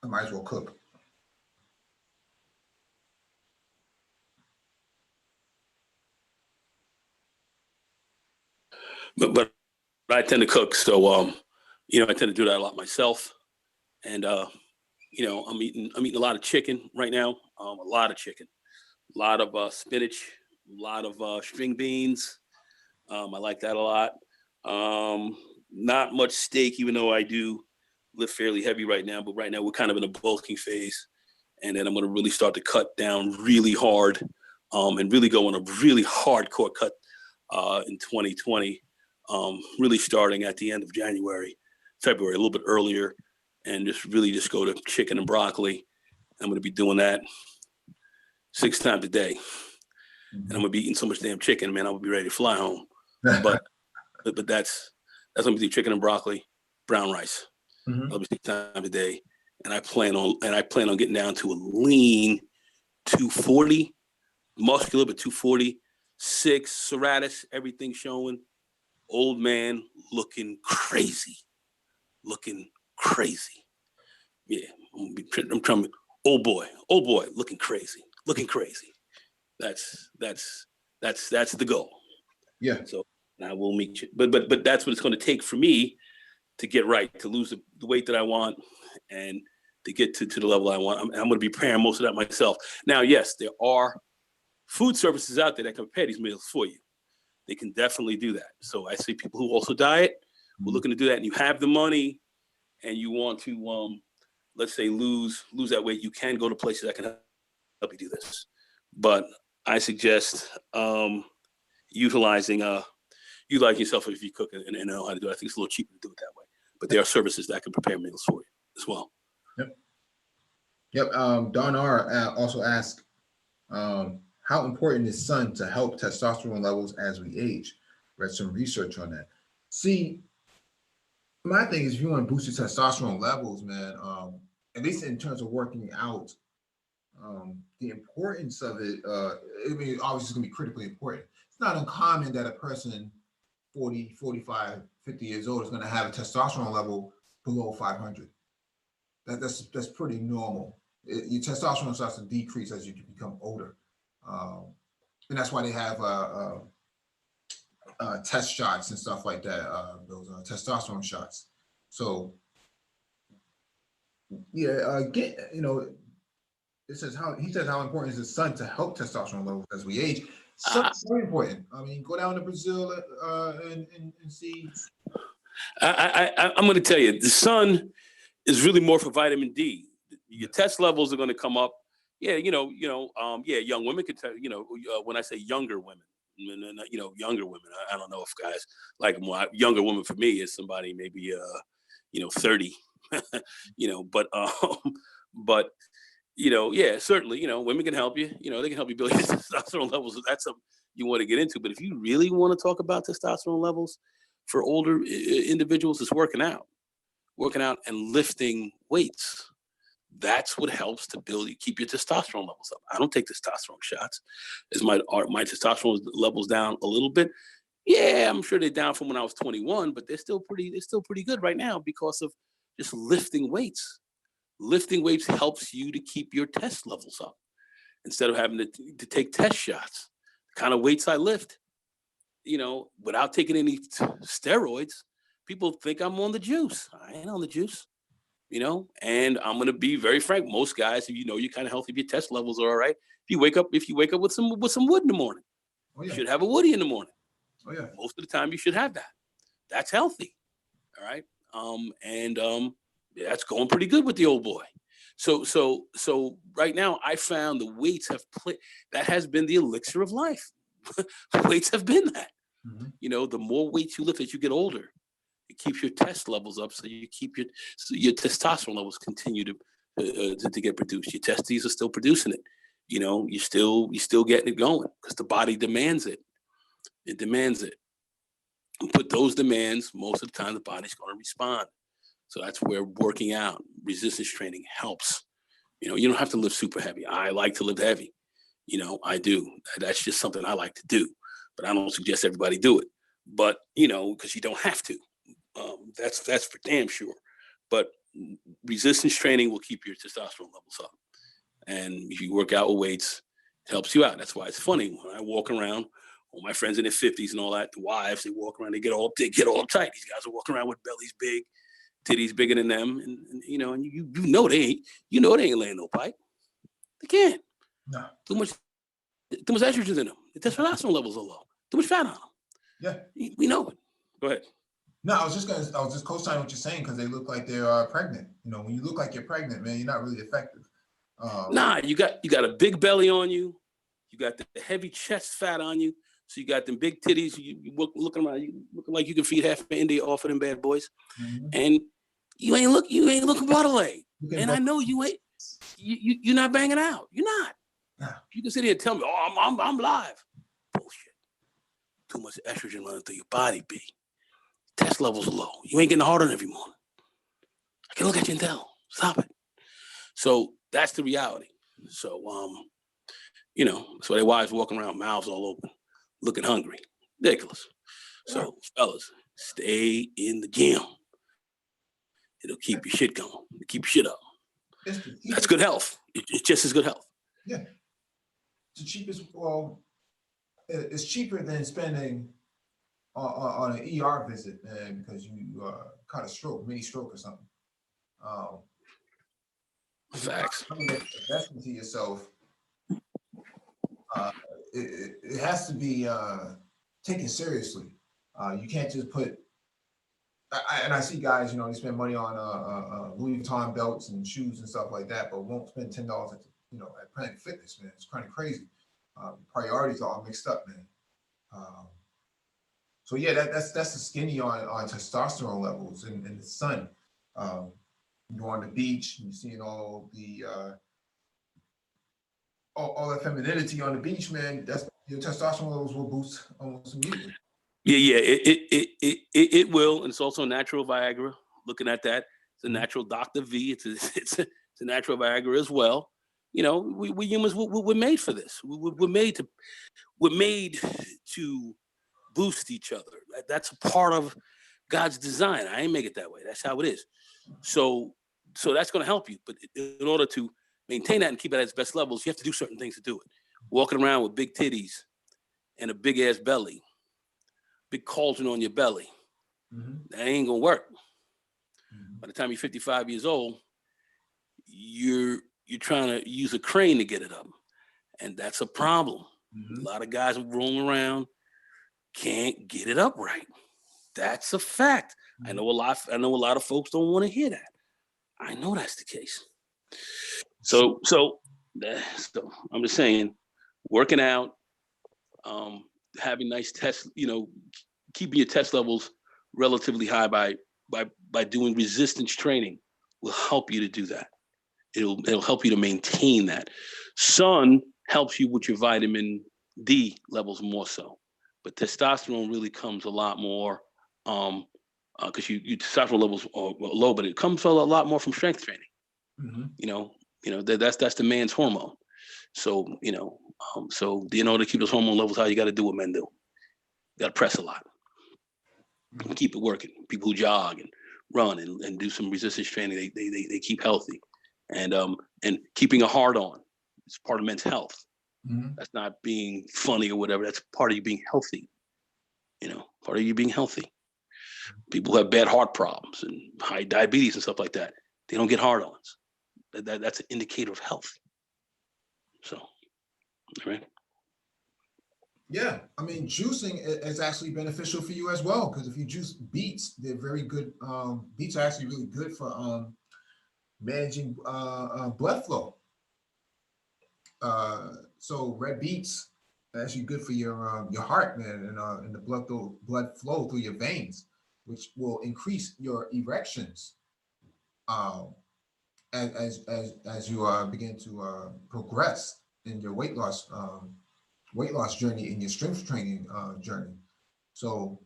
I might as well cook. But I tend to cook, so I tend to do that a lot myself. And I'm eating a lot of chicken right now. A lot of chicken, a lot of spinach, a lot of string beans. I like that a lot. Not much steak, even though I do lift fairly heavy right now. But right now we're kind of in a bulking phase, and then I'm going to really start to cut down really hard, and really go on a really hardcore cut in 2020. Really starting at the end of February, a little bit earlier, and just go to chicken and broccoli. I'm going to be doing that 6 times a day, and I'm going to be eating so much damn chicken, man. I will be ready to fly home. But that's going to be chicken and broccoli, brown rice. I'll be 6 times a day, and I plan on getting down to a lean 240, muscular but 240, 6 serratus, everything showing. Old man looking crazy. Yeah, I'm trying. Old boy, looking crazy. That's the goal. Yeah. So I will meet you, but that's what it's going to take for me to get right, to lose the weight that I want, and to get to the level I want. I'm going to be preparing most of that myself. Now, yes, there are food services out there that can prepare these meals for you. They can definitely do that. So I see people who also diet, who are looking to do that, and you have the money and you want to, let's say, lose that weight, you can go to places that can help you do this. But I suggest utilizing yourself if you cook and know how to do it. I think it's a little cheaper to do it that way. But there are services that can prepare meals for you as well. Yep. Don R. Also asked, how important is sun to help testosterone levels as we age? Read some research on that. See, my thing is, if you want to boost your testosterone levels, man, at least in terms of working out, the importance of it, obviously it's going to be critically important. It's not uncommon that a person 40, 45, 50 years old is going to have a testosterone level below 500. That's pretty normal. Your testosterone starts to decrease as you become older, and that's why they have test shots and stuff like that. Those testosterone shots. So yeah, it says how important is the sun to help testosterone levels as we age. Sun's very important. I mean, go down to Brazil and see. I'm going to tell you, the sun is really more for vitamin D. Your test levels are going to come up. Yeah, young women could tell. When I say younger women, younger women. I don't know if guys like more. Younger woman for me is somebody maybe 30. But yeah, certainly, women can help you. They can help you build your testosterone levels. If that's something you want to get into. But if you really want to talk about testosterone levels for older individuals, it's working out and lifting weights. That's what helps to keep your testosterone levels up. I don't take testosterone shots. Is my testosterone levels down a little bit? Yeah, I'm sure they're down from when I was 21, but they're still pretty good right now because of just lifting weights. Lifting weights helps you to keep your test levels up instead of having to take test shots. The kind of weights I lift, without taking any steroids, people think I'm on the juice. I ain't on the juice, and I'm going to be very frank. Most guys, you're kind of healthy, if your test levels are all right. If you wake up with some wood in the morning, you should have a woody in the morning. Oh yeah. Most of the time you should have that. That's healthy. All right. That's going pretty good with the old boy. So right now I found the weights that has been the elixir of life. Weights have been that. Mm-hmm. The more weights you lift as you get older, it keeps your test levels up, so you keep your testosterone levels continue to get produced. Your testes are still producing it. You're still getting it going because the body demands it. It demands it. And put those demands, most of the time the body's going to respond. So that's where working out, resistance training helps. You don't have to lift super heavy. I like to lift heavy. I do. That's just something I like to do. But I don't suggest everybody do it. But, because you don't have to. That's for damn sure. But resistance training will keep your testosterone levels up. And if you work out with weights, it helps you out. That's why it's funny when I walk around, all my friends in their 50s and all that, the wives, they walk around, they get all uptight. These guys are walking around with bellies big, titties bigger than them, and you know they ain't laying no pipe. They can't. No. Too much estrogen in them. The testosterone levels are low. Too much fat on them. Yeah. We know it. Go ahead. No, I was just co-signing what you're saying because they look like they're pregnant. When you look like you're pregnant, man, you're not really effective. Nah, you got a big belly on you. You got the heavy chest fat on you. So you got them big titties. You looking around, you looking like you can feed half of India off of them bad boys. Mm-hmm. And you ain't looking bodily. And I know you ain't. You're not banging out. You're not. Nah. You can sit here and tell me, "Oh, I'm live." Bullshit. Too much estrogen running through your body, B. Test levels are low. You ain't getting hard on every morning. I can look at you and tell. Stop it. So that's the reality. So that's why their wives walking around mouths all open, looking hungry. Ridiculous. So fellas, stay in the gym. It'll keep your shit going. It'll keep your shit up. That's good health. It's just as good health. Yeah. It's the cheapest. Well, it's cheaper than spending on an ER visit, man, because you caught a mini stroke or something. Facts. Invest into yourself. It has to be taken seriously. You can't just put. I see guys, they spend money on Louis Vuitton belts and shoes and stuff like that, but won't spend $10 at Planet Fitness, man. It's kind of crazy. Priorities are all mixed up, man. So yeah, that's the skinny on testosterone levels in the sun. You're on the beach and you're seeing all that femininity on the beach, man. That's your testosterone levels will boost almost immediately. Yeah, it will, and it's also natural Viagra. Looking at that, it's a natural Dr. V. It's a natural Viagra as well. We humans we're made for this. We're made to boost each other. That's a part of God's design. I ain't make it that way. That's how it is. So so that's going to help you. But in order to maintain that and keep it at its best levels, you have to do certain things to do it. Walking around with big titties and a big ass belly, big cauldron on your belly, that ain't gonna work. By the time you're 55 years old, you're trying to use a crane to get it up, and that's a problem. A lot of guys rolling around can't get it up right. That's a fact. I know a lot of folks don't want to hear that. I know that's the case. So I'm just saying, working out, having nice tests, keeping your test levels relatively high by doing resistance training will help you to do that. It'll help you to maintain that. Sun helps you with your vitamin D levels more so, but testosterone really comes a lot more because your testosterone levels are low, but it comes a lot more from strength training. That's the man's hormone. So so in order to keep those hormone levels high, you got to do what men do. You got to press a lot. Keep it working. People who jog and run and do some resistance training, they keep healthy, and keeping a heart on. It's part of men's health. That's not being funny or whatever. That's part of you being healthy. Part of you being healthy. People who have bad heart problems and high diabetes and stuff like that, they don't get hard-ons. That's an indicator of health. So, all right. Yeah, I mean, juicing is actually beneficial for you as well, because if you juice beets, they're very good. Beets are actually really good for managing blood flow. So red beets are actually good for your heart, man, and the blood flow through your veins, which will increase your erections as you begin to progress in your weight loss journey, in your strength training journey. So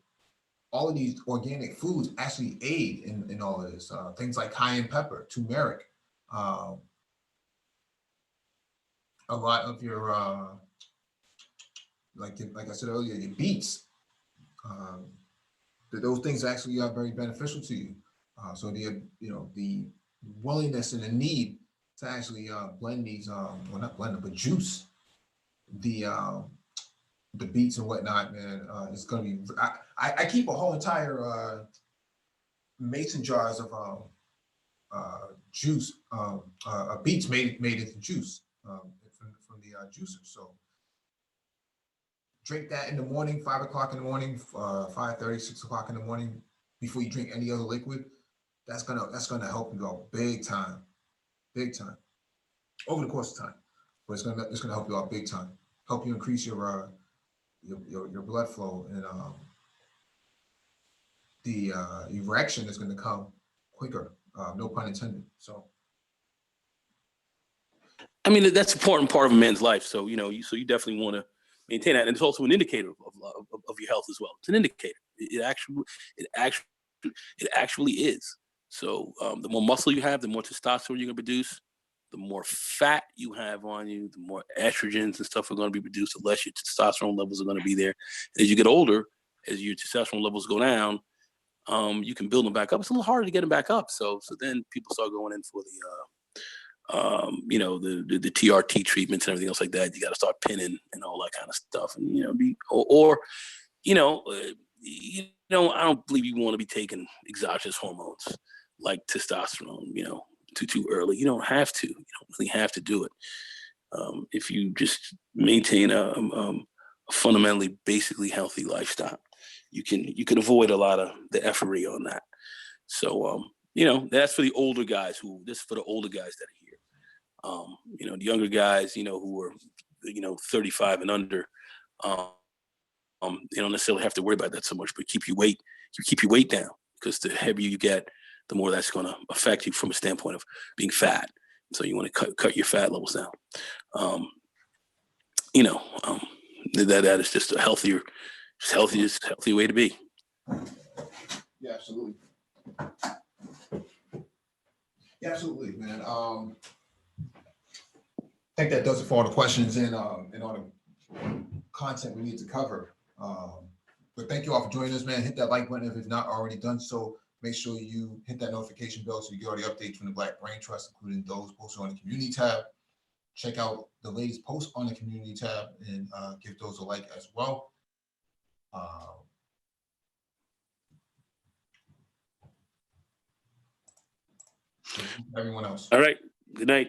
all of these organic foods actually aid in all of this. Things like cayenne pepper, turmeric, a lot of your like I said earlier, your beets. Those things actually are very beneficial to you. So the willingness and the need to actually blend these, well, not blend them, but juice the beets and whatnot, man. It's gonna be. I keep a whole entire mason jars of juice, beets made into juice from the juicer. So drink that in the morning, 5 o'clock in the morning, 5:30, 6 o'clock in the morning, before you drink any other liquid. That's gonna help you out big time, over the course of time. But it's gonna help you out big time. Help you increase your blood flow, and the erection is going to come quicker. No pun intended. So, I mean, that's an important part of a man's life. So you definitely want to maintain that, and it's also an indicator of your health as well. It's an indicator. It actually is. So the more muscle you have, the more testosterone you're going to produce. The more fat you have on you, the more estrogens and stuff are going to be produced, the less your testosterone levels are going to be there. As you get older, as your testosterone levels go down, you can build them back up. It's a little harder to get them back up. So then people start going in for the TRT treatments and everything else like that. You got to start pinning and all that kind of stuff, and I don't believe you want to be taking exogenous hormones like testosterone, too early. You don't have to. You don't really have to do it. If you just maintain a fundamentally, basically healthy lifestyle, you can avoid a lot of the effery on that. So that's for the older guys. This is for the older guys that are here. The younger guys, who are 35 and under, they don't necessarily have to worry about that so much. But keep your weight down, because the heavier you get, the more that's going to affect you from a standpoint of being fat. So you want to cut your fat levels down. That is just a healthier way to be. yeah, absolutely. Yeah, absolutely, man. I think that does it for all the questions and all the content we need to cover. But thank you all for joining us, man. Hit that like button if it's not already done so. Make sure you hit that notification bell so you get all the updates from the Black Brain Trust, including those posted on the community tab. Check out the latest posts on the community tab and give those a like as well. Everyone else. All right. Good night.